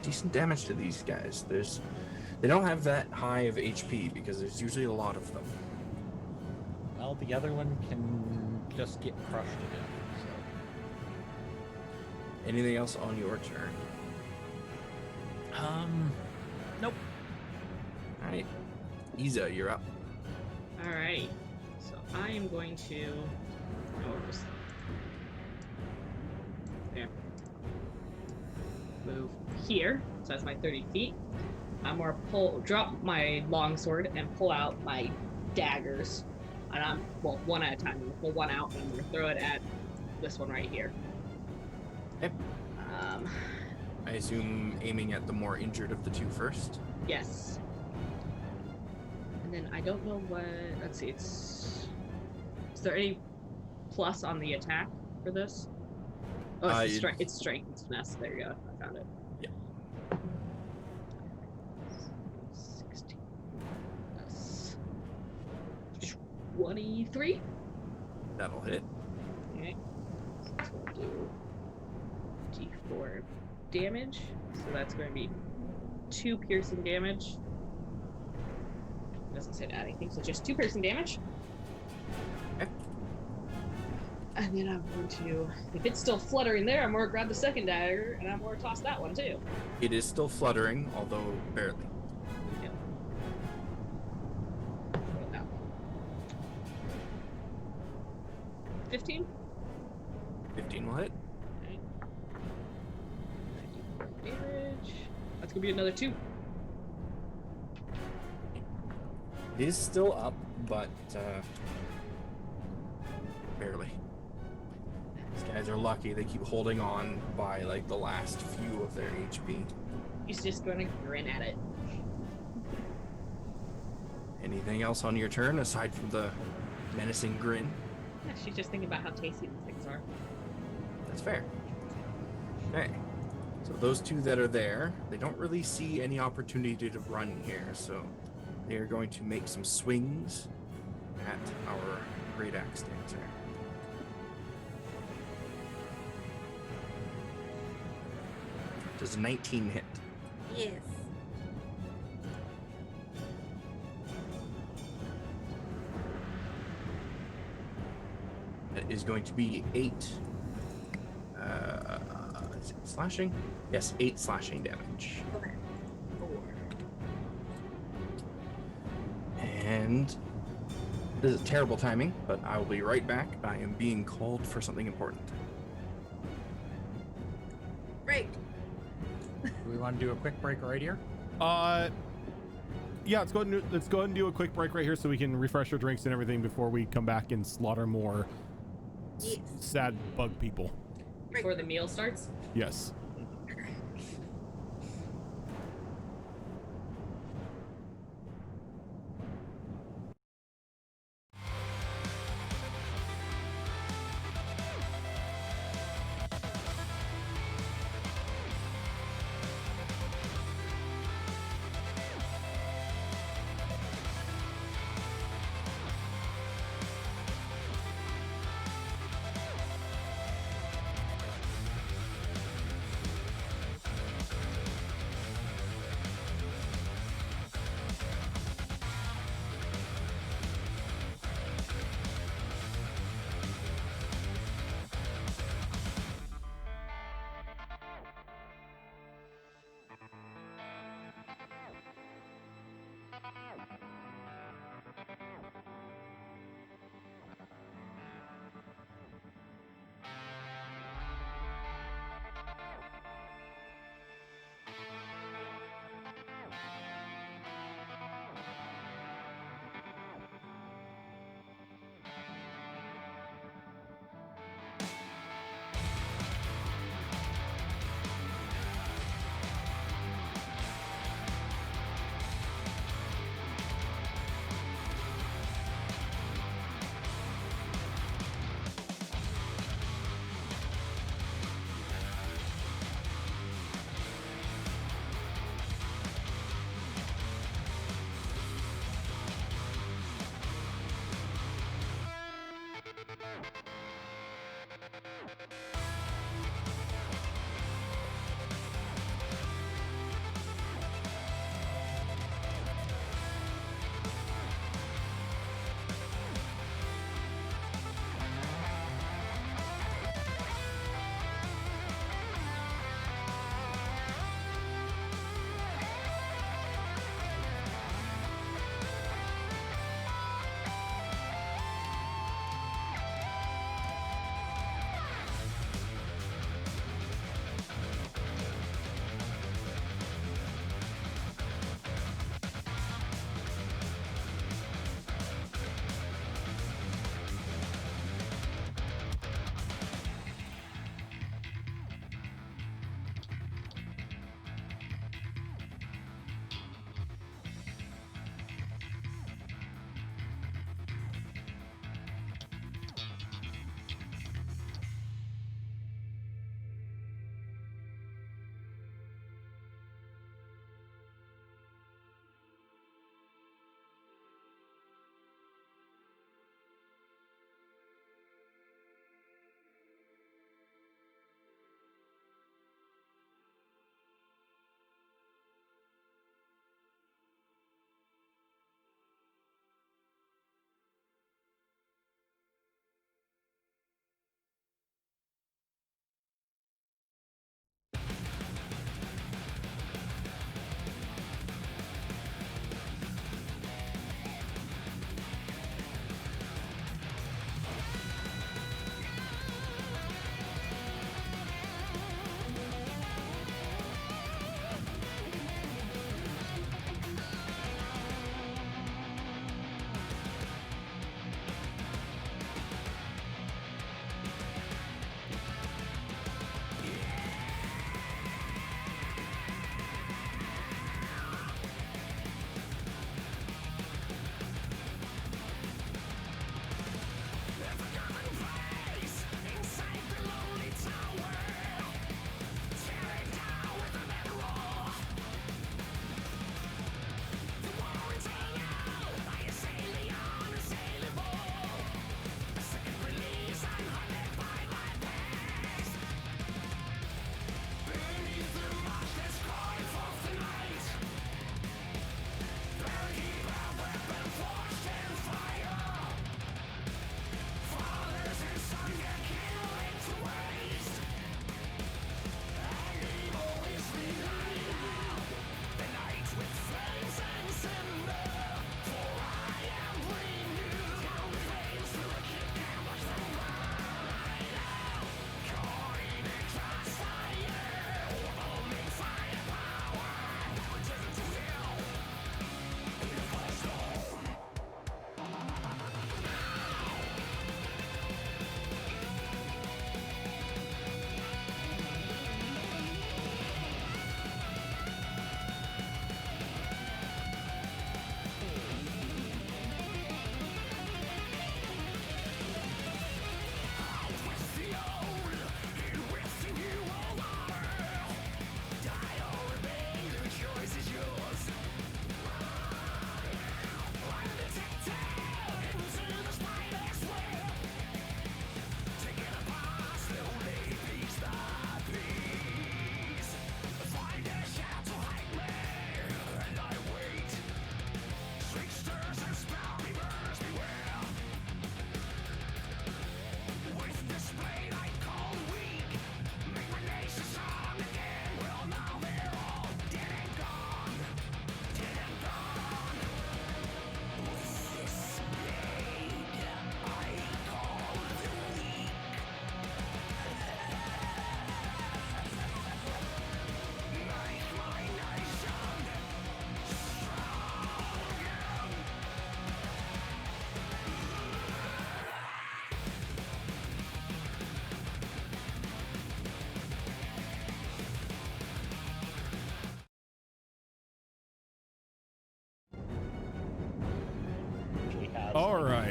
Decent damage to these guys. They don't have that high of HP because there's usually a lot of them.
Well, the other one can just get crushed to death.
Anything else on your turn?
So. Nope.
All right. Isa, you're up.
All right. So I am going to. Just there. Move here. So that's my 30 feet. I'm gonna drop my longsword and pull out my daggers. And I'm one at a time. I'm gonna pull one out and I'm gonna throw it at this one right here.
Okay. I assume aiming at the more injured of the two first.
Yes. And then I don't know what. Let's see. Is there any plus on the attack for this? Oh, it's strength. It's strength. It's finesse. There you go. I found it.
Yeah.
16. That's 23.
That'll hit.
Okay. So we'll do D4 damage. So that's going to be 2 piercing damage. It doesn't say to add anything, so just 2 piercing damage.
Okay.
And then I'm going to, if it's still fluttering there, I'm going to grab the second dagger and I'm going to toss that one too.
It is still fluttering, although barely.
Yep. That one. 15.
15 will hit.
Okay. 54 damage. That's going to be another 2.
It is still up, but barely. These guys are lucky. They keep holding on by like the last few of their HP.
He's just going to grin at it.
Anything else on your turn aside from the menacing grin?
Yeah, she's just thinking about how tasty these things are.
That's fair. Okay. So those two that are there, they don't really see any opportunity to run here, so They are going to make some swings at our great axe dancer. Does a 19 hit?
Yes.
That is going to be 8 is it slashing? Yes, 8 slashing damage.
Okay. 4.
And this is terrible timing, but I will be right back. I am being called for something important.
Break.
Do we want to do a quick break right here?
Yeah, let's go ahead and do a quick break right here so we can refresh our drinks and everything before we come back and slaughter more
Yes.
sad bug people.
Before the meal starts.
Yes.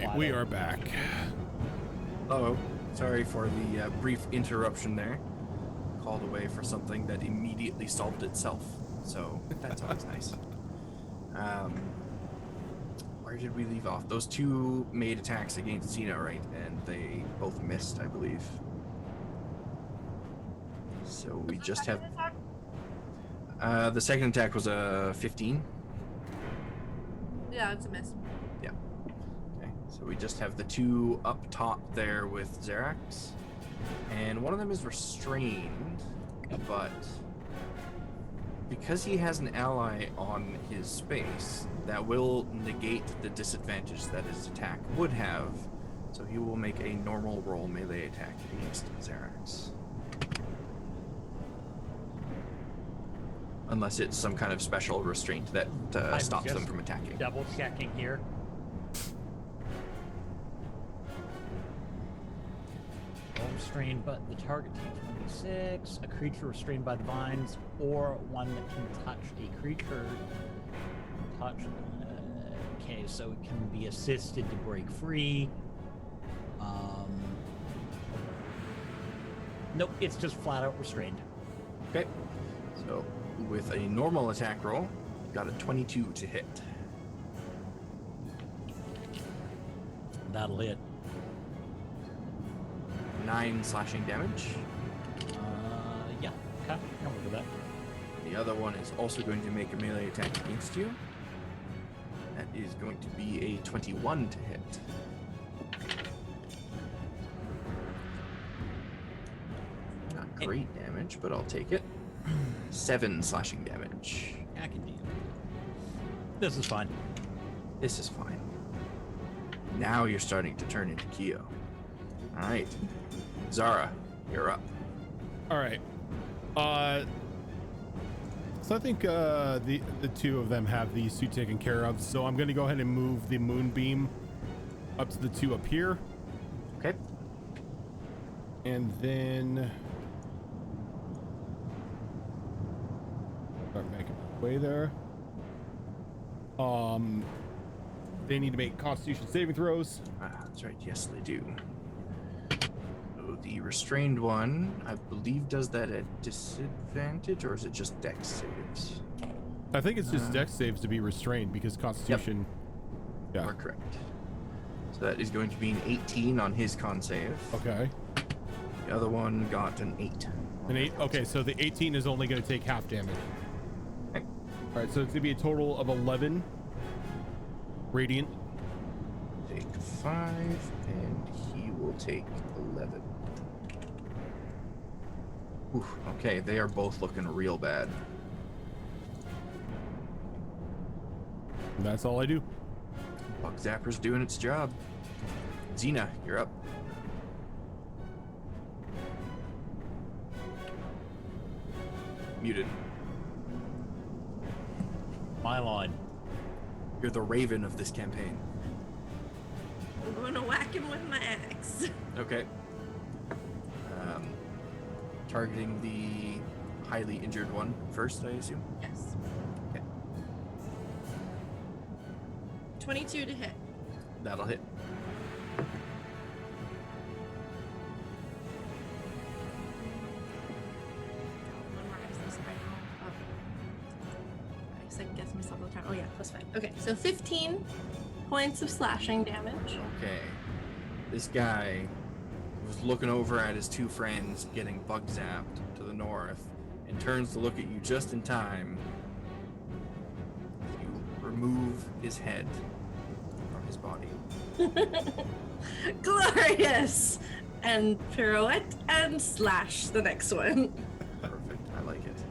right, we are back.
Oh, sorry for the brief interruption there. Called away for something that immediately solved itself. So that's always nice. Where did we leave off? Those two made attacks against Xena, right? And they both missed, I believe. So we just have... the second attack was a 15.
Yeah, it's a miss.
Yeah. Okay, so we just have the two up top there with Xerax. And one of them is restrained, but because he has an ally on his space, that will negate the disadvantage that his attack would have. So he will make a normal roll melee attack against Xerax. Unless it's some kind of special restraint that
I'm
stops them
just
from attacking.
Double checking here. All restrained, but the target takes 26. A creature restrained by the vines, or one that can touch a creature. Okay, so it can be assisted to break free. Nope, it's just flat out restrained.
Okay, so with a normal attack roll, you've got a 22 to hit.
That'll hit.
9 slashing damage.
Yeah, okay, I'll look at that.
The other one is also going to make a melee attack against you. That is going to be a 21 to hit. Not great damage, but I'll take it. 7 slashing damage.
I can deal. This is fine.
This is fine. Now you're starting to turn into Kyo. Alright. Zara, you're up.
All right. So I think the two of them have the suit taken care of. So I'm going to go ahead and move the moonbeam up to the two up here,
Okay.
and then start making my way there. They need to make Constitution saving throws.
That's right. Yes, they do. So the restrained one, I believe, does that at disadvantage, or is it just Dex saves?
I think it's just Dex saves to be restrained because Constitution.
You are correct. So that is going to be an 18 on his con save.
Okay.
The other one got an 8.
An 8. Okay, so the 18 is only going to take half damage.
Okay.
All right, so it's going to be a total of 11 radiant.
Take 5, and he will take 11. Oof, okay, they are both looking real bad.
And that's all I do.
Bug Zapper's doing its job. Xena, you're up. Muted.
My line.
You're the Raven of this campaign.
I'm going to whack him with my axe.
Okay. Targeting the highly injured one first, I assume.
Yes.
Okay.
22 to hit.
That'll hit.
Memorize this right now. Oh. I second guess myself all the time. Oh yeah, +5. Okay, so 15 points of slashing damage.
Okay. This guy was looking over at his two friends getting bug zapped to the north and turns to look at you just in time. You remove his head from his body.
Glorious! And pirouette and slash the next one.
Perfect. I like it.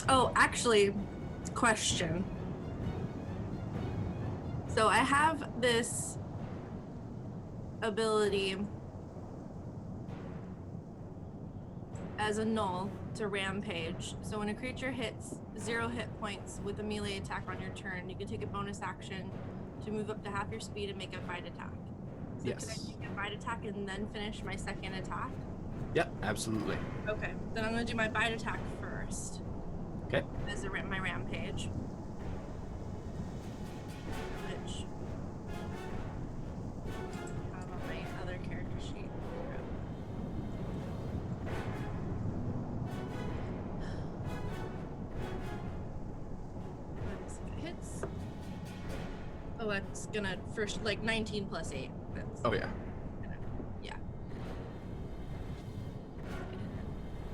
Oh, actually, question. So I have this ability as a Gnoll to rampage. So when a creature hits 0 hit points with a melee attack on your turn, you can take a bonus action to move up to half your speed and make a bite attack. So
Yes.
Can I take a bite attack and then finish my second attack?
Yep, absolutely.
Okay, then I'm gonna do my bite attack first.
Okay.
As my rampage. Which that's gonna first like 19 plus 8. That's
Oh yeah.
yeah.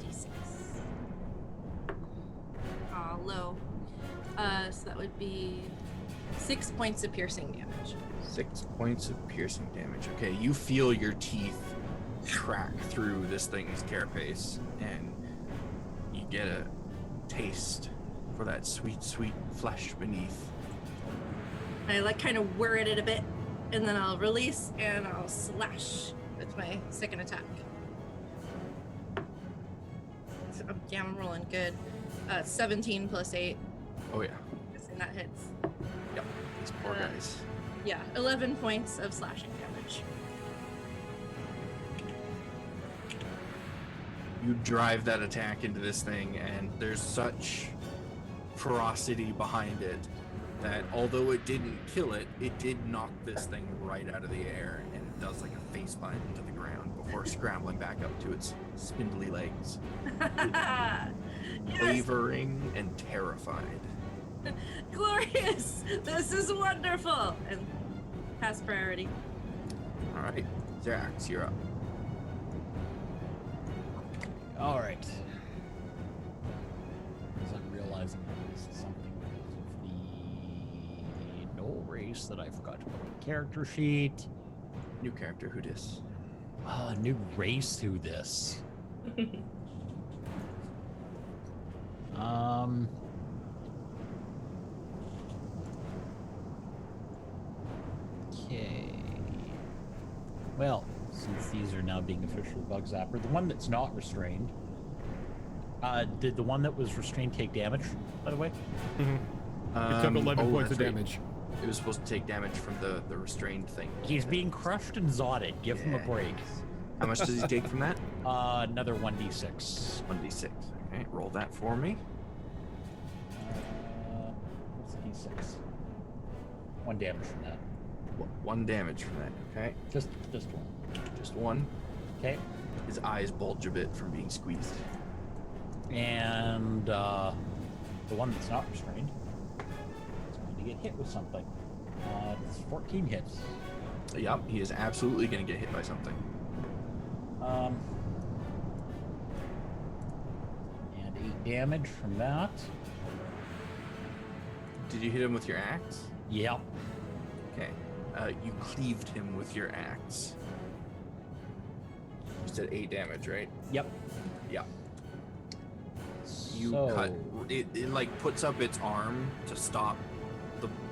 D6. Low. So that would be 6 points of piercing damage.
6 points of piercing damage. Okay, you feel your teeth crack through this thing's carapace, and you get a taste for that sweet, sweet flesh beneath.
I like kind of whir at it a bit, and then I'll release and I'll slash with my second attack. So, yeah, I'm rolling good. 17 plus 8.
Oh yeah.
Guessing that hits.
Yep. These poor guys.
Yeah, 11 points of slashing damage.
You drive that attack into this thing, and there's such ferocity behind it that although it didn't kill it, it did knock this thing right out of the air, and it does like a faceplant into the ground before scrambling back up to its spindly legs,
Yes!
wavering and terrified.
Glorious! This is wonderful! And pass priority.
All right, Zax, you're up.
All right. As I'm realizing this is something because of the Gnoll race that I forgot to put on the character sheet.
New character, who dis?
Oh, a new race who this. Okay. Well, since these are now being officially bug zapper, the one that's not restrained. Did the one that was restrained take damage, by the way?
It took 11 points of
that's right.
damage.
It was supposed to take damage from the restrained thing.
He's being crushed and zodded. Give him a break.
How much does he take from that?
Another 1d6.
1d6. Okay, roll that for me.
What's a d6? 1 damage from that.
1 damage from that. Okay,
Just one.
just 1.
Okay.
His eyes bulge a bit from being squeezed.
And the one that's not restrained is going to get hit with something. It's 14 hits.
Yup, he is absolutely going to get hit by something.
And 8 damage from that.
Did you hit him with your axe?
Yep.
Okay. You cleaved him with your axe. You said 8 damage, right?
Yep.
Yeah. You
So-
cut. It like puts up its arm to stop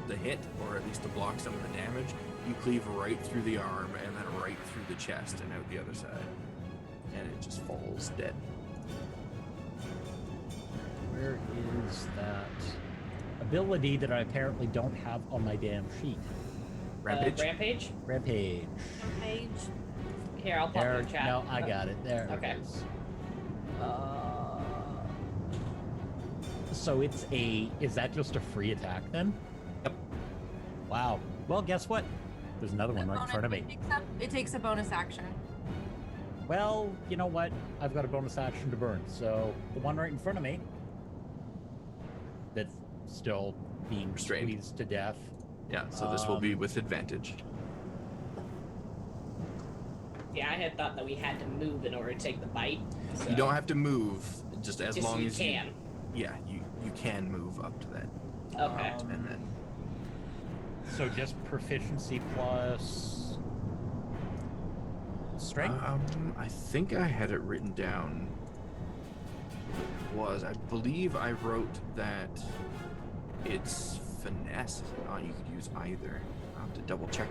the hit, or at least to block some of the damage. You cleave right through the arm and then right through the chest and out the other side, and it just falls dead.
Where is that ability that I apparently don't have on my damn sheet?
Rampage.
Rampage?
Rampage.
Page.
Here, I'll pop
There,
in chat.
no, I got it. There
Okay.
it is. So it's is that just a free attack then?
Yep.
Wow. Well, guess what? There's another one right in front of me.
It takes a bonus action.
Well, you know what? I've got a bonus action to burn. So the one right in front of me that's still being
Restrained.
squeezed to death.
Yeah. So this will be with advantage.
Yeah, I had thought that we had to move in order to take the bite. So.
You don't have to move, just as
Just
long
you
as
can.
you can move up to that,
Okay.
and then
So just proficiency plus strength?
I think I had it written down. I believe I wrote that it's finesse. You could use either. I'll have to double check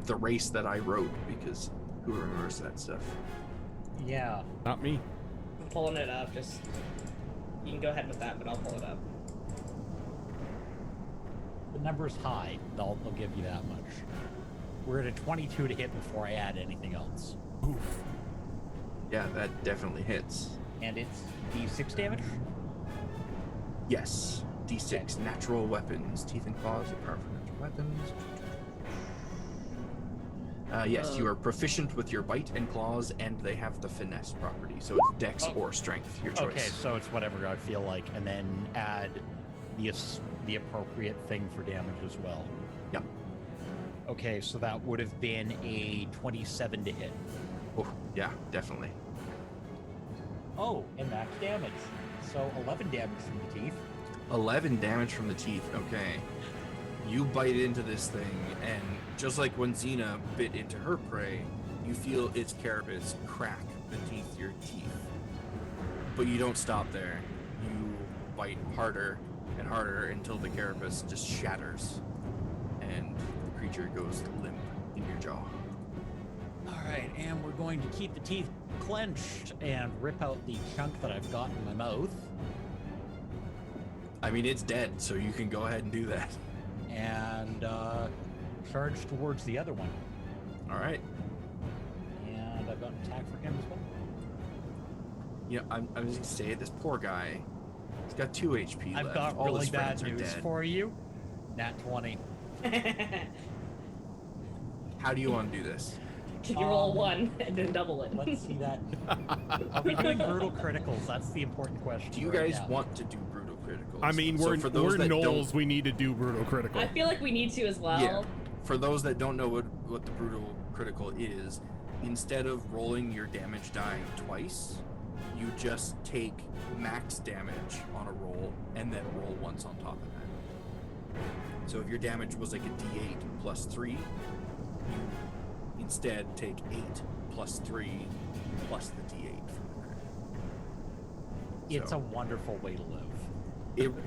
the race that I wrote, because who remembers that stuff?
Yeah.
Not me.
I'm pulling it up. Just you can go ahead with that, but I'll pull it up.
The number's high. They'll give you that much. We're at a 22 to hit before I add anything else.
Oof.
Yeah, that definitely hits.
And it's d6 damage?
Yes. D6 natural weapons. Teeth and claws are powerful natural weapons. Yes, you are proficient with your bite and claws, and they have the finesse property. So it's dex or strength, your choice.
Okay, so it's whatever I feel like, and then add the appropriate thing for damage as well.
Yep.
Okay, so that would have been a 27 to hit.
Oh, yeah, definitely.
Oh, and max damage. So 11 damage from the teeth.
11 damage from the teeth. Okay. You bite into this thing, and just like when Xena bit into her prey, you feel its carapace crack beneath your teeth. But you don't stop there. You bite harder and harder until the carapace just shatters, and the creature goes limp in your jaw.
All right, and we're going to keep the teeth clenched and rip out the chunk that I've got in my mouth.
I mean, it's dead, so you can go ahead and do that.
And charge towards the other one.
All right.
And I've got an attack for him as well.
You know, I'm just gonna say this poor guy. He's got 2 HP
I've
left.
got
All
really
his
bad
friends are
news
dead.
for you. Nat 20.
How do you want to do this?
Can you roll one and then double it?
Let's see that. Are we doing brutal criticals? That's the important question.
Do you
right
guys
now.
want to do brutal criticals?
I mean,
So
we're
for those that
Knolls.
don't-
We need to do brutal critical.
I feel like we need to as well.
Yeah. For those that don't know what the brutal critical is, instead of rolling your damage die twice, you just take max damage on a roll and then roll once on top of that. So if your damage was like a d8 plus 3, you instead take 8 plus 3 plus the d8 from the crit.
It's
So-
a wonderful way to live.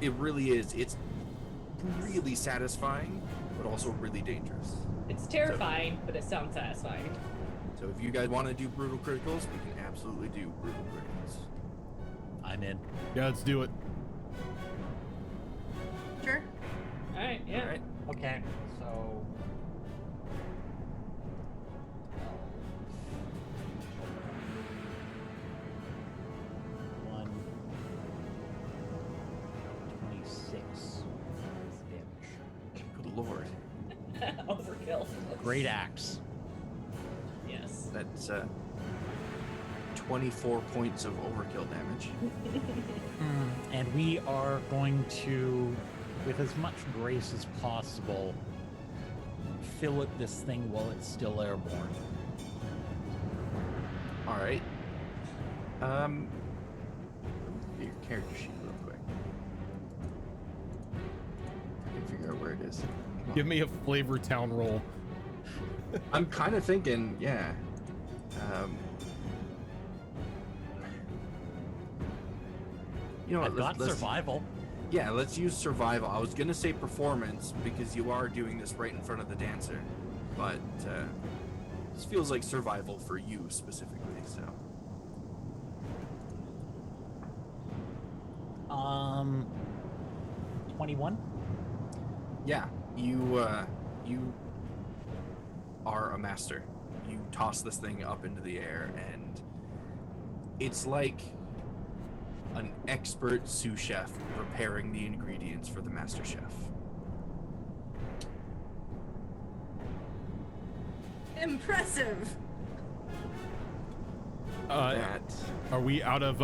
It really is. It's really satisfying, but also really dangerous.
It's terrifying, but it sounds satisfying.
So if you guys want to do brutal criticals, we can absolutely do brutal criticals.
I'm in.
Yeah, let's do it.
Sure.
All right, yeah.
All right.
Okay, so. One. 26 damage.
Good lord.
Overkill.
Great axe.
Yes.
That's 24 points of overkill damage.
And we are going to, with as much grace as possible, fillet this thing while it's still airborne.
All right. Get your character sheet real quick. I can figure out where it is. Come on.
Give me a flavor town roll.
I'm kind of thinking, yeah. You know what?
I've got survival.
Yeah, let's use survival. I was gonna say performance because you are doing this right in front of the dancer, but this feels like survival for you specifically. So
21.
yeah, you are a master. You toss this thing up into the air, and it's like an expert sous chef preparing the ingredients for the master chef.
Impressive.
That,
Are we out of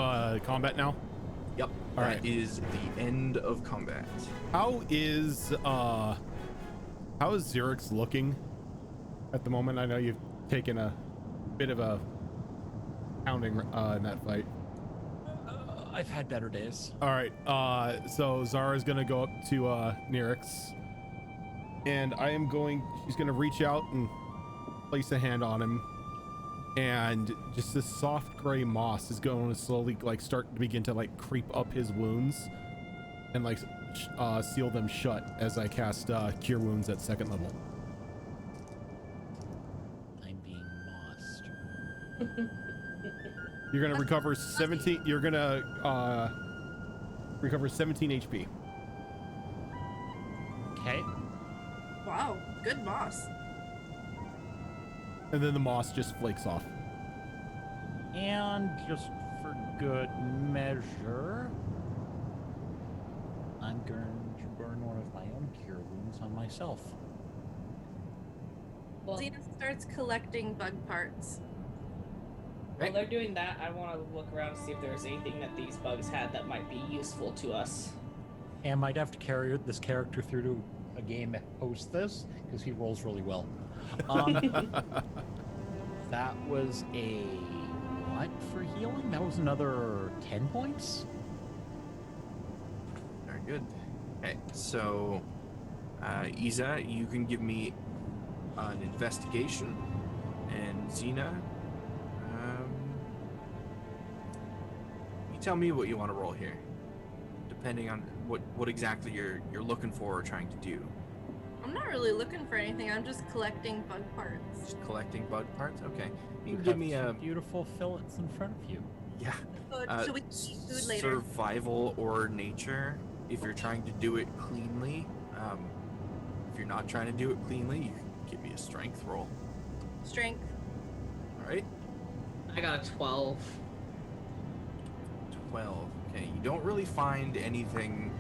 combat now?
yep,
All
that
right.
is the end of combat.
How is Xerix looking at the moment? I know you've taken a bit of a pounding in that fight.
I've had better days.
All right, so Zara's gonna go up to Nirix, and she's gonna reach out and place a hand on him, and just this soft gray moss is going to slowly start to begin to creep up his wounds and seal them shut as I cast Cure Wounds at 2nd level.
I'm being mossed.
You're gonna recover 17. You're gonna recover 17 HP.
Okay.
Wow. Good boss.
And then the moss just flakes off.
And just for good measure, I'm going to burn one of my own cure wounds on myself.
Well,
Xena starts collecting bug parts.
while they're doing that, I want to look around to see if there's anything that these bugs had that might be useful to us.
And might have to carry this character through to a game host this because he rolls really well. That was a what for healing? That was another 10 points.
Very good. Okay, so Isa, you can give me an investigation, and Xena, you tell me what you want to roll here, depending on what exactly you're looking for or trying to do.
I'm not really looking for anything. I'm just collecting bug parts.
Just collecting bug parts. Okay, you
You
can give
have
me
two
a
beautiful fillets in front of you.
yeah.
So we can eat food later.
Survival or nature. If you're trying to do it cleanly, if you're not trying to do it cleanly, you can give me a strength roll.
Strength.
All right.
I got a 12.
12. Okay, you don't really find anything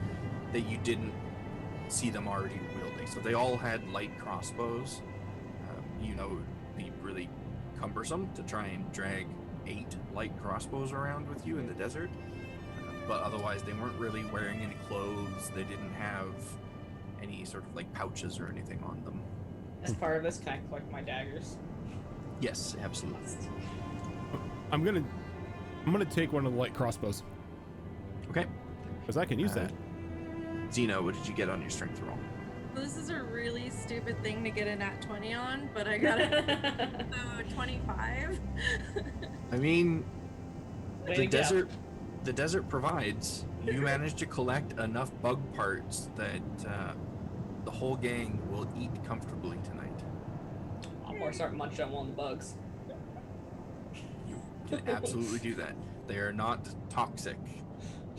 that you didn't see them already wielding. So they all had light crossbows. You know, it would be really cumbersome to try and drag 8 light crossbows around with you in the desert. But otherwise, they weren't really wearing any clothes. They didn't have any sort of like pouches or anything on them.
As part of this, can I collect my daggers?
Yes, absolutely.
I'm gonna take one of the light crossbows
Okay.
because I can use that.
Xeno, what did you get on your strength roll?
This is a really stupid thing to get a nat 20 on, but I got a 25.
I mean,
Way
the
to go.
desert provides. You managed to collect enough bug parts that the whole gang will eat comfortably tonight.
Or start munching on one of the bugs.
You can absolutely do that. They are not toxic,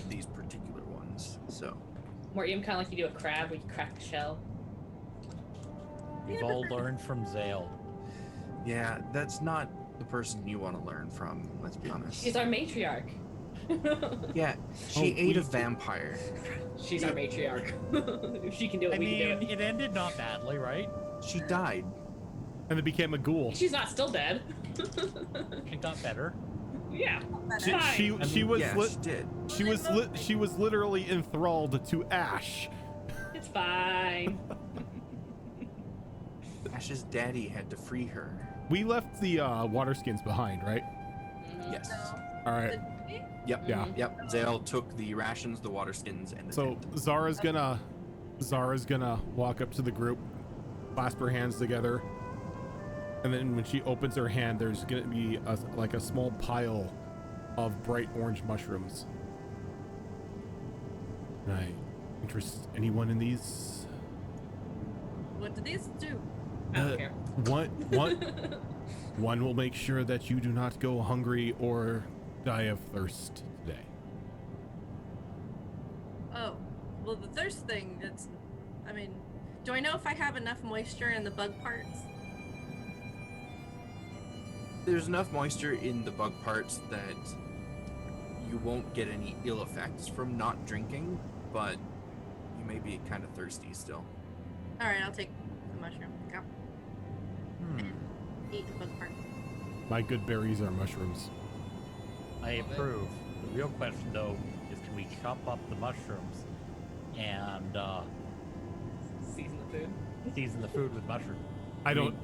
these particular ones. So,
Or even kind of like you do a crab, where you crack the shell.
We've all learned from Zael.
yeah, that's not the person you want to learn from. Let's be honest.
She's our matriarch.
Yeah, she ate a vampire.
She's our matriarch. If she can do it,
I
we can
mean,
do it.
it ended not badly, right?
She died.
And it became a ghoul.
She's not still dead.
It got better.
Yeah.
She
Fine.
she,
I
she
mean,
was
yeah,
li-
she did.
she was literally enthralled to Ash.
It's fine.
Ash's daddy had to free her.
We left the water skins behind, right?
Mhm.
Yes.
All right.
Yep.
Yeah.
Yep. Zael took the rations, the water skins, and the
So
tent.
Zara's gonna walk up to the group, clasp her hands together, and then when she opens her hand, there's gonna be a small pile of bright orange mushrooms. Can I interest anyone in these?
What do these do?
I don't care.
One will make sure that you do not go hungry or die of thirst today.
Oh, well, the thirst thing, I mean, do I know if I have enough moisture in the bug parts?
There's enough moisture in the bug parts that you won't get any ill effects from not drinking, but you may be kind of thirsty still.
Alright, I'll take the mushroom. Go. Eat the bug part.
My good berries are mushrooms.
I approve. The real question, though, is can we chop up the mushrooms and
Season the food.
season the food with mushroom?
I don't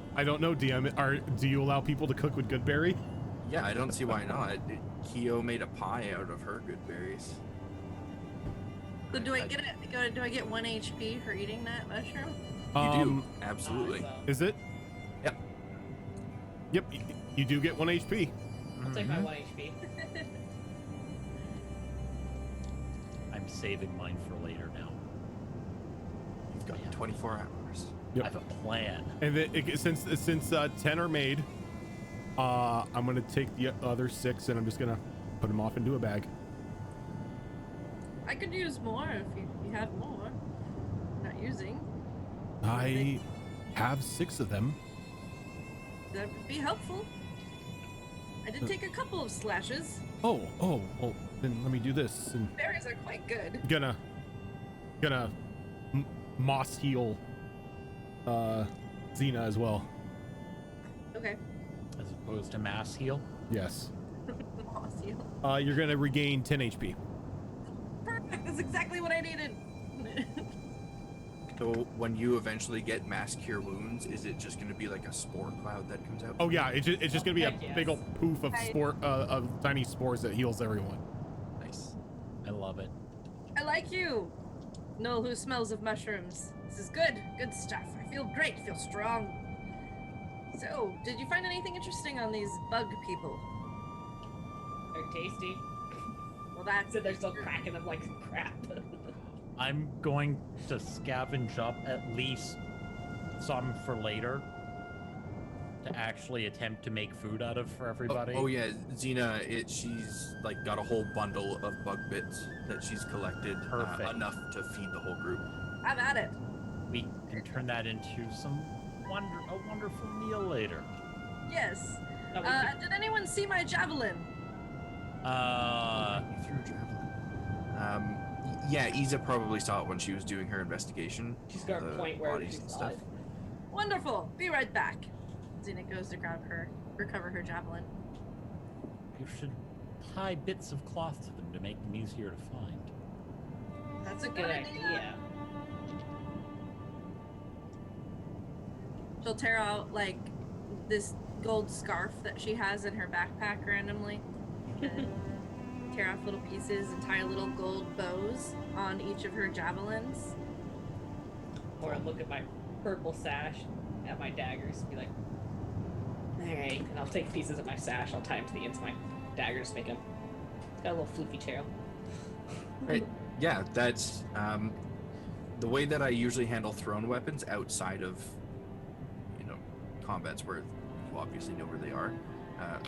know, DM. Do you allow people to cook with good berry?
Yeah, I don't see why not. Kyo made a pie out of her good berries.
So do I get 1 HP for eating that mushroom?
You do, absolutely.
So
Is it?
Yep.
Yep. You do get 1 HP.
I'll take my 1 HP.
I'm saving mine for later now.
You've got 24 hours.
Yep.
I have a plan.
And then since 10 are made, I'm gonna take the other 6 and I'm just gonna put them off into a bag.
I could use more if you have more. Not using.
I have 6 of them.
That would be helpful. I did take a couple of slashes.
Oh. Then let me do this and
Berries are quite good.
gonna moss heal Xena as well.
Okay.
As opposed to mass heal.
Yes.
Moss heal.
You're gonna regain 10 HP.
Perfect. That's exactly what I needed.
So when you eventually get mass cure wounds, is it just going to be like a spore cloud that comes out?
Oh yeah, it's just gonna be a
Heck yes.
big old poof of
I-
of tiny spores that heals everyone.
Nice.
I love it.
I like you, Gnoll who smells of mushrooms. This is good stuff. I feel great, feel strong. So, did you find anything interesting on these bug people?
They're tasty.
Well, that's
So they're still cracking them like crap.
I'm going to scavenge up at least some for later to actually attempt to make food out of for everybody.
Oh yeah, Xena, she's like got a whole bundle of bug bits that she's collected,
Perfect.
enough to feed the whole group.
I'm at it.
We can turn that into some a wonderful meal later.
Yes.
No, we can-
Did anyone see my javelin?
You threw a javelin. Yeah, Isa probably saw it when she was doing her investigation.
She's got a
the
point where
bodies
she's
and
stuff.
stuff.
Wonderful. Be right back. Xena goes to recover her javelin.
You should tie bits of cloth to them to make them easier to find.
That's
That's a good idea.
She'll tear out like this gold scarf that she has in her backpack randomly. And tear off little pieces and tie little gold bows on each of her javelins.
Or look at my purple sash, at my daggers, and be like, alright, and I'll take pieces of my sash, I'll tie them to the ends of my daggers, make them got a little floofy tail.
Right. Yeah, that's the way that I usually handle thrown weapons outside of, combats where you obviously know where they are.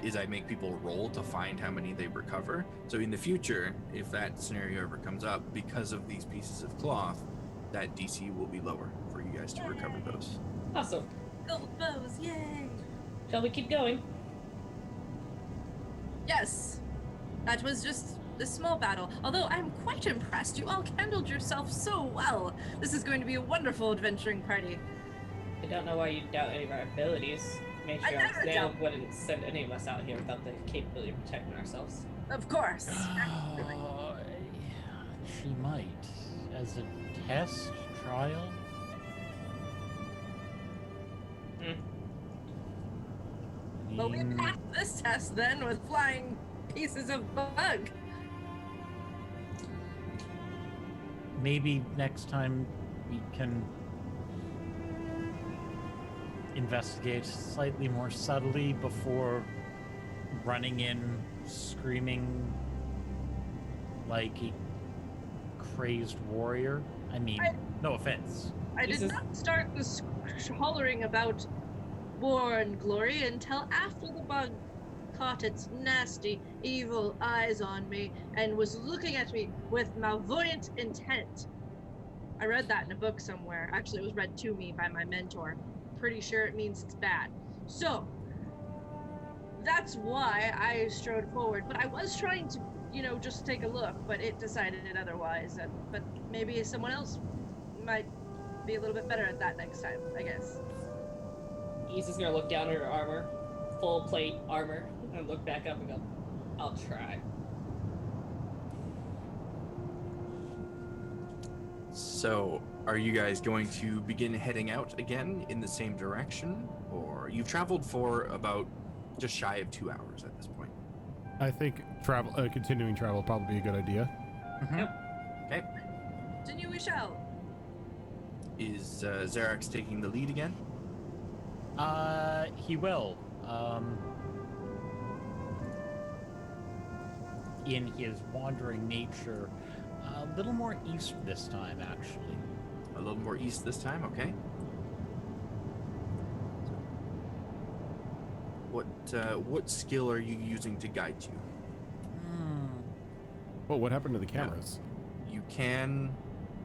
Is I make people roll to find how many they recover. So in the future, if that scenario ever comes up, because of these pieces of cloth, that DC will be lower for you guys to recover those.
Awesome.
Gold bows, yay!
Shall we keep going?
Yes, that was just a small battle. Although I'm quite impressed. You all handled yourself so well. This is going to be a wonderful adventuring party.
I don't know why you doubt any of our abilities.
I
Matriarch
never
Zael
doubt-
wouldn't send any of us out here without the capability of protecting ourselves.
Of course. Absolutely.
She might, as a test trial.
Well, we passed this test then with flying pieces of bug.
Maybe next time we can investigate slightly more subtly before running in screaming like a crazed warrior. I mean, no offense.
I
This
did
is-
not start the hollering about war and glory until after the bug caught its nasty, evil eyes on me and was looking at me with malvoyant intent. I read that in a book somewhere. Actually, it was read to me by my mentor. Pretty sure it means it's bad. So, that's why I strode forward. But I was trying to, just take a look, but it decided it otherwise. But maybe someone else might be a little bit better at that next time, I guess.
Isa's gonna look down at her armor, full plate armor, and look back up and go, I'll try.
So, are you guys going to begin heading out again in the same direction? Or you've traveled for about just shy of 2 hours at this point?
I think continuing travel would probably be a good idea.
Okay.
Continue we shall.
Is Xerax taking the lead again?
He will. In his wandering nature, a little more east this time, actually.
A little more east this time, okay. What skill are you using to guide you?
Oh, what happened to the cameras?
You can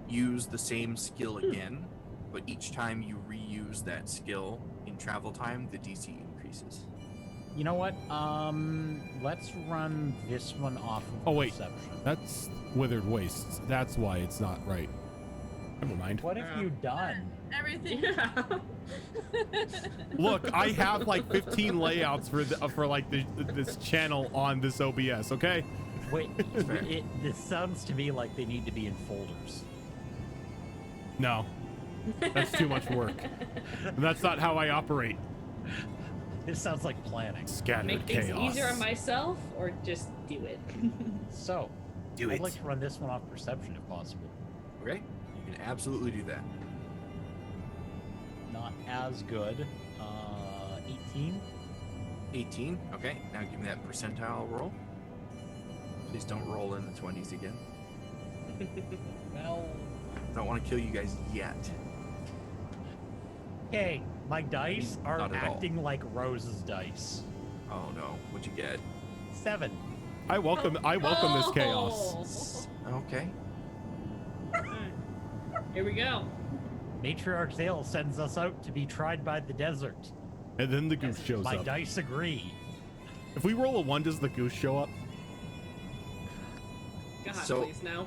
use the same skill again, but each time you reuse that skill in travel time, the DC increases.
You know what? Let's run this one off of
Oh, wait.
perception.
That's withered wastes. That's why it's not right. Never mind.
What have you done?
Everything.
Yeah.
Look, I have like 15 layouts for this channel on this OBS. Okay.
Wait, this sounds to me like they need to be in folders.
No. That's too much work. And that's not how I operate.
This sounds like planning.
Scattered
Make things
chaos.
easier on myself, or just do it.
So,
Do
I'd
it.
like to run this one off perception if possible.
Okay, you can absolutely do that.
Not as good. 18.
18. Okay, now give me that percentile roll. Please don't roll in the 20s again.
Well,
Don't want to kill you guys yet.
okay, my dice are
Not at all.
acting like Rose's dice.
Oh no, what'd you get?
7.
I welcome this chaos.
Okay.
Here we go.
Matriarch Zael sends us out to be tried by the desert.
And then the goose shows
My
up.
dice agree.
If we roll a 1, does the goose show up?
God,
So-
please no.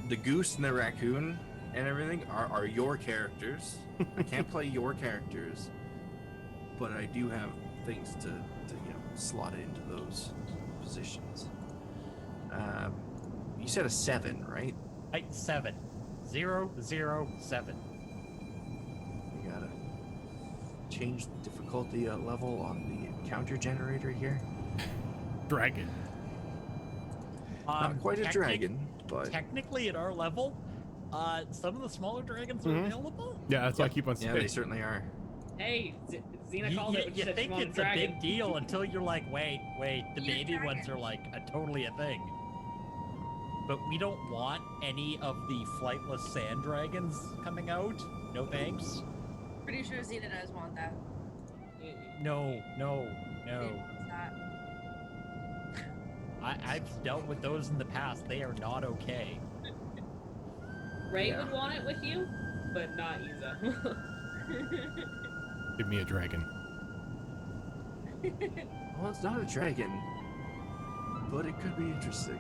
The goose and the raccoon and everything are your characters. I can't play your characters, but I do have things to slot into those positions. You said a 7, right?
7. 0, 0, 7.
You gotta change the difficulty level on the counter generator here.
Dragon.
Not quite a dragon, but
Technically, at our level, some of the smaller dragons are
Mhm.
available.
Yeah, that's why I keep on
yeah,
saying.
they certainly are.
Hey, Xena
You,
called
you-
it.
you
said
think
she wanted
it's a
dragon.
big deal until you're like, wait, the
You're
baby ones
dragon.
are like totally a thing. But we don't want any of the flightless sand dragons coming out. No thanks.
Pretty sure Xena does want that.
No.
Xena wants that.
I've dealt with those in the past. They are not okay.
Ray
Yeah.
would want it with you, but not Iza.
Give me a dragon.
Well, it's not a dragon, but it could be interesting.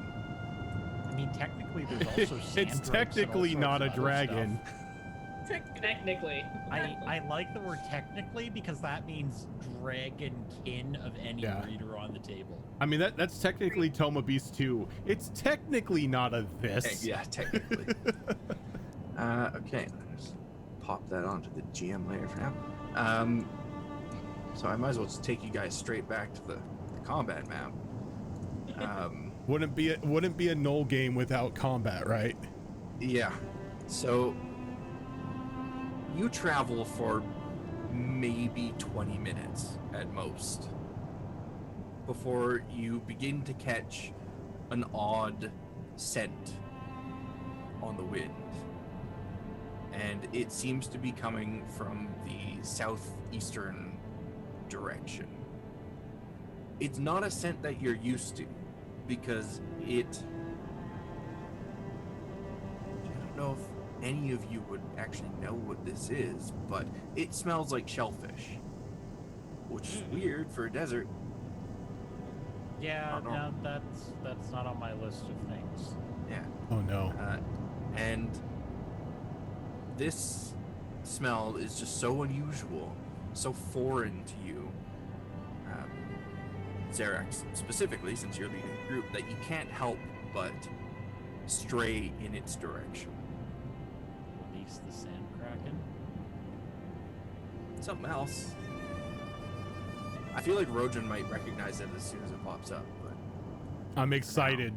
I mean, technically, there's also sand
It's
drakes and all
technically
sorts
not
of
a
other
dragon.
stuff.
Technically.
I like the word technically because that means dragonkin of any
Yeah.
breeder on the table.
I mean, that's technically Toma Beast 2. It's technically not a this.
Yeah, technically. Okay, let's pop that onto the GM layer for now. So I might as well just take you guys straight back to the combat map.
Wouldn't be a Gnoll game without combat, right?
Yeah. So you travel for maybe 20 minutes at most before you begin to catch an odd scent on the wind. And it seems to be coming from the southeastern direction. It's not a scent that you're used to because I don't know if any of you would actually know what this is, but it smells like shellfish, which is weird for a desert.
Yeah,
Not normal.
no, that's not on my list of things.
Yeah.
Oh no.
And this smell is just so unusual, so foreign to you, Xerax specifically, since you're leading the group, that you can't help but stray in its direction.
Release the sand kraken.
Something else. I feel like Rojan might recognize it as soon as it pops up, but
I'm excited.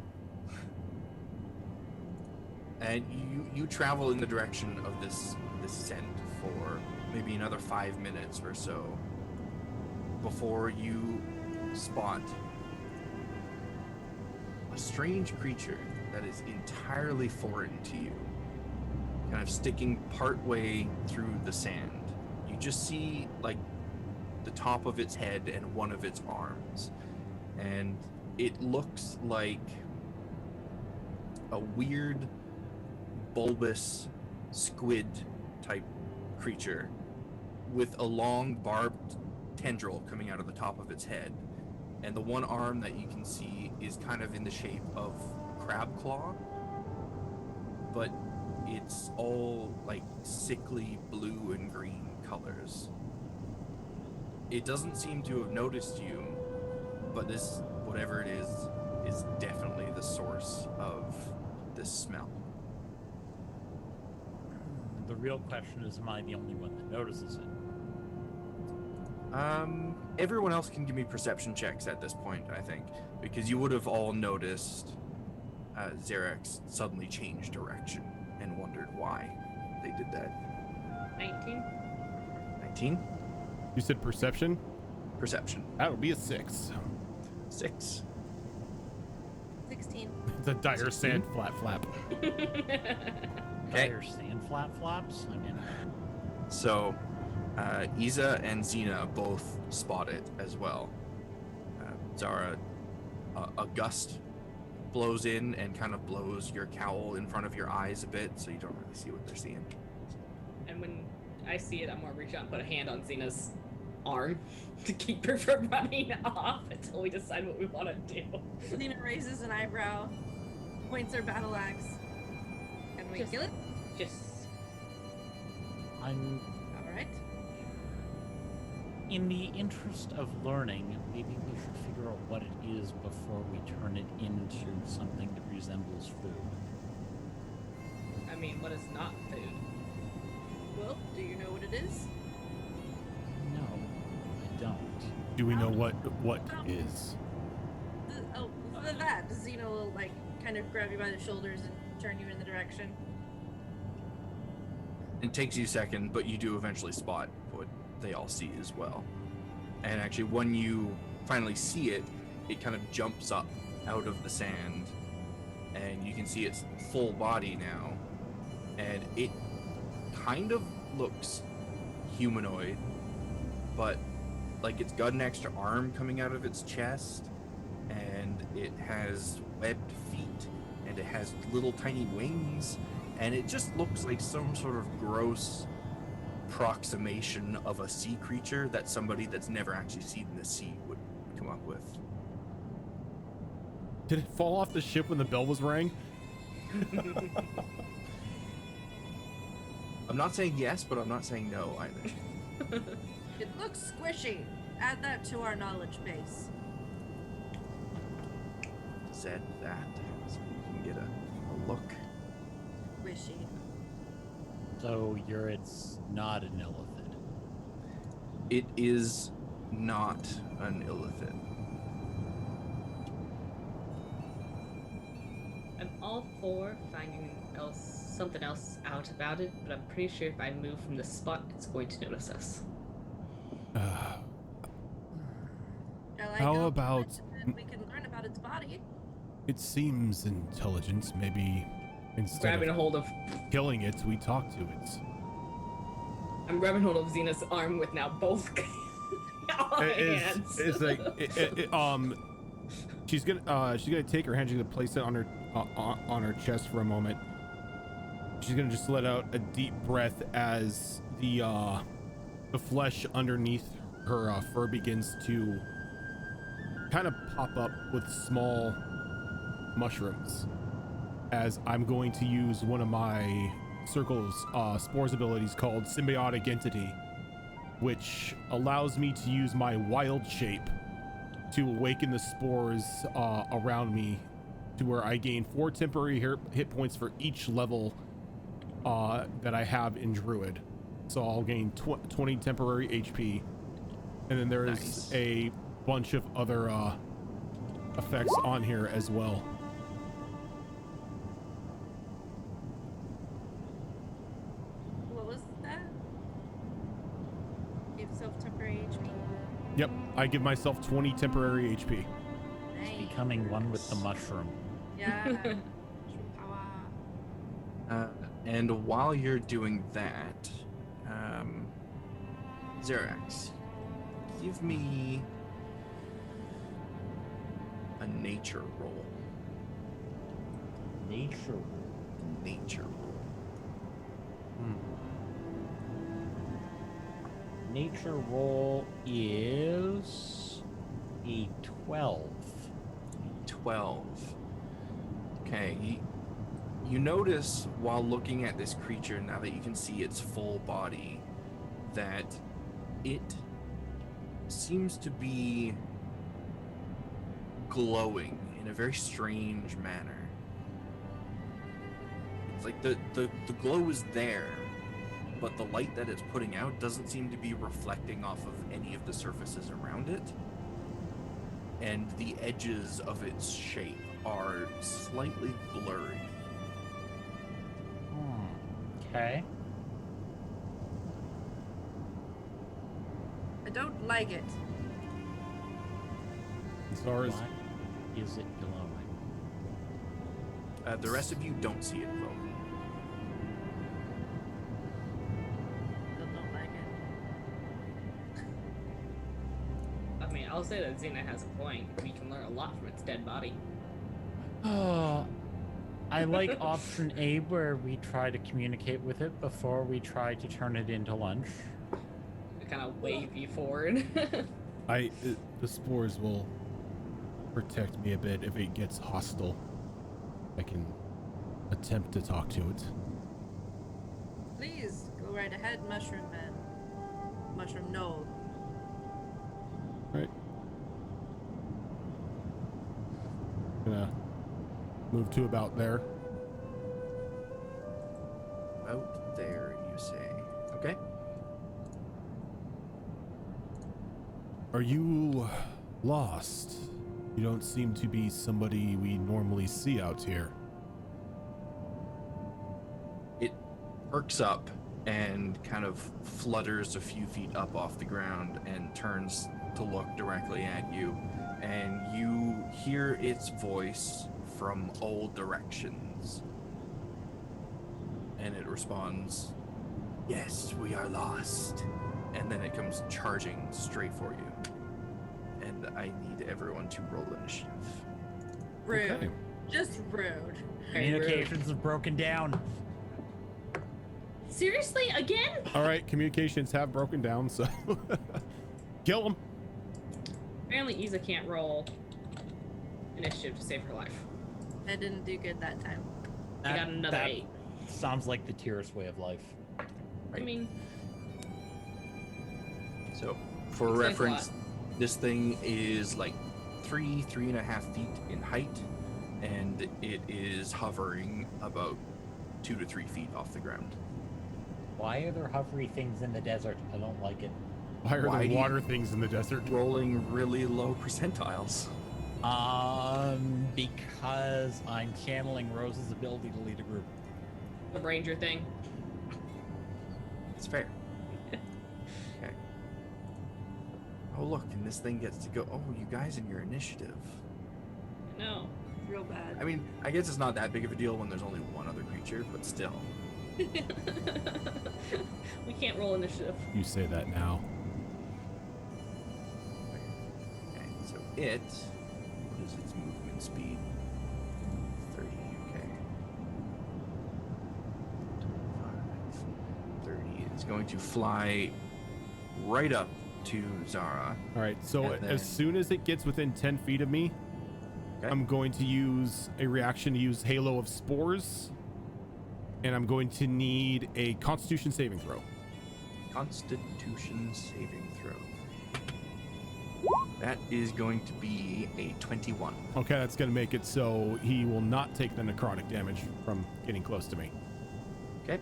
and you travel in the direction of this scent for maybe another 5 minutes or so before you spot a strange creature that is entirely foreign to you, kind of sticking partway through the sand. You just see like the top of its head and one of its arms, and it looks like a weird bulbous squid type creature with a long barbed tendril coming out of the top of its head, and the one arm that you can see is kind of in the shape of crab claw, but it's all like sickly blue and green colors. It doesn't seem to have noticed you, but this, whatever it is definitely the source of this smell.
the real question is, am I the only one that notices it?
Everyone else can give me perception checks at this point, I think, because you would have all noticed Xerax suddenly changed direction and wondered why they did that.
19.
19?
You said perception?
Perception.
That would be a 6.
6.
16.
It's a dire sand flap.
Okay.
Dire sand flaps? I mean,
So, Iza and Xena both spot it as well. Zara, a gust blows in and kind of blows your cowl in front of your eyes a bit, so you don't really see what they're seeing.
And when I see it, I'm gonna reach out and put a hand on Xena's arm to keep her from running off until we decide what we want to do.
Lena raises an eyebrow, points her battle axe. Can we
Just-
kill it?
Just
I'm
Alright.
in the interest of learning, maybe we should figure out what it is before we turn it into something that resembles food.
I mean, what is not food?
Well, do you know what it is?
No, I don't.
Do we know what is?
That. Xena will, like, kind of grab you by the shoulders and turn you in the direction.
It takes you a second, but you do eventually spot what they all see as well. And actually, when you finally see it, it kind of jumps up out of the sand, and you can see its full body now. And it kind of looks humanoid, but like it's got an extra arm coming out of its chest, and it has webbed feet, and it has little tiny wings, and it just looks like some sort of gross approximation of a sea creature that somebody that's never actually seen the sea would come up with.
Did it fall off the ship when the bell was rang?
I'm not saying yes, but I'm not saying no either.
It looks squishy. Add that to our knowledge base.
Said that, so you can get a look.
Squishy.
So it's not an elephant.
It is not an illithid.
I'm all for finding something else out about it, but I'm pretty sure if I move from the spot, it's going to notice us.
Shall I
How
go
about-
and we can learn about its body?
It seems intelligent. Maybe instead
Grabbing a
of
hold of,
killing it, we talk to it.
I'm grabbing hold of Xena's arm with now both hands.
It's like she's gonna take her hand. She's gonna place it on her chest for a moment. She's gonna just let out a deep breath as the flesh underneath her fur begins to kind of pop up with small mushrooms. As I'm going to use one of my circle's spores abilities called Symbiotic Entity, which allows me to use my wild shape to awaken the spores around me to where I gain 4 temporary hit points for each level that I have in Druid. So I'll gain 20 temporary HP, and then there is
Nice.
a bunch of other effects on here as well.
What was that? Give yourself temporary HP.
Yep, I give myself 20 temporary HP.
Nice.
Becoming one with the mushroom.
Yeah. Mushroom power.
And while you're doing that, Xerax, give me a nature roll.
Nature.
Nature roll.
Nature roll is a 12.
12. Okay, you notice while looking at this creature, now that you can see its full body, that it seems to be glowing in a very strange manner. It's like the glow is there, but the light that it's putting out doesn't seem to be reflecting off of any of the surfaces around it. And the edges of its shape are slightly blurry.
Okay.
I don't like it.
As far as
Why is it glowing?
The rest of you don't see it glow.
Still don't like it.
I mean, I'll say that Xena has a point. We can learn a lot from its dead body.
Oh, I like option A where we try to communicate with it before we try to turn it into lunch.
To kind of wave you forward.
the spores will protect me a bit. If it gets hostile, I can attempt to talk to it.
Please go right ahead, Mushroom Man. Mushroom Gnoll.
Right. Gonna move to about there.
Out there, you say. Okay.
Are you lost? You don't seem to be somebody we normally see out here.
It perks up and kind of flutters a few feet up off the ground and turns to look directly at you. And you hear its voice from all directions. And it responds, "Yes, we are lost." And then it comes charging straight for you. And I need everyone to roll initiative.
Rude.
Okay.
Just rude.
Communications have broken down.
Seriously? Again?
All right, communications have broken down, so kill them.
Apparently, Isa can't roll initiative to save her life.
I didn't do good that time.
She got another 8.
Sounds like the Tyrus way of life.
I mean,
So, for
Looks like a
reference, this thing is like 3.5 feet in height, and it is hovering about 2 to 3 feet off the ground.
Why are there hovery things in the desert? I don't like it.
Why are
Why
there
do you-
water things in the desert?
Rolling really low percentiles.
Because I'm channeling Rose's ability to lead a group.
the ranger thing.
It's fair. Okay. Oh, look, and this thing gets to go. Oh, you guys in your initiative.
No.
Real bad.
I mean, I guess it's not that big of a deal when there's only one other creature, but still.
We can't roll initiative.
You say that now.
Okay, so it. What is its movement speed? 30, okay. 25, 30. It's going to fly right up to Zara.
All right, so
And then-
as soon as it gets within 10 feet of me,
Okay.
I'm going to use a reaction to use Halo of Spores, and I'm going to need a Constitution saving throw.
Constitution saving throw. That is going to be a 21.
Okay, that's going to make it so he will not take the necrotic damage from getting close to me.
Okay.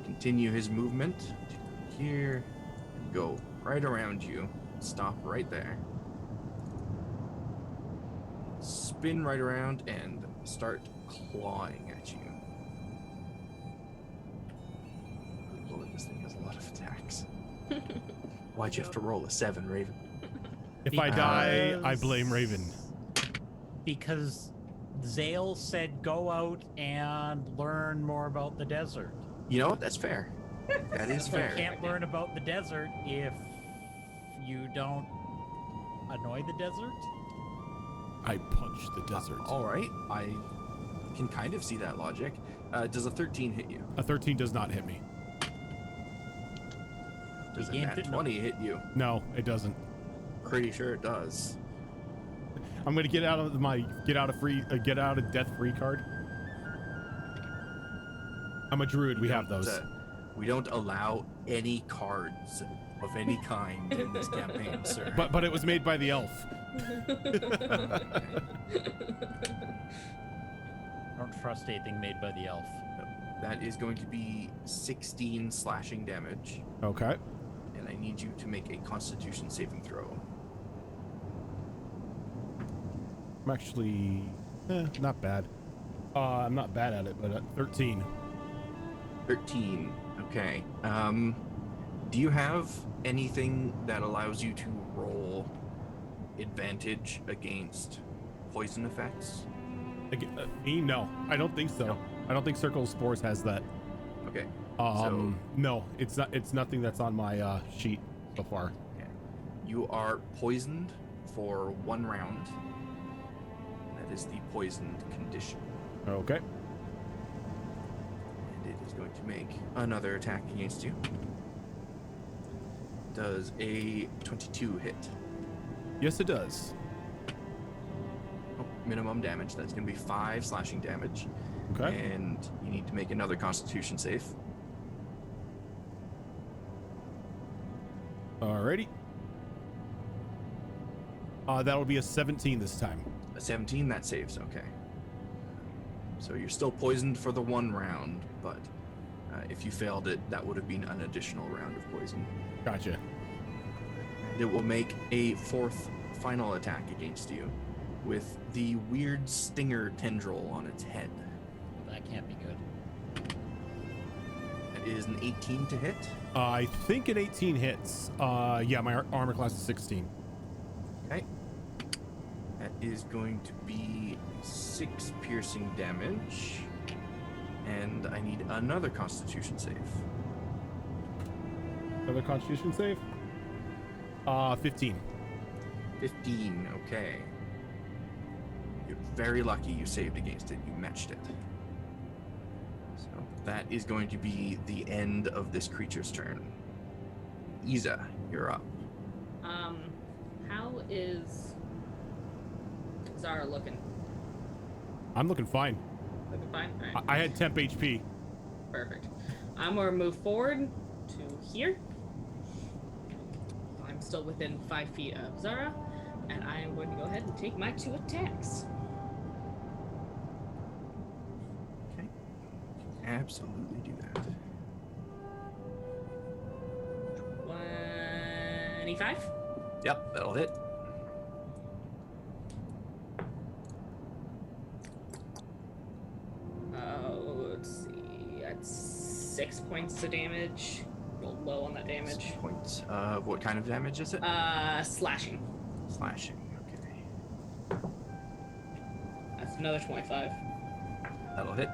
Continue his movement to here and go right around you. Stop right there. Spin right around and start clawing at you. Good lord, this thing has a lot of attacks. Why'd you have to roll a 7, Raven?
If I die, I blame
Because-
Raven.
Because Zael said go out and learn more about the desert.
You know what? That's fair. That is
You
fair.
can't learn about the desert if you don't annoy the desert.
I punch the desert.
All right, I can kind of see that logic. Does a 13 hit you?
A 13 does not hit me.
Does a
Begin
nat
to-
20 hit you?
No, it doesn't.
Pretty sure it does.
I'm going to get out of my get out of death free card. I'm a druid. We have those.
We don't allow any cards of any kind in this campaign, sir.
But it was made by the elf.
I don't trust anything made by the elf.
That is going to be 16 slashing damage,
Okay.
and I need you to make a Constitution saving throw.
I'm actually not bad. I'm not bad at it, but 13.
13. Okay. Do you have anything that allows you to roll advantage against poison effects?
Me? No, I don't think so.
No.
I don't think Circle of Spores has that.
Okay.
No, it's not. It's nothing that's on my sheet so far.
You are poisoned for 1 round. That is the poisoned condition.
Okay.
And it is going to make another attack against you. Does a 22 hit?
Yes, it does.
Oh, minimum damage. That's going to be 5 slashing damage.
Okay.
And you need to make another Constitution save.
Alrighty. That'll be a 17 this time.
A 17, that saves. Okay. So you're still poisoned for the 1 round, but if you failed it, that would have been an additional round of poison.
Gotcha.
And it will make a 4th final attack against you with the weird stinger tendril on its head.
That can't be good.
That is an 18 to hit.
I think an 18 hits. Yeah, my armor class is 16.
Okay. That is going to be 6 piercing damage. And I need another Constitution save.
Another Constitution save. 15.
15, okay. You're very lucky you saved against it. You matched it. So that is going to be the end of this creature's turn. Isa, you're up.
How is Zara looking?
I'm looking fine.
Looking fine? All right.
I had temp HP.
Perfect. I'm gonna move forward to here. I'm still within 5 feet of Zara, and I am going to go ahead and take my 2 attacks.
Okay. Absolutely do that.
25.
Yep, that'll hit.
Let's see. That's 6 points of damage. Rolled low on that damage.
6 points. What kind of damage is it?
Slashing.
Slashing. Okay.
That's another 25.
That'll hit.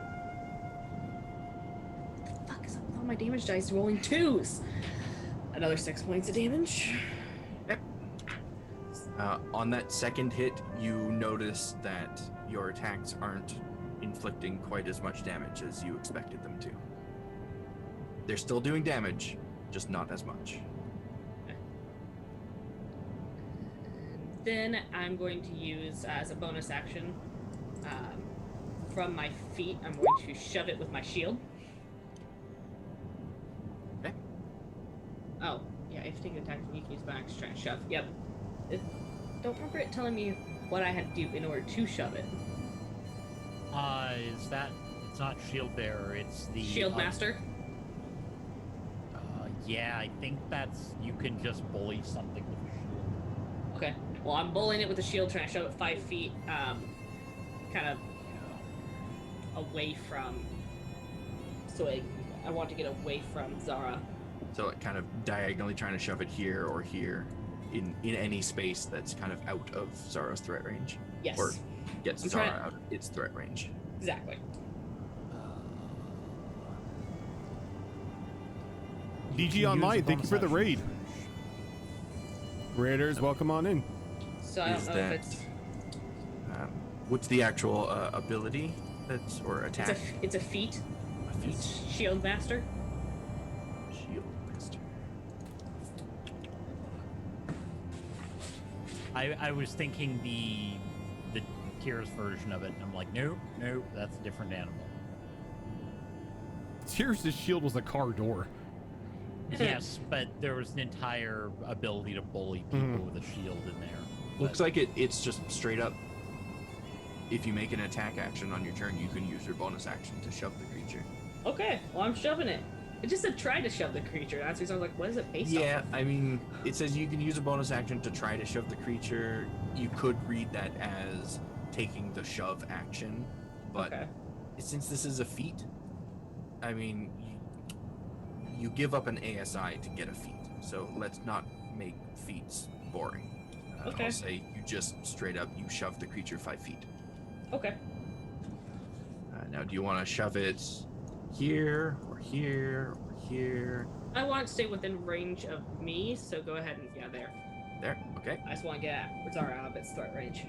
Fuck is up with all my damage dice rolling 2s? Another 6 points of damage.
Yep. On that second hit, you notice that your attacks aren't inflicting quite as much damage as you expected them to. They're still doing damage, just not as much.
Then I'm going to use as a bonus action from my feet. I'm going to shove it with my shield.
Okay.
Oh, yeah, if you take an attack, you can use my axe to try and shove. Yep. Don't remember it telling me what I had to do in order to shove it.
Is that... It's not shield bearer, it's the...
Shield master?
Yeah, I think that's... You can just bully something with a shield.
Okay. Well, I'm bullying it with a shield, trying to shove it 5 feet, kind of away from... So I want to get away from Zara.
So it kind of diagonally trying to shove it here or here in any space that's kind of out of Zara's threat range.
Yes.
Or gets
I'm
Zara
trying-
out of its threat range.
Exactly.
DG Online, thank you for the raid. Raiders, welcome on in.
So I don't
Is
know
that...
if it's...
what's the actual ability that's or attack?
It's a feat.
A feat.
It's Shield Master.
Shield Master.
I was thinking the Tears version of it, and I'm like, nope, that's a different animal.
Tears' shield was a car door.
Yes, but there was an entire ability to bully people with a shield in there.
Looks like it's just straight up. If you make an attack action on your turn, you can use your bonus action to shove the creature.
Okay, well I'm shoving it. It just said try to shove the creature. That's because I was like, what is it based
Yeah,
off of?
I mean, it says you can use a bonus action to try to shove the creature. You could read that as taking the shove action, but
Okay.
since this is a feat, I mean, you give up an ASI to get a feat. So let's not make feats boring.
Okay.
I'll say you just straight up you shove the creature 5 feet.
Okay.
Now, do you want to shove it here or here or here?
I want to stay within range of me, so go ahead and there.
There. Okay.
I just want to get Zara out of its threat range.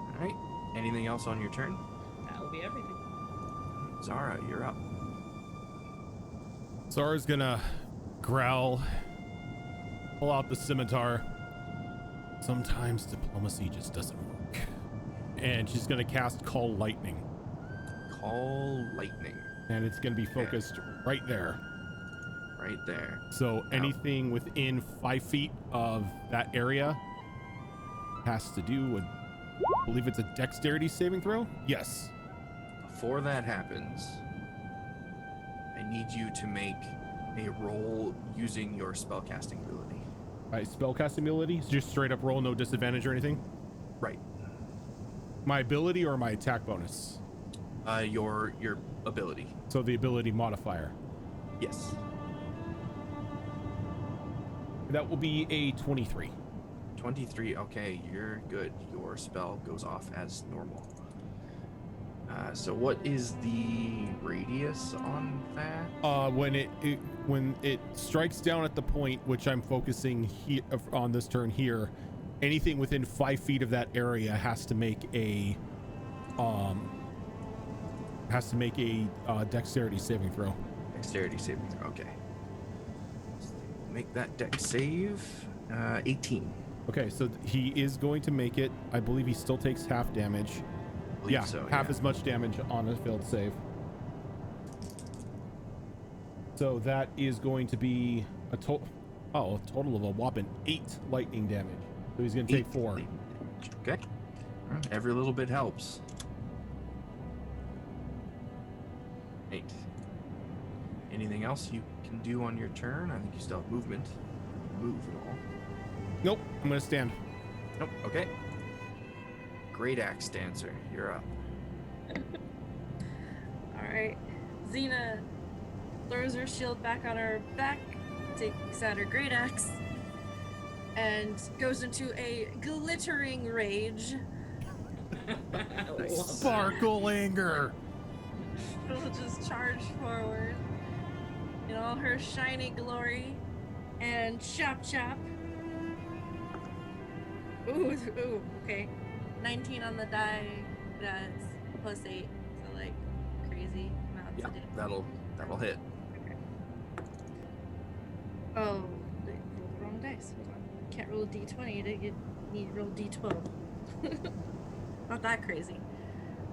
All right. Anything else on your turn?
That will be everything.
Zara, you're up.
Zara's gonna growl, pull out the scimitar. Sometimes diplomacy just doesn't work. And she's gonna cast Call Lightning.
Call lightning.
And it's gonna be focused right there.
Right there.
So anything within 5 feet of that area has to do with, I believe it's a dexterity saving throw? Yes.
Before that happens, I need you to make a roll using your spellcasting ability.
My spellcasting ability? Just straight up roll, no disadvantage or anything?
Right.
My ability or my attack bonus?
Your ability.
So the ability modifier.
Yes.
That will be a 23.
23. Okay, you're good. Your spell goes off as normal. So what is the radius on that?
When it strikes down at the point which I'm focusing here on this turn here, anything within 5 feet of that area has to make a dexterity saving throw.
Dexterity saving throw. Okay. Make that dex save. 18.
Okay, so he is going to make it. I believe he still takes half damage. Yeah,
so,
half as much damage on a failed save. So that is going to be a total of a whopping 8 lightning damage. So he's going to take 4.
lightning damage. Okay. All right, every little bit helps. 8. Anything else you can do on your turn? I think you still have movement. Move at all.
Nope, I'm going to stand.
Nope. Okay. Great Axe Dancer, you're up.
Alright. Xena throws her shield back on her back, takes out her great axe, and goes into a glittering rage.
Sparkle anger.
She'll just charge forward in all her shiny glory and chop. Ooh, okay. 19 on the die. That's +8. So like crazy amounts
Yeah,
of damage.
that'll hit.
Okay. Oh, they rolled the wrong dice. Hold on. Can't roll a d20 to need to roll d12. Not that crazy.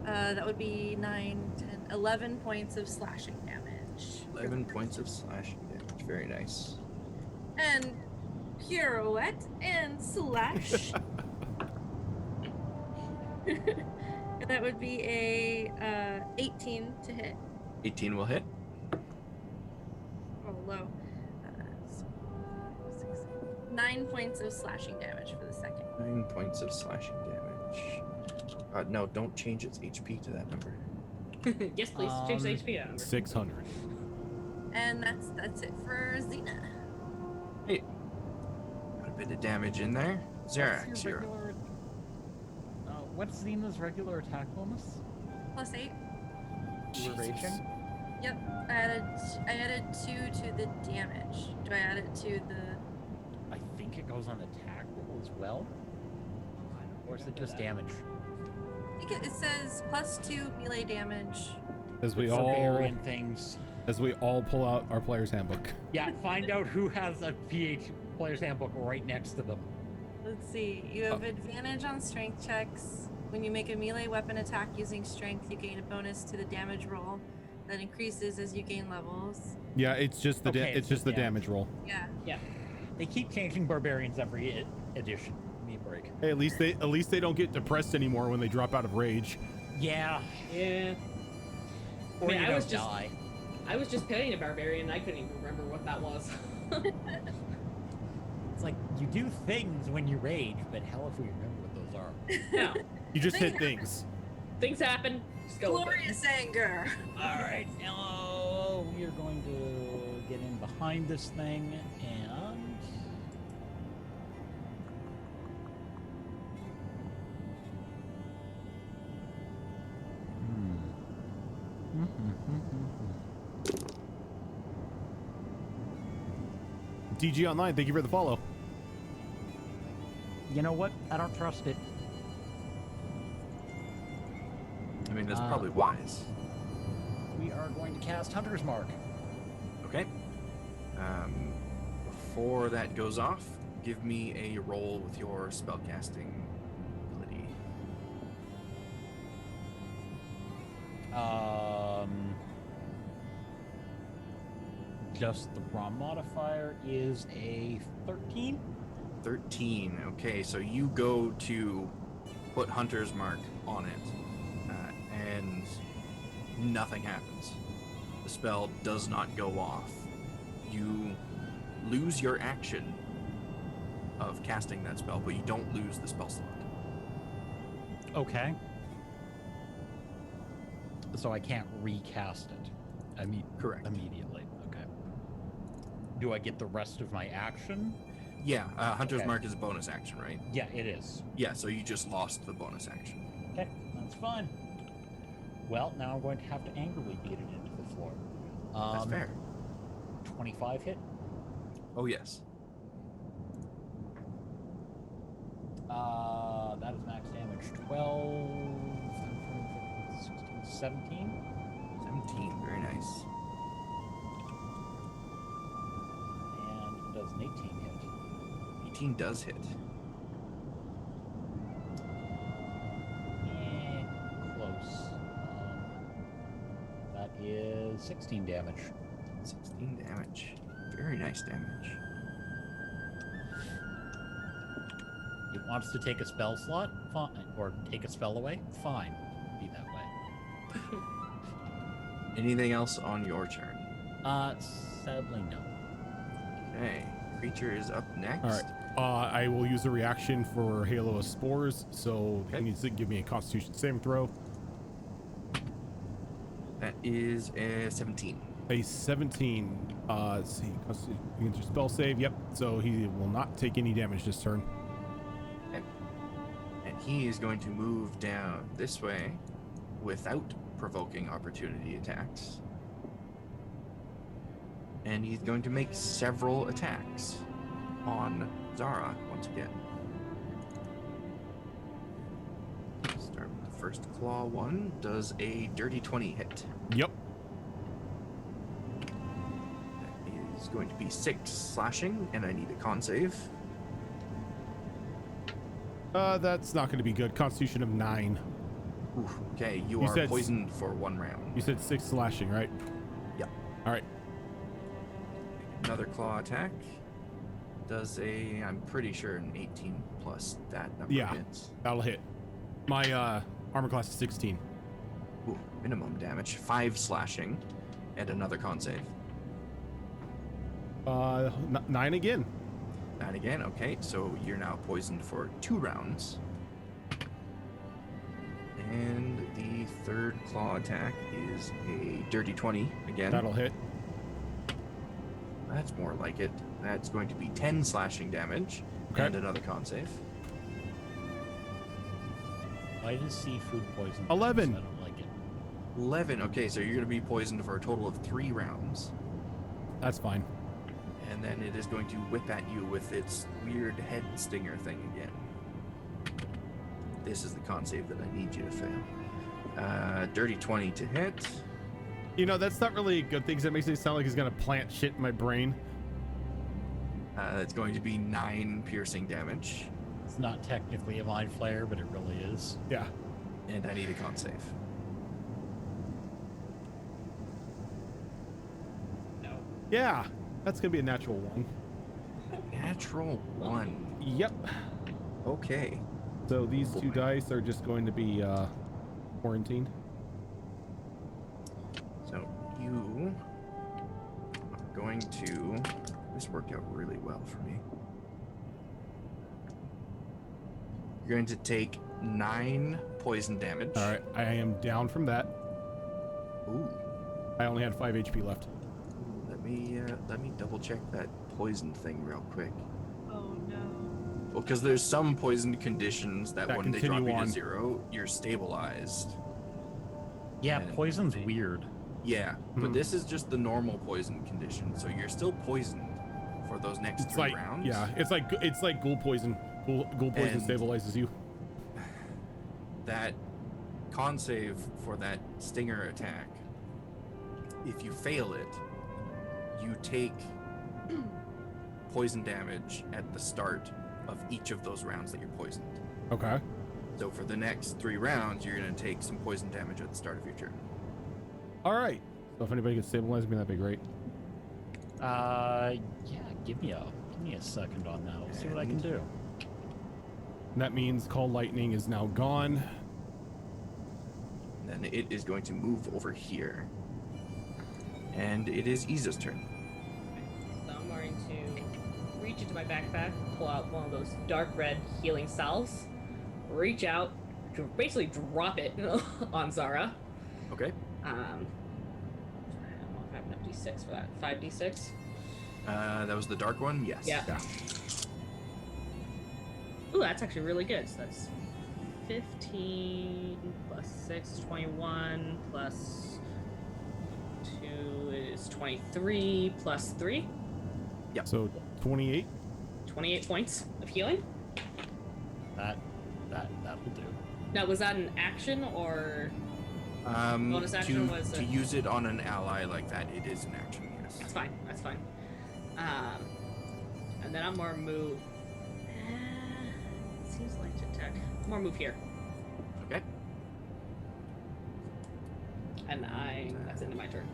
That would be 9, 10, 11 points of slashing damage.
11 points of slashing damage. Very nice.
And pirouette and slash. That would be a 18 to hit.
18 will hit.
Oh, low. 9 points of slashing damage for the second.
9 points of slashing damage. No, don't change its HP to that number.
Yes, please. Change the HP out.
600.
And that's it for Xena.
Hey, got a bit of damage in there. Xerax, you're up.
What's Xena's regular attack bonus?
+8.
You were raging?
Yep. I added 2 to the damage. Do I add it to the...
I think it goes on attack roll as well. Or is it just damage?
I think it says +2 melee damage.
As we
Barbarian things.
all pull out our player's handbook.
Yeah, find out who has a PH player's handbook right next to them.
Let's see. You have advantage on strength checks. When you make a melee weapon attack using strength, you gain a bonus to the damage roll that increases as you gain levels.
Yeah, it's just the
Okay,
it's just the damage roll.
Yeah.
They keep changing barbarians every edition. Give me a break.
Hey, at least they don't get depressed anymore when they drop out of rage.
Yeah.
Yeah.
Or
Man,
you
I
know,
was just-
die.
I was just playing a barbarian. I couldn't even remember what that was.
It's like you do things when you rage, but hell if we remember what those are.
No,
You just hit
Thing-
things.
things happen. Just go with it.
Glorious anger.
All right, hello. We are going to get in behind this thing and.
DG Online, thank you for the follow.
You know what? I don't trust it.
I mean, that's
Uh,
probably wise.
We are going to cast Hunter's Mark.
Okay. Before that goes off, give me a roll with your spellcasting ability.
Just the raw modifier is a 13.
13. Okay, so you go to put Hunter's Mark on it, and nothing happens. The spell does not go off. You lose your action of casting that spell, but you don't lose the spell slot.
Okay. So I can't recast it.
Correct.
Immediately. Okay. Do I get the rest of my action?
Yeah, Hunter's
Okay.
Mark is a bonus action, right?
Yeah, it is.
Yeah, so you just lost the bonus action.
Okay, that's fine. Well, now I'm going to have to angrily beat it into the floor.
That's fair.
25 hit.
Oh, yes.
That is max damage. 12, 16, 17.
17, very nice.
And does an 18 hit.
18 does hit.
Close. That is 16 damage.
16 damage. Very nice damage.
It wants to take a spell slot, fine, or take a spell away, fine. Be that way.
Anything else on your turn?
Sadly no.
Okay. Creature is up next.
All right. I will use a reaction for Halo of Spores, so
Okay.
he needs to give me a Constitution saving throw.
That is a 17.
A 17. Let's see. Constitution against your spell save. Yep. So he will not take any damage this turn.
And he is going to move down this way without provoking opportunity attacks. And he's going to make several attacks on Zara once again. Start with the first claw one. Does a dirty 20 hit?
Yep.
That is going to be 6 slashing, and I need a con save.
That's not going to be good. Constitution of 9.
Oof, okay, you
You
are
said
poisoned for 1 round.
You said 6 slashing, right?
Yep.
All right.
Another claw attack. Does a, I'm pretty sure, an 18 plus that number
Yeah.
hits.
That'll hit. My armor class is 16.
Ooh, minimum damage. 5 slashing, and another con save.
9 again.
That again, okay, so you're now poisoned for 2 rounds. And the third claw attack is a dirty 20 again.
That'll hit.
That's more like it. That's going to be 10 slashing damage,
Okay.
and another con save.
Why does seafood poison?
11.
I don't like it.
11, okay, so you're going to be poisoned for a total of 3 rounds.
That's fine.
And then it is going to whip at you with its weird head stinger thing again. This is the con save that I need you to fail. Dirty 20 to hit.
You know, that's not really a good thing 'cause that makes it sound like he's going to plant shit in my brain.
It's going to be 9 piercing damage.
It's not technically a mind flare, but it really is.
Yeah.
And I need a con save.
No.
Yeah. That's going to be a natural 1.
Natural 1.
Yep.
Okay.
So these 2
Boy.
dice are just going to be quarantined.
You are going to. This worked out really well for me. You're going to take 9 poison damage.
All right, I am down from that.
Ooh.
I only had 5 HP left.
Let me double check that poison thing real quick.
Oh no.
Well, because there's some poison conditions that when they drop
continue
you to
on.
0, you're stabilized.
Yeah,
And
poison's weird.
Yeah, but this is just the normal poison condition, so you're still poisoned for those next
It's
3
like
rounds.
yeah, it's like ghoul poison. Ghoul poison
And-
stabilizes you.
That con save for that stinger attack, if you fail it, you take poison damage at the start of each of those rounds that you're poisoned.
Okay.
So for the next 3 rounds, you're going to take some poison damage at the start of your turn.
All right. So if anybody could stabilize me, that'd be great.
Yeah, give me a second on that. We'll see what I can do.
And that means Call Lightning is now gone.
Then it is going to move over here. And it is Iza's turn.
So I'm going to reach into my backpack, pull out one of those dark red healing salves, reach out, to basically drop it on Zara.
Okay.
I don't know if I have enough d6 for that. 5d6.
That was the dark one? Yes.
Yeah. Ooh, that's actually really good. So that's 15 plus 6, 21 plus 2 is 23 plus 3.
So 28.
28 points of healing.
That'll do.
Now, was that an action or bonus action? Was
to use it on an ally like that, it is an action, yes.
That's fine. That's fine. And then I'm more move. Seems like to attack. More move here,
Okay.
and that's into my turn.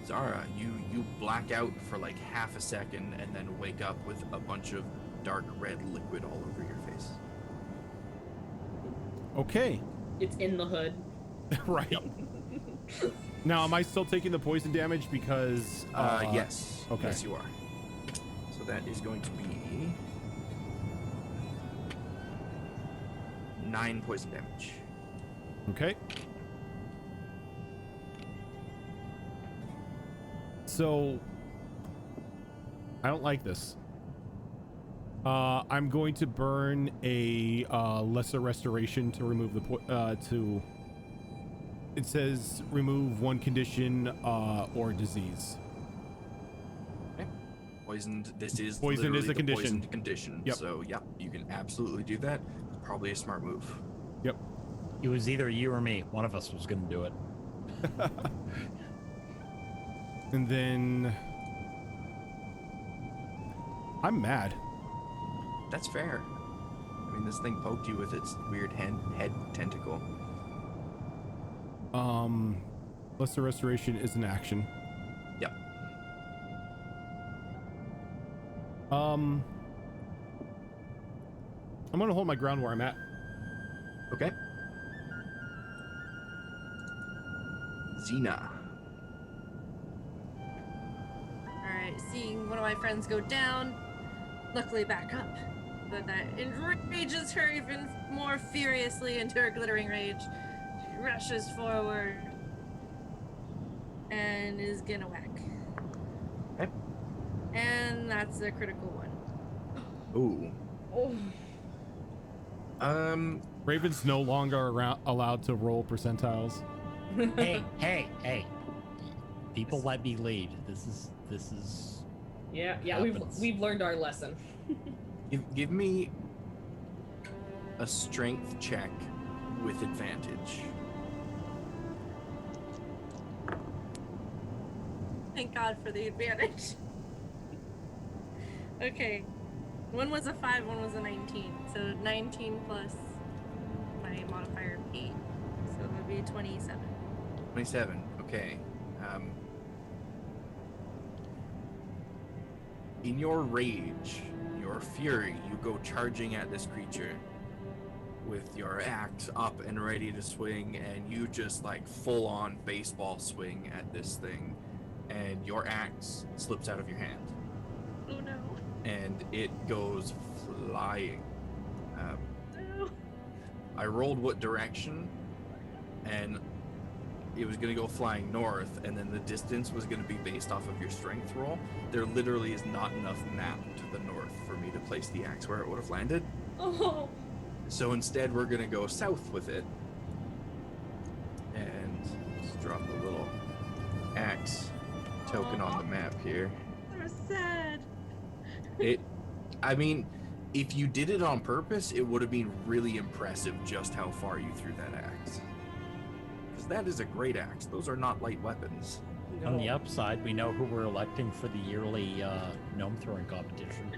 Zara, you black out for like half a second and then wake up with a bunch of dark red liquid all over your face.
Okay.
It's in the hood.
Right. Now, am I still taking the poison damage because?
Yes.
Okay.
Yes, you are. So that is going to be 9 poison damage.
Okay. So I don't like this. I'm going to burn a lesser restoration to remove the it says remove 1 condition or disease.
Okay. Poisoned. This is
Poisoned is
literally
a
the
condition.
Poisoned condition.
Yep.
So yeah, you can absolutely do that. Probably a smart move.
Yep.
It was either you or me. One of us was going to do it.
And then I'm mad.
That's fair. I mean, this thing poked you with its weird head tentacle.
Lesser restoration is an action.
Yep.
I'm gonna hold my ground where I'm at.
Okay. Xena.
Alright, seeing one of my friends go down, luckily back up. But that enrages her even more furiously into her glittering rage. She rushes forward and is gonna whack.
Okay.
And that's a critical one.
Ooh.
Oh.
Raven's no longer allowed to roll percentiles.
Hey. People let me lead. This is
Yeah,
happens.
we've learned our lesson.
Give me a strength check with advantage.
Thank God for the advantage. Okay. One was a 5, one was a 19. So 19 plus my modifier of 8. So it would be 27.
27. Okay. In your rage, your fury, you go charging at this creature with your axe up and ready to swing, and you just like full on baseball swing at this thing, and your axe slips out of your hand
Oh no.
and it goes flying.
No.
I rolled what direction, and it was going to go flying north, and then the distance was going to be based off of your strength roll. There literally is not enough map to the north for me to place the axe where it would have landed.
Oh.
So instead, we're going to go south with it. And just drop a little axe token on the map here.
So sad.
I mean, if you did it on purpose, it would have been really impressive just how far you threw that axe. Because that is a great axe. Those are not light weapons.
On the upside, we know who we're electing for the yearly gnome throwing competition.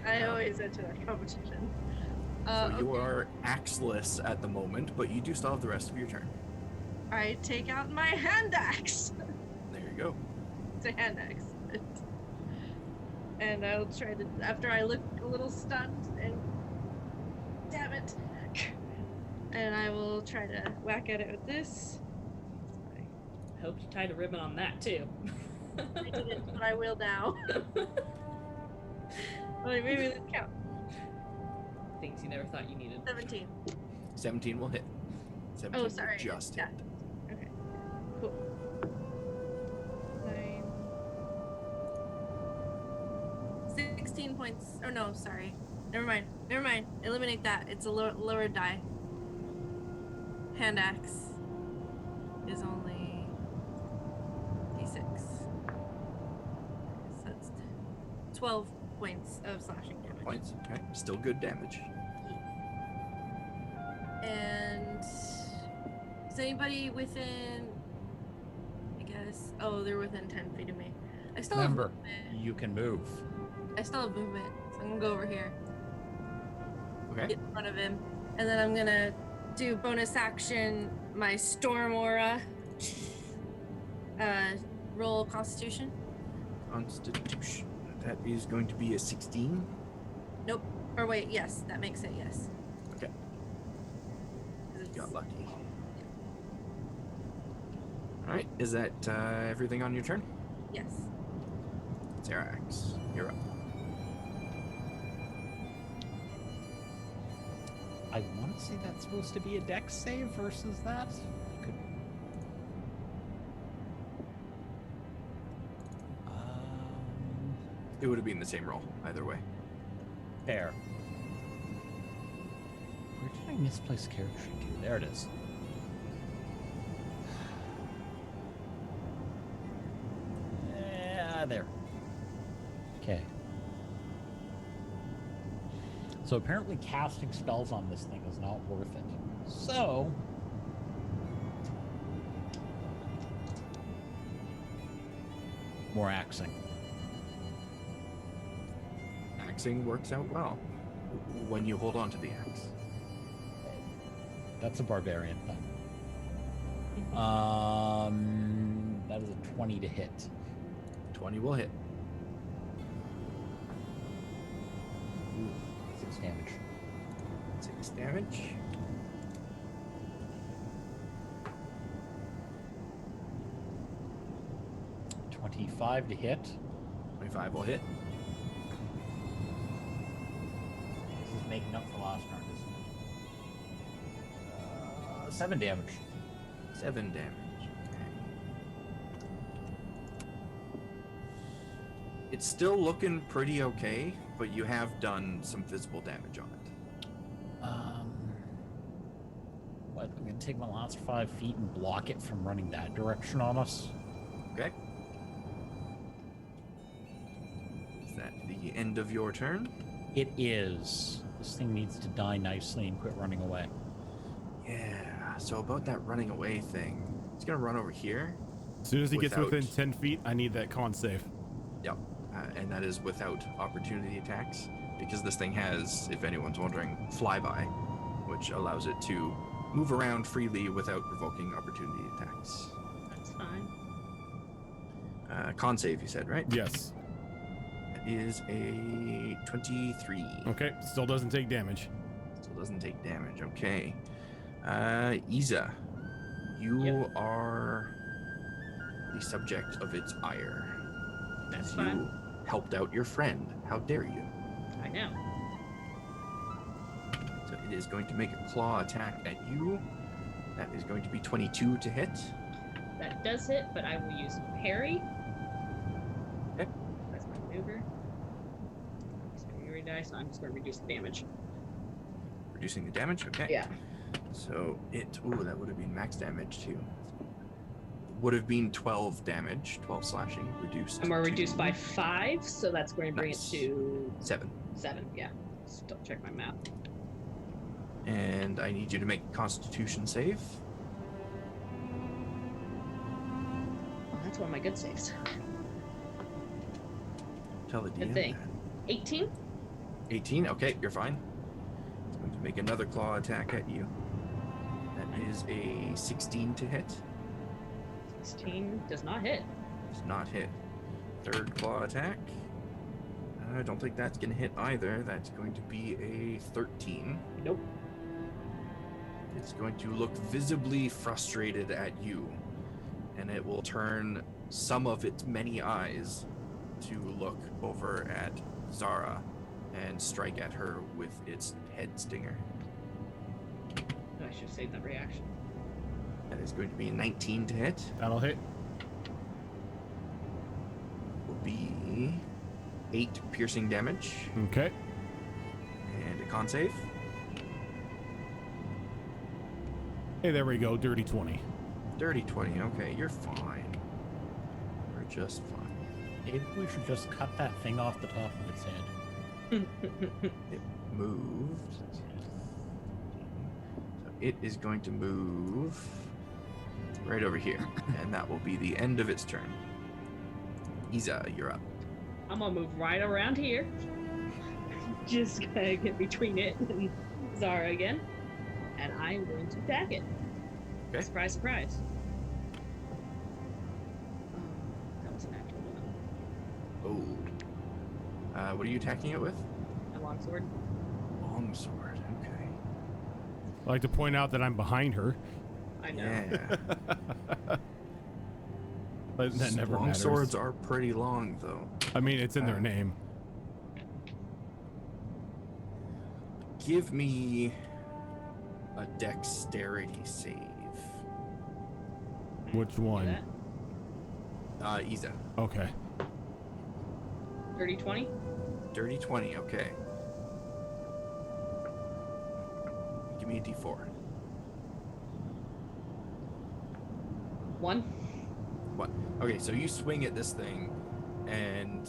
I always enter that competition.
So you
Okay.
are axeless at the moment, but you do still have the rest of your turn.
I take out my hand axe.
There you go.
It's a hand axe. And I'll try to, after I look a little stunned and damn it. And I will try to whack at it with this.
I hope you tied a ribbon on that too.
I didn't, but I will now. Well, maybe it doesn't count.
Things you never thought you needed.
17.
17 will hit. 17 will
sorry.
just
Yeah.
hit.
Okay. Cool. 9. 16 points. Oh no, sorry. Never mind. Never mind. Eliminate that. It's a lower die. Hand axe is only d6. So that's 12 points of slashing damage.
Points. Okay. Still good damage.
And is anybody within? I guess. Oh, they're within 10 feet of me. I still
Remember,
have movement.
you can move.
I still have movement, so I'm gonna go over here,
Okay.
get in front of him, and then I'm gonna do bonus action my storm aura. Roll Constitution.
Constitution. That is going to be a 16.
Nope. Or wait, yes, that makes it yes.
Okay.
'Cause it's-
Got lucky. All right. Is that everything on your turn?
Yes.
Zerax, you're up.
I want to say that's supposed to be a dex save versus that. I could.
It would have been the same roll either way.
Fair. Where did I misplace character sheet to? There it is. Yeah, there. Okay. So apparently casting spells on this thing is not worth it. So more axing.
Axing works out well when you hold on to the axe.
That's a barbarian thing. That is a 20 to hit.
20 will hit.
Ooh, 6 damage.
6 damage.
$25 to hit.
25 will hit.
This is making up for last turn, isn't it? 7 damage.
7 damage. Okay. It's still looking pretty okay, but you have done some visible damage on it.
What? I'm gonna take my last 5 feet and block it from running that direction on us.
Okay. Is that the end of your turn?
It is. This thing needs to die nicely and quit running away.
Yeah. So about that running away thing, it's gonna run over here.
As soon as he gets
Without-
within 10 feet, I need that con save.
Yep. And that is without opportunity attacks, because this thing has, if anyone's wondering, flyby, which allows it to move around freely without provoking opportunity attacks.
That's fine.
Con save, you said, right?
Yes.
That is a 23.
Okay. Still doesn't take damage.
Still doesn't take damage. Okay. Iza, you are the subject of its ire.
That's
As
fine.
you helped out your friend. How dare you?
I know.
So it is going to make a claw attack at you. That is going to be 22 to hit.
That does hit, but I will use parry.
Okay.
That's my maneuver. It's a parry die, so I'm just going to reduce the damage.
Reducing the damage. Okay.
Yeah.
So it. Ooh, that would have been max damage too. Would have been 12 damage, 12 slashing, reduced.
I'm going to
to
reduce by 5, so that's going to bring
Nice.
it to
7.
7. Yeah. Just double check my math.
And I need you to make a Constitution save.
Oh, that's one of my good saves.
Tell the
Good
DM
thing.
that.
18?
18. Okay, you're fine. It's going to make another claw attack at you. That is a 16 to hit.
16 does not hit.
Does not hit. Third claw attack. I don't think that's going to hit either. That's going to be a 13.
Nope.
It's going to look visibly frustrated at you, and it will turn some of its many eyes to look over at Zara and strike at her with its head stinger.
I should have saved that reaction.
That is going to be a 19 to hit.
That'll hit.
Will be 8 piercing damage
Okay.
and a con save.
Hey, there we go. Dirty 20.
Dirty 20. Okay, you're fine. You're just fine.
Maybe we should just cut that thing off the top of its head.
It moved. So it is going to move right over here, and that will be the end of its turn. Iza, you're up.
I'm going to move right around here. Just gonna get between it and Zara again. And I'm going to attack it.
Okay.
Surprise, surprise. That was an actual one.
Oh. What are you attacking it with?
A longsword.
Longsword. Okay.
I'd like to point out that I'm behind her.
I know.
Yeah.
But that never matters.
Longswords are pretty long, though.
I mean, it's in their
Uh,
name.
Give me a dexterity save.
Which
Do
one?
that.
Iza.
Okay.
Dirty 20.
Dirty 20, okay. Give me a d4.
1.
What? Okay, so you swing at this thing, and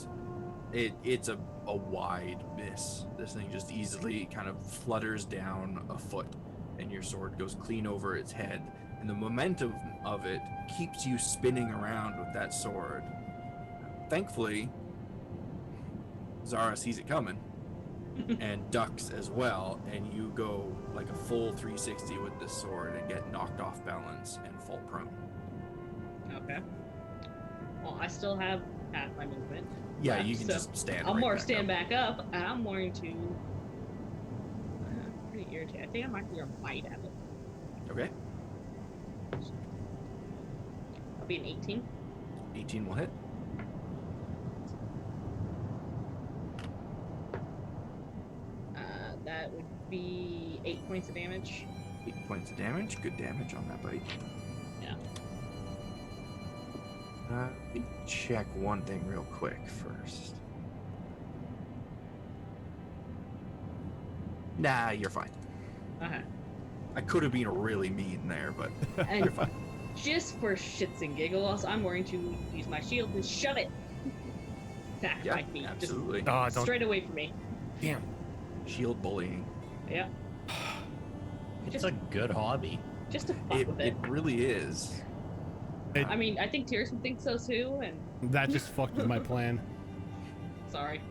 it's a wide miss. This thing just easily kind of flutters down a foot, and your sword goes clean over its head. And the momentum of it keeps you spinning around with that sword. Thankfully, Zara sees it coming and ducks as well, and you go like a full 360 with this sword and get knocked off balance and fall prone.
Okay. Well, I still have half my movement.
Yeah,
left,
you can
so
just stand.
I'm
right
more
back
stand
up.
back up, and I'm going to. Pretty irritated. I think I might throw a bite at it.
Okay,
I'll be an 18.
18 will hit.
That would be 8 points of damage.
8 points of damage. Good damage on that bite.
Yeah.
Let me check one thing real quick first. Nah, you're fine.
Okay.
I could have been really mean there, but
And
you're fine.
just for shits and giggles, I'm going to use my shield and shut it. Back
Yeah,
my feet.
absolutely.
Ah,
Just
don't.
straight away from me.
Damn.
Shield bullying.
Yeah.
It's a good hobby.
Just to fuck
It,
with
it
it.
really is.
It-
I mean, I think Tears would think so too, and
That just fucked with my plan.
sorry.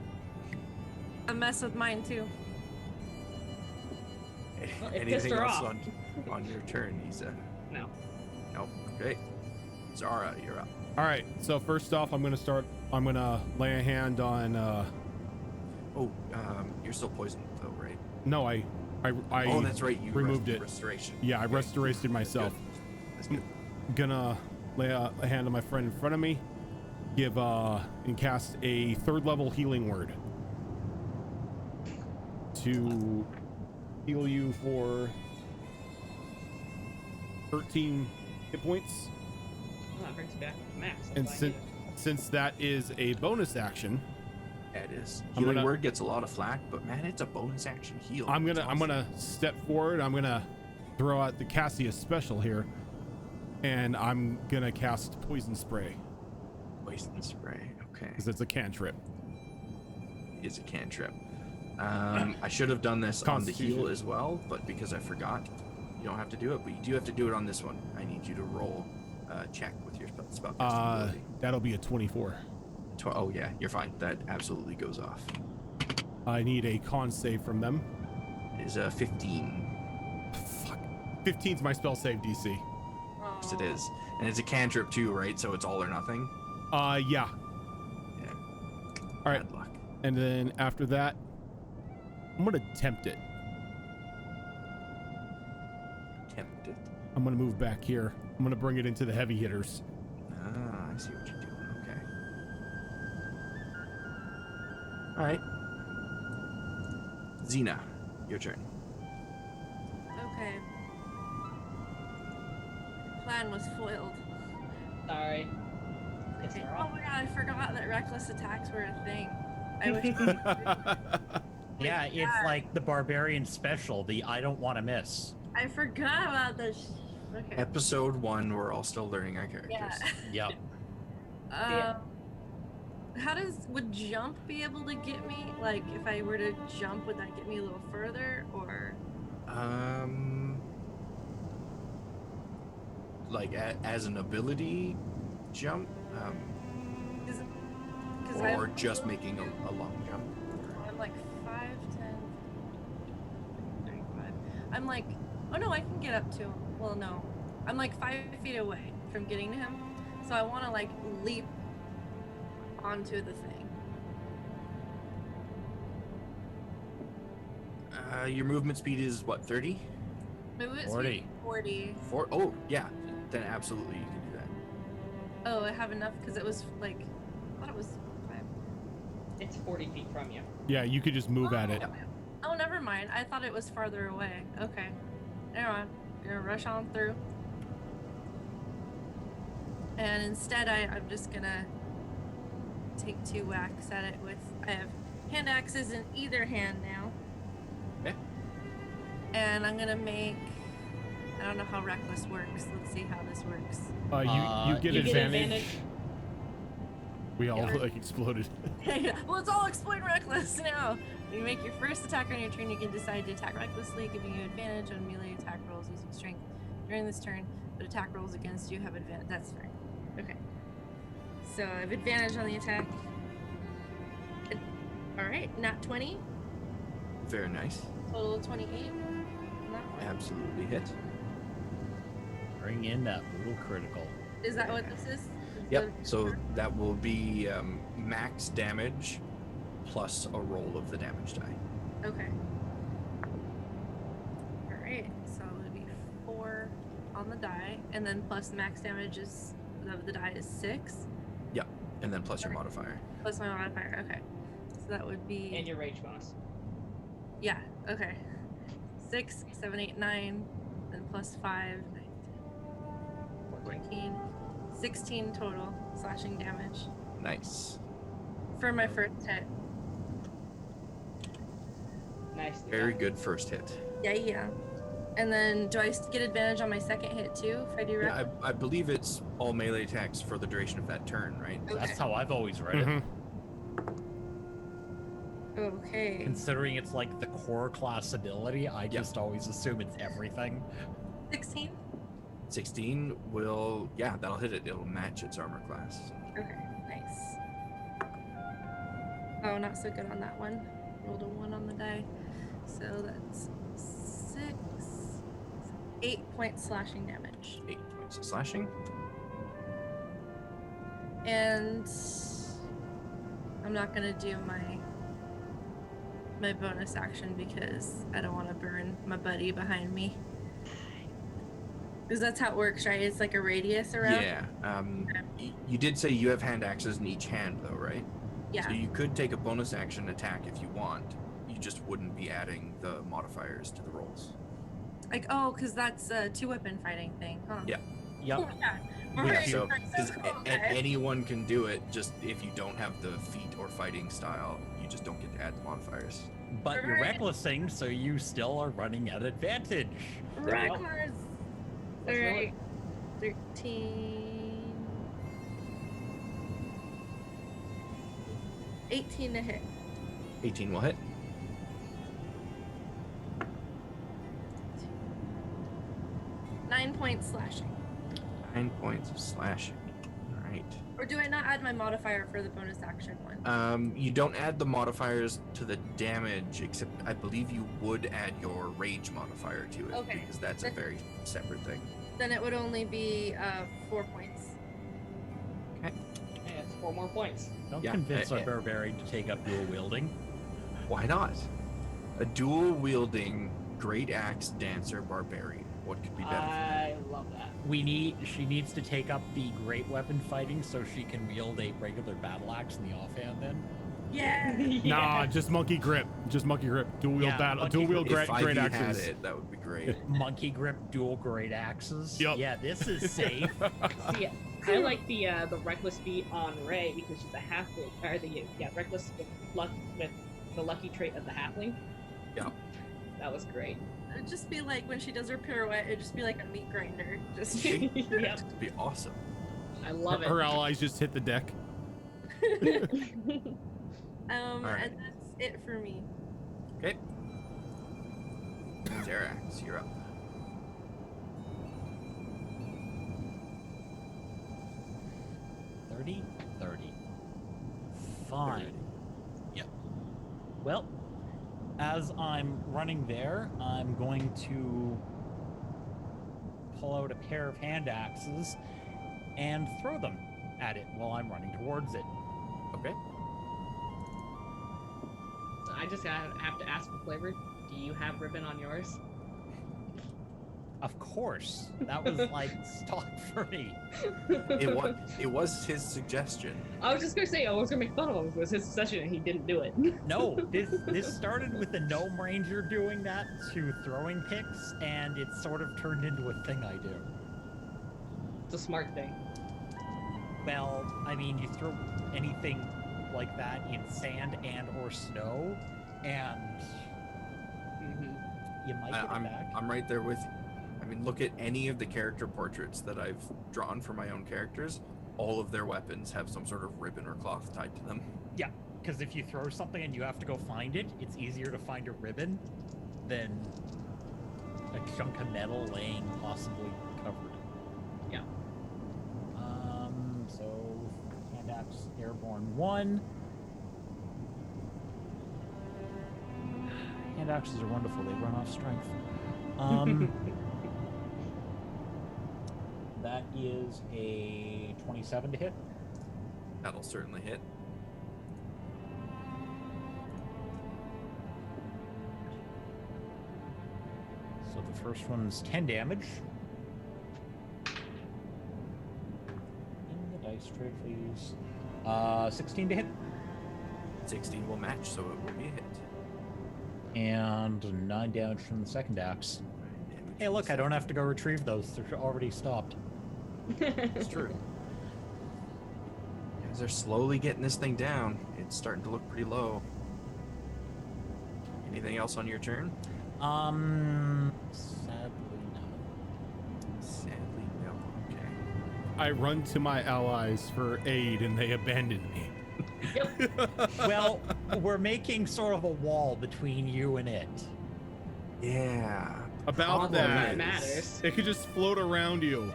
A mess with mine too.
Well, it pissed
Anything
her
else
off.
on your turn, Isa?
No.
Nope. Okay. Zara, you're up.
All right. So first off, I'm gonna lay a hand on.
Oh, you're still poisoned though, right?
No, I I
Oh, that's right. You
removed it.
Restoration.
Yeah, I
Okay.
restorated myself.
That's good.
Gonna lay a hand on my friend in front of me, give and cast a 3rd level healing word to heal you for 13 hit points.
Well, that brings it back up to max. That's
And
what I needed.
since that is a bonus action,
Yeah, it is.
I'm
Healing
gonna-
word gets a lot of flack, but man, it's a bonus action heal.
I'm
It's
gonna
awesome.
step forward. I'm gonna throw out the Cassius special here, and I'm gonna cast poison spray
Poison spray. Okay.
because it's a cantrip.
Is a cantrip. I should have done this on the heal
Constitution.
as well, but because I forgot, you don't have to do it, but you do have to do it on this one. I need you to roll a check with your spellcasting ability.
That'll be a 24.
Oh yeah, you're fine. That absolutely goes off.
I need a con save from them.
It is a 15.
Fuck. 15's my spell save DC.
Yes, it is, and it's a cantrip too, right? So it's all or nothing.
Yeah.
Yeah.
All right.
Bad luck.
And then after that, I'm gonna tempt it.
Tempt it.
I'm gonna move back here. I'm gonna bring it into the heavy hitters.
Ah, I see what you're doing. Okay. All right. Xena, your turn.
Okay. Plan was foiled.
Sorry.
Pissed
Okay.
her
Oh
off.
my god, I forgot that reckless attacks were a thing. I wish.
Yeah, it's like the barbarian special, the I don't want to miss.
I forgot about this. Okay.
Episode 1, we're all still learning our characters.
Yeah.
Yep.
Would jump be able to get me? Like, if I were to jump, would that get me a little further, or?
Like as an ability jump,
Because
or just making a long jump.
I'm like 5, 10, 35. I'm like, oh no, I can get up to him. Well, no, I'm like 5 feet away from getting to him, so I want to like leap onto the thing.
Your movement speed is what, 30?
Movement
40.
speed 40.
Oh yeah, then absolutely you can do that.
Oh, I have enough because it was like, I thought it was 5.
It's 40 feet from you.
Yeah, you could just move at it.
Oh, never mind. I thought it was farther away. Okay. Never mind. Gonna rush on through. And instead, I'm just gonna take 2 whacks at it with. I have hand axes in either hand now.
Okay.
And I'm gonna make. I don't know how reckless works. Let's see how this works.
You get
You
advantage.
get advantage.
We all
Yeah.
like exploded.
Well, it's all explain reckless now. When you make your first attack on your turn, you can decide to attack recklessly, giving you advantage on melee attack rolls using strength during this turn. But attack rolls against you have advantage. That's fine. Okay. So I have advantage on the attack. All right, not 20.
Very nice.
Total of 28. on that one.
Absolutely hit.
Bring in that brutal critical.
Is that what this is?
Yep. So that will be max damage plus a roll of the damage die.
Okay. All right. So it would be 4 on the die, and then plus max damage is of the die is 6.
Yep. And then plus your modifier.
Plus my modifier. Okay. So that would be.
And your rage bonus.
Yeah. Okay. 6, 7, 8, 9, then plus 5, 9, 10, 14, 16 total slashing damage
Nice.
for my first hit.
Nice.
Very good first hit.
Yeah. And then do I get advantage on my second hit too if I do
Yeah,
rec?
I believe it's all melee attacks for the duration of that turn, right?
That's how I've always read it.
Mhm.
Okay.
Considering it's like the core class ability, I just always assume it's everything.
16.
16 will, yeah, that'll hit it. It'll match its armor class.
Okay. Nice. Oh, not so good on that one. Rolled a 1 on the die. So that's 8 points slashing damage.
8 points of slashing.
And I'm not gonna do my my bonus action because I don't want to burn my buddy behind me. Because that's how it works, right? It's like a radius around.
Yeah. You did say you have hand axes in each hand, though, right?
Yeah.
So you could take a bonus action attack if you want. You just wouldn't be adding the modifiers to the rolls.
Like, oh, because that's a 2-weapon fighting thing, huh?
Yeah.
Yep.
Oh, yeah.
Yeah,
Right.
So, because
Okay.
anyone can do it, just if you don't have the feat or fighting style, you just don't get to add the modifiers.
But you're
Right.
recklessing, so you still are running at advantage.
Reckless.
Let's roll
Alright. 13. 18 to hit.
18 will hit.
9 points slashing.
9 points of slashing. All right.
Or do I not add my modifier for the bonus action one?
You don't add the modifiers to the damage, except I believe you would add your rage modifier to it,
Okay.
because that's a very separate thing.
Then it would only be 4 points.
Okay.
Yeah, it's 4 more points.
Don't
Yeah,
convince our
eh.
barbarian to take up dual wielding.
Why not? A dual wielding great axe dancer barbarian. What could be better?
I love that.
She needs to take up the great weapon fighting so she can wield a regular battle axe in the offhand then.
Yeah.
Nah, just monkey grip. Just monkey grip. Dual wield
Yeah,
battle.
monkey
Dual wield
If
great
Ivy had
axes.
it, that would be great.
Monkey grip dual great axes.
Yup.
Yeah, this is safe.
See, I like the reckless feat on Ray because she's a halfling, or the reckless with the lucky trait of the halfling.
Yeah.
That was great.
It'd just be like when she does her pirouette, it'd just be like a meat grinder. Just
Yep.
It'd be awesome.
I love it.
Her allies just hit the deck.
Alright.
and that's it for me.
Okay. Zerax, you're up.
$30? $30. Fine. Yep. Well, as I'm running there, I'm going to pull out a pair of hand axes and throw them at it while I'm running towards it.
Okay.
I just have to ask for flavor. Do you have ribbon on yours?
Of course. That was like stock for me.
It was his suggestion.
I was just gonna say I was gonna make fun of him. It was his session and he didn't do it.
No, this started with the gnome ranger doing that to throwing picks, and it sort of turned into a thing I do.
It's a smart thing.
Well, I mean, you throw anything like that in sand and or snow, and you might get it back.
I'm right there with you. I mean, look at any of the character portraits that I've drawn for my own characters. All of their weapons have some sort of ribbon or cloth tied to them.
Yeah, because if you throw something and you have to go find it, it's easier to find a ribbon than a chunk of metal laying possibly covered.
Yeah.
So hand axe airborne 1. Hand axes are wonderful. They run off strength. That is a 27 to hit.
That'll certainly hit.
So the first one's 10 damage. In the dice tray, please. 16 to hit.
16 will match, so it will be a hit.
And 9 damage from the second axe.
Damage
Hey, look, I don't have to go retrieve those. They're already stopped.
It's true. As they're slowly getting this thing down, it's starting to look pretty low. Anything else on your turn?
Sadly, no.
Sadly, no. Okay.
I run to my allies for aid and they abandon me.
Well, we're making sort of a wall between you and it.
Yeah.
About
Problem
that,
matters.
it could just float around you.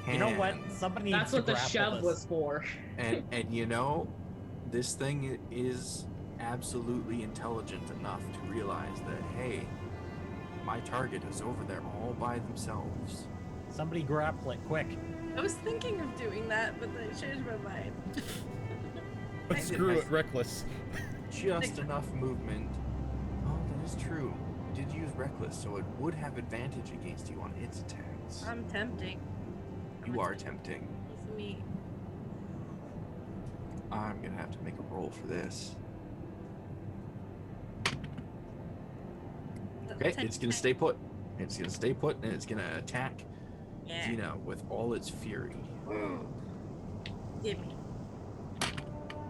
You know what?
Hands.
Somebody needs
That's
to
what the
grapple
shove
this.
was for.
And you know, this thing is absolutely intelligent enough to realize that, hey, my target is over there all by themselves.
Somebody grapple it quick.
I was thinking of doing that, but then I changed my mind.
Screw it, reckless.
Just enough movement is true. You did use reckless, so it would have advantage against you on its attacks.
I'm tempting.
You are tempting.
It's me.
I'm gonna have to make a roll for this. Okay, it's gonna stay put. It's gonna stay put, and it's gonna attack
Yeah.
Xena with all its fury.
Give me.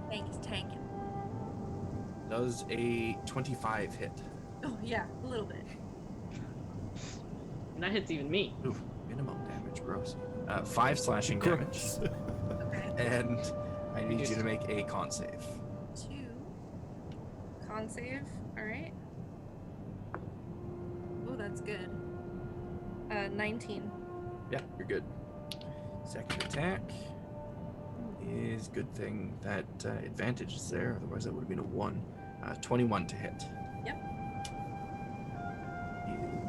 Tank is tanking.
Does a 25 hit?
Oh yeah, a little bit.
And that hits even me.
Oof, minimum damage, gross. 5 slashing damage,
Gross.
Okay.
and I need you to make a con save.
2. Con save. All right. Oh, that's good. 19.
Yeah, you're good. Second attack is good thing that advantage is there, otherwise that would have been a 1. 21 to hit.
Yep.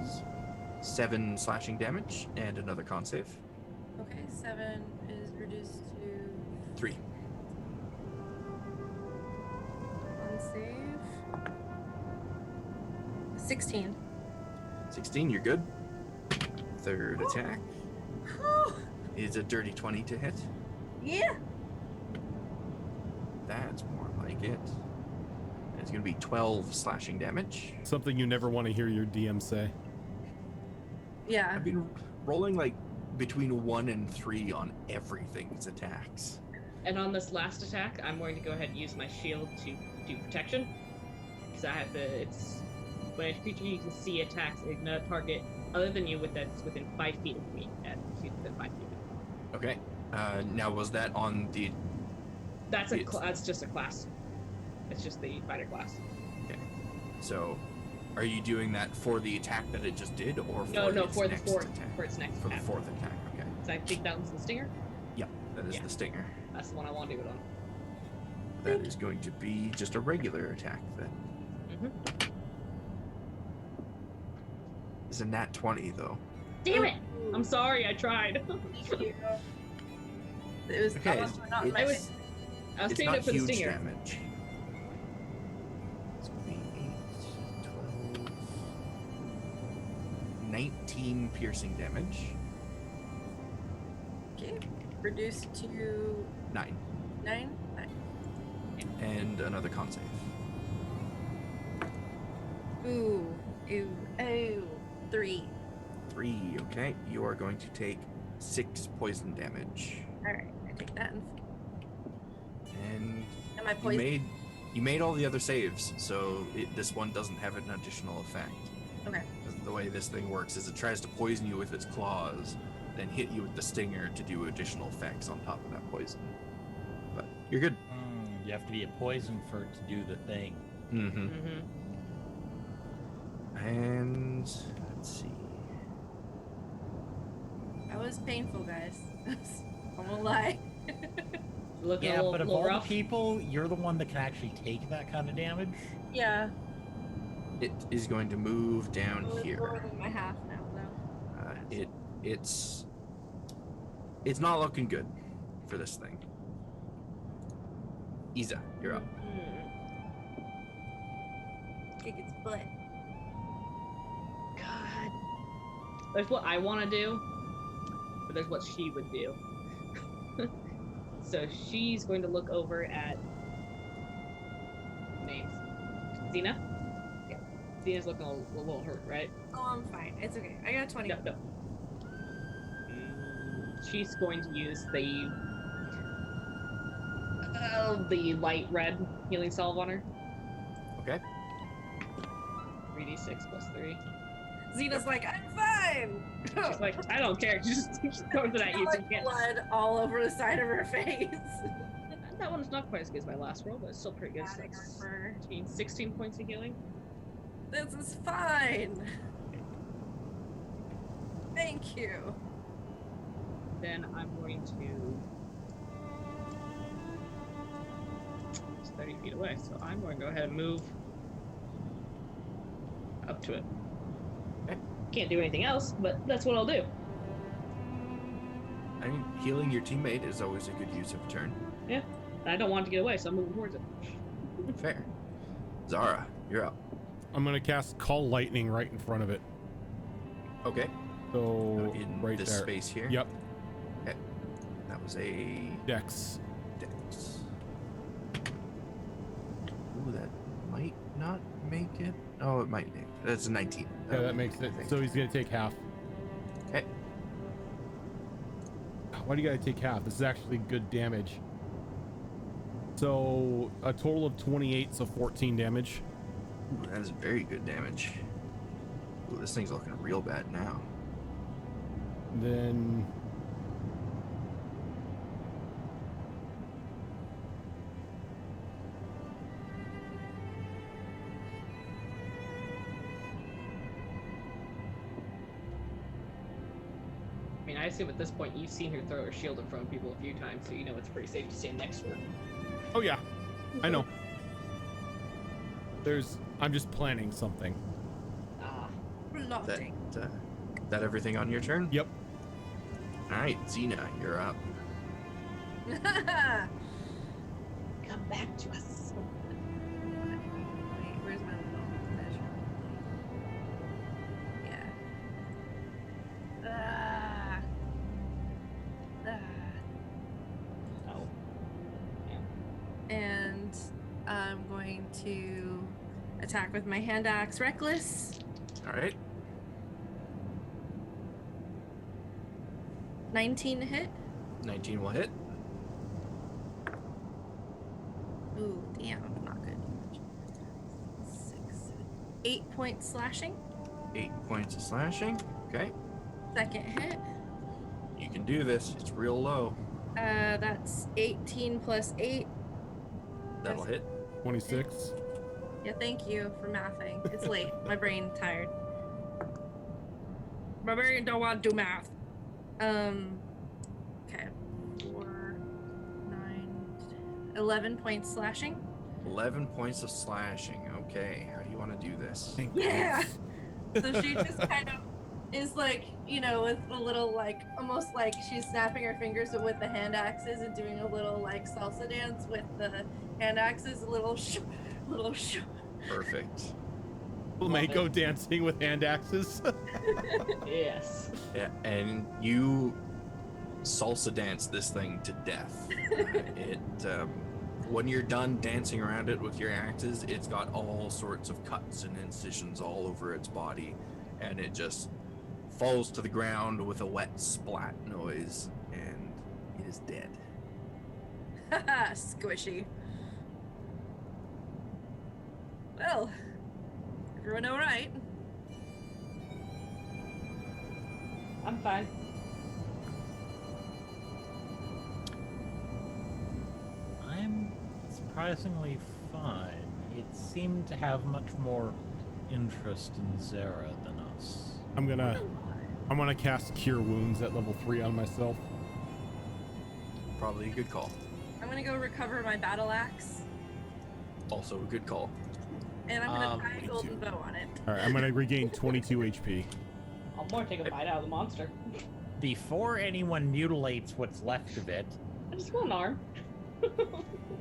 Is 7 slashing damage and another con save.
Okay, 7 is reduced to
3.
con save. 16.
16, you're good. Third attack
Whew.
is a dirty 20 to hit.
Yeah.
That's more like it. And it's going to be 12 slashing damage.
Something you never want to hear your DM say.
Yeah.
I've been rolling like between 1 and 3 on everything's attacks.
And on this last attack, I'm going to go ahead and use my shield to do protection. Because I have to, it's when a creature you can see attacks a target other than you that's within 5 feet of me. And she's within 5 feet.
Okay. Now was that on the...
That's that's just a class. It's just the fighter class.
Okay. So, are you doing that for the attack that it just did, or for
No,
its
for the
next
fourth,
attack?
for its next
For the
attack.
4th attack, okay.
So I think that was the stinger.
Yeah, that is
Yeah.
the stinger.
That's the one I want to do it on.
That is going to be just a regular attack then.
Mm-hmm.
It's a nat 20 though.
Damn it! I'm sorry, I tried.
Thank you. It was
Okay,
almost not
it's-
my
was- I was
It's
saving
not
it for the
huge
stinger.
damage. It's going to be 8, 12, 19 piercing damage.
Okay. Reduced to
9.
9.
And another con save.
Ooh. Ooh. Oh. 3.
3, okay. You are going to take 6 poison damage.
All right. I take that.
And
Am I
you
poisoned?
made all the other saves, so this one doesn't have an additional effect.
Okay.
The way this thing works is it tries to poison you with its claws, then hit you with the stinger to do additional effects on top of that poison. But you're good.
You have to be a poison for it to do the thing.
Mm-hmm.
Mm-hmm.
And let's see.
That was painful, guys. I won't lie.
Looking
Yeah,
a little,
but of
little
all
rough.
the people, you're the one that can actually take that kind of damage.
Yeah.
It is going to move down
Well, it's
here.
lower than my half now, though.
It's not looking good for this thing. Isa, you're up.
Kick its butt.
God. There's what I want to do, but there's what she would do. So she's going to look over at names. Xena? Yeah. Xena's looking a little hurt, right?
Oh, I'm fine. It's okay. I got 20.
No. She's going to use the light red healing salve on her.
Okay.
3d6 plus 3.
Xena's like, I'm fine.
She's like, I don't care. She just throws it at you. So you
Like
can't.
blood all over the side of her face.
That one's not quite as good as my last roll, but it's still pretty good. So
Adding
that's
her.
16 points of healing.
This is fine. Thank you.
Then I'm going to. It's 30 feet away, so I'm going to go ahead and move up to it.
Okay.
Can't do anything else, but that's what I'll do.
I mean, healing your teammate is always a good use of a turn.
I don't want it to get away, so I'm moving towards it.
Fair. Zara, you're up.
I'm gonna cast Call Lightning right in front of it.
Okay.
So
In
right
this
there.
space here.
Yep.
Okay. That was a
Dex.
Dex. Ooh, that might not make it. Oh, it might make it. That's a 19.
Yeah, that makes it. So he's gonna take half.
Okay.
Why do you gotta take half? This is actually good damage. So a total of 28, so 14 damage.
Ooh, that is very good damage. Ooh, this thing's looking real bad now.
Then
I mean, I assume at this point you've seen her throw her shield in front of people a few times, so you know it's pretty safe to stand next to her.
oh yeah, I know. I'm just planning something.
Ah,
Plotting.
That everything on your turn?
Yep.
All right, Xena, you're up.
Come back to us.
Wait, where's my little measure? Yeah.
oh.
And I'm going to attack with my hand axe reckless.
All right.
19 to hit.
19 will hit.
Ooh, damn, not good. 8 points slashing.
8 points of slashing. Okay.
Second hit.
You can do this. It's real low.
That's 18 plus 8.
That'll hit.
26.
Yeah, thank you for mathing. It's late. My brain tired. My brain don't want to do math. Okay. 4, 9, 11 points slashing.
11 points of slashing. Okay. How do you want to do this?
Yeah. So she just kind of is like, you know, with a little like, almost like she's snapping her fingers with the hand axes and doing a little like salsa dance with the hand axes, a little little
Perfect.
Flamenco dancing with hand axes.
Yes.
Yeah, and you salsa dance this thing to death. When you're done dancing around it with your axes, it's got all sorts of cuts and incisions all over its body, and it just falls to the ground with a wet splat noise, and it is dead.
Squishy. Well, everyone all right?
I'm fine.
I'm surprisingly fine. It seemed to have much more interest in Zara than us.
I'm gonna cast Cure Wounds at level 3 on myself.
Probably a good call.
I'm gonna go recover my battle axe,
Also a good call.
and I'm gonna tie a
22.
golden bow on it.
All right, I'm gonna regain 22 HP.
I'll more take a bite out of the monster.
Before anyone mutilates what's left of it,
I just want an arm.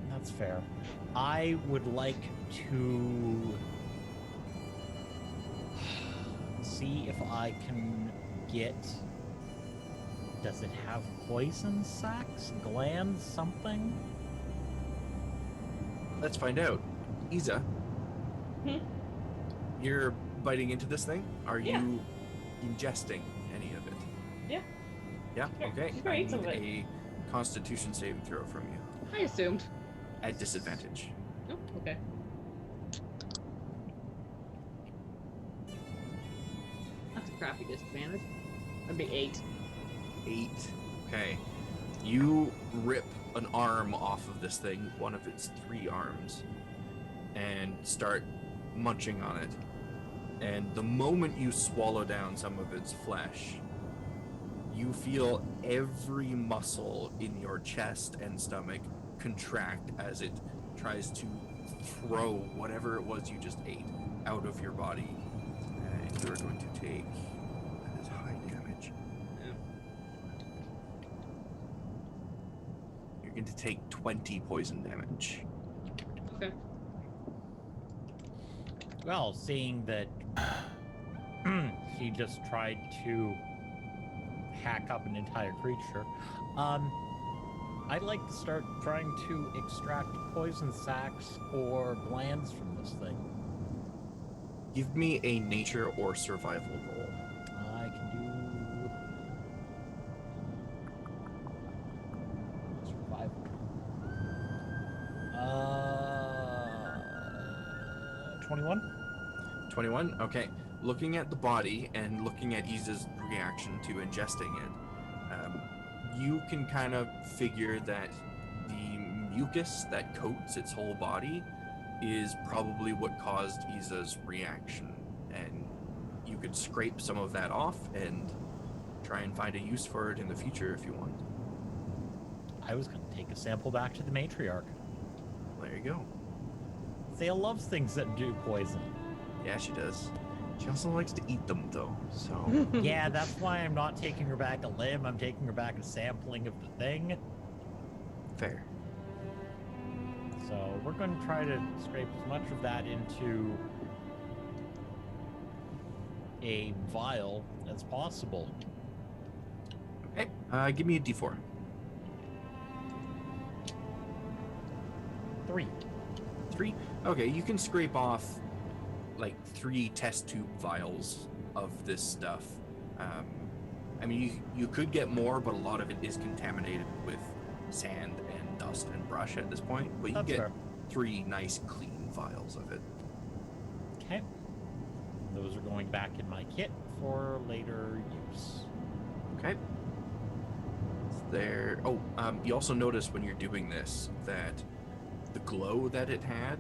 that's fair. I would like to see if I can get. Does it have poison sacs, glands, something?
Let's find out. Isa,
Hmm?
you're biting into this thing? Are
Yeah.
you ingesting any of it?
Yeah.
Yeah,
Sure.
okay.
She's gonna
I
eat some
need
of it.
a constitution saving throw from you.
I assumed.
At disadvantage.
Oh, okay. That's a crappy disadvantage. That'd be 8.
8. Okay. You rip an arm off of this thing, one of its 3 arms, and start munching on it. And the moment you swallow down some of its flesh, you feel every muscle in your chest and stomach contract as it tries to throw whatever it was you just ate out of your body. And you're going to take, that is high damage. You're going to take 20 poison damage.
Okay.
Well, seeing that he just tried to hack up an entire creature, I'd like to start trying to extract poison sacs or glands from this thing.
Give me a nature or survival roll.
I can do survival. 21.
21. Okay. Looking at the body and looking at Iza's reaction to ingesting it, you can kind of figure that the mucus that coats its whole body is probably what caused Iza's reaction. And you could scrape some of that off and try and find a use for it in the future if you want.
I was going to take a sample back to the Matriarch.
There you go.
Zael loves things that do poison.
Yeah, she does. She also likes to eat them, though, so...
Yeah, that's why I'm not taking her back a limb. I'm taking her back a sampling of the thing.
Fair.
So we're going to try to scrape as much of that into a vial as possible.
Okay, give me a d4.
3.
3? Okay, you can scrape off like 3 test tube vials of this stuff. I mean, you could get more, but a lot of it is contaminated with sand and dust and brush at this point. But you
That's
get
fair.
3 nice, clean vials of it.
Okay. Those are going back in my kit for later use.
Okay. There. Oh, you also notice when you're doing this that the glow that it had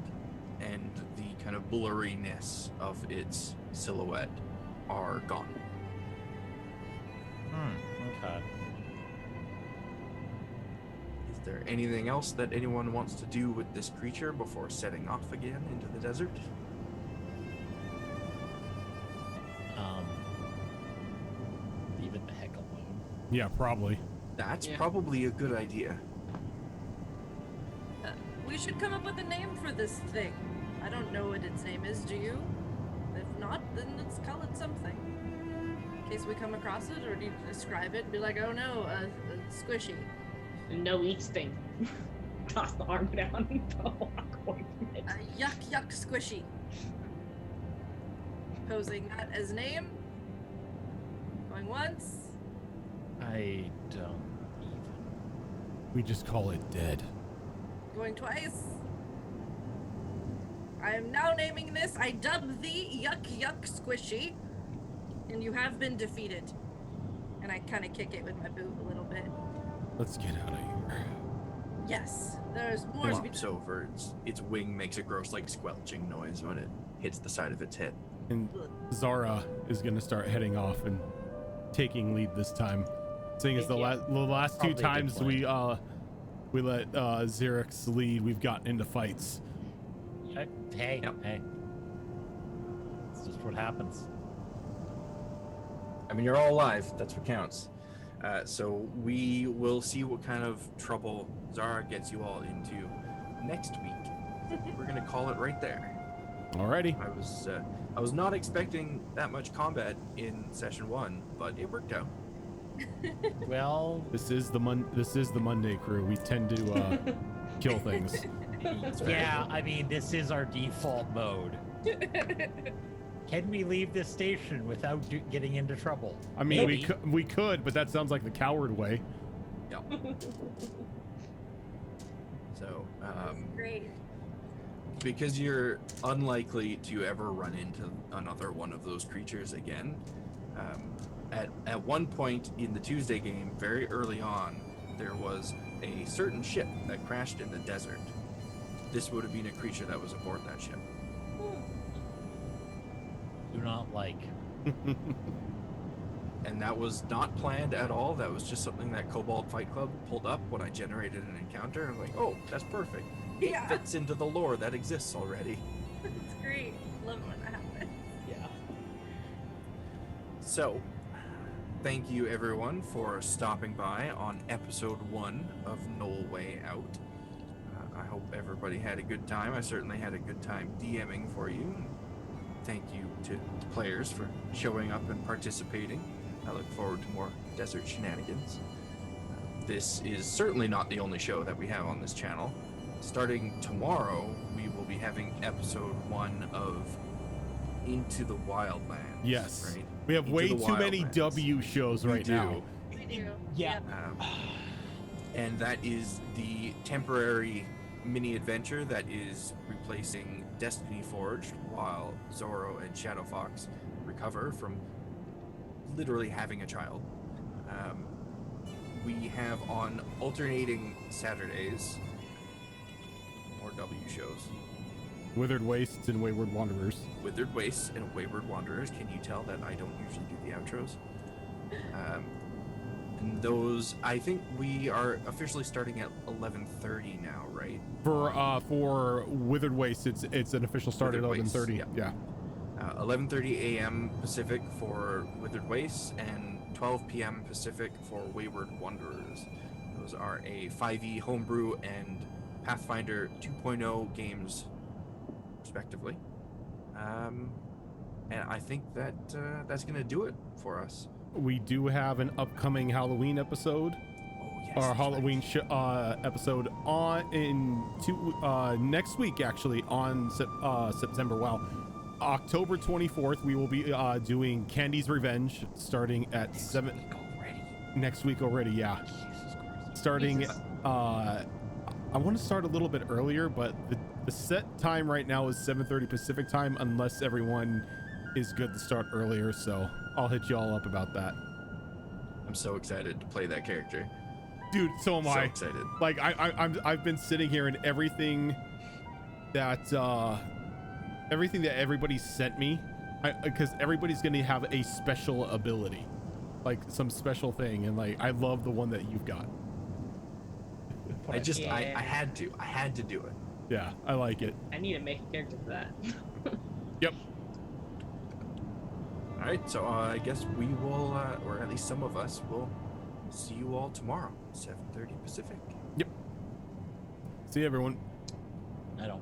and the kind of blurriness of its silhouette are gone.
Okay.
Is there anything else that anyone wants to do with this creature before setting off again into the desert?
Leave it the heck alone.
Yeah, probably.
That's
Yeah.
probably a good idea.
We should come up with a name for this thing. I don't know what its name is, do you? If not, then let's call it something. In case we come across it, or do you describe it and be like, oh no, a squishy.
No eats thing. Toss the arm down and walk away from it.
Yuck yuck squishy. Posing that as name. Going once.
I don't even.
We just call it dead.
Going twice. I am now naming this. I dub thee Yuck Yuck Squishy. And you have been defeated. And I kind of kick it with my boot a little bit.
Let's get out of here.
Yes, there's more to be
Flops over. Its wing makes a gross, like, squelching noise when it hits the side of its head.
And Zara is going to start heading off and taking lead this time. Seeing as the
Yeah.
last two
Probably a good
times
plan.
we let Xerix lead, we've gotten into fights.
Hey,
Yep.
hey. It's just what happens.
I mean, you're all alive. That's what counts. So we will see what kind of trouble Zara gets you all into next week. We're gonna call it right there.
Alrighty.
I was not expecting that much combat in session 1, but it worked out.
Well,
This is the Monday crew. We tend to kill things.
yeah, I mean, this is our default mode. Can we leave this station without getting into trouble?
I mean,
Maybe.
we could, but that sounds like the coward way.
Yeah. So,
great.
because you're unlikely to ever run into another one of those creatures again, at one point in the Tuesday game, very early on, there was a certain ship that crashed in the desert. This would have been a creature that was aboard that ship.
Do not like.
And that was not planned at all. That was just something that Cobalt Fight Club pulled up when I generated an encounter. I'm like, oh, that's perfect. It
Yeah.
fits into the lore that exists already.
It's great. Love it when that happens.
Yeah.
So, thank you everyone for stopping by on episode 1 of Gnoll Way Out. I hope everybody had a good time. I certainly had a good time DMing for you. thank you to the players for showing up and participating. I look forward to more desert shenanigans. This is certainly not the only show that we have on this channel. Starting tomorrow, we will be having episode 1 of Into the Wildlands.
Yes.
Right?
We have
Into
way
the
too many
Wildlands.
W shows
We
right
do.
now.
We do.
Yeah.
And that is the temporary mini adventure that is replacing Destiny Forged while Zorro and Shadow Fox recover from literally having a child. We have on alternating Saturdays more W shows.
Withered Wastes and Wayward Wanderers.
Withered Wastes and Wayward Wanderers. Can you tell that I don't usually do the outros? And those, I think we are officially starting at 11:30 now, right?
For Withered Wastes, it's an official start at
Withered Wastes,
11:30.
yeah.
Yeah.
11:30 a.m. Pacific for Withered Wastes and 12 p.m. Pacific for Wayward Wanderers. Those are a 5e homebrew and Pathfinder 2.0 games, respectively. And I think that that's gonna do it for us.
We do have an upcoming Halloween episode.
Oh yes.
Our
that's
Halloween
right.
episode next week, actually, on September. Wow. October 24th, we will be doing Candy's Revenge, starting at 7
Already.
next week already. Yeah, starting.
Jesus.
I want to start a little bit earlier, but the set time right now is 7:30 Pacific time, unless everyone is good to start earlier. So I'll hit you all up about that,
I'm so excited to play that character.
dude. So am
So
I.
excited.
Like I've been sitting here and everything that everybody sent me, because everybody's gonna have a special ability, like some special thing, and like I love the one that you've got.
I just I
Yeah.
had to do it.
Yeah, I like it.
I need to make a character for that.
Yep.
All right, so I guess we will, or at least some of us will, see you all tomorrow, 7:30 Pacific.
See you, everyone.
I don't.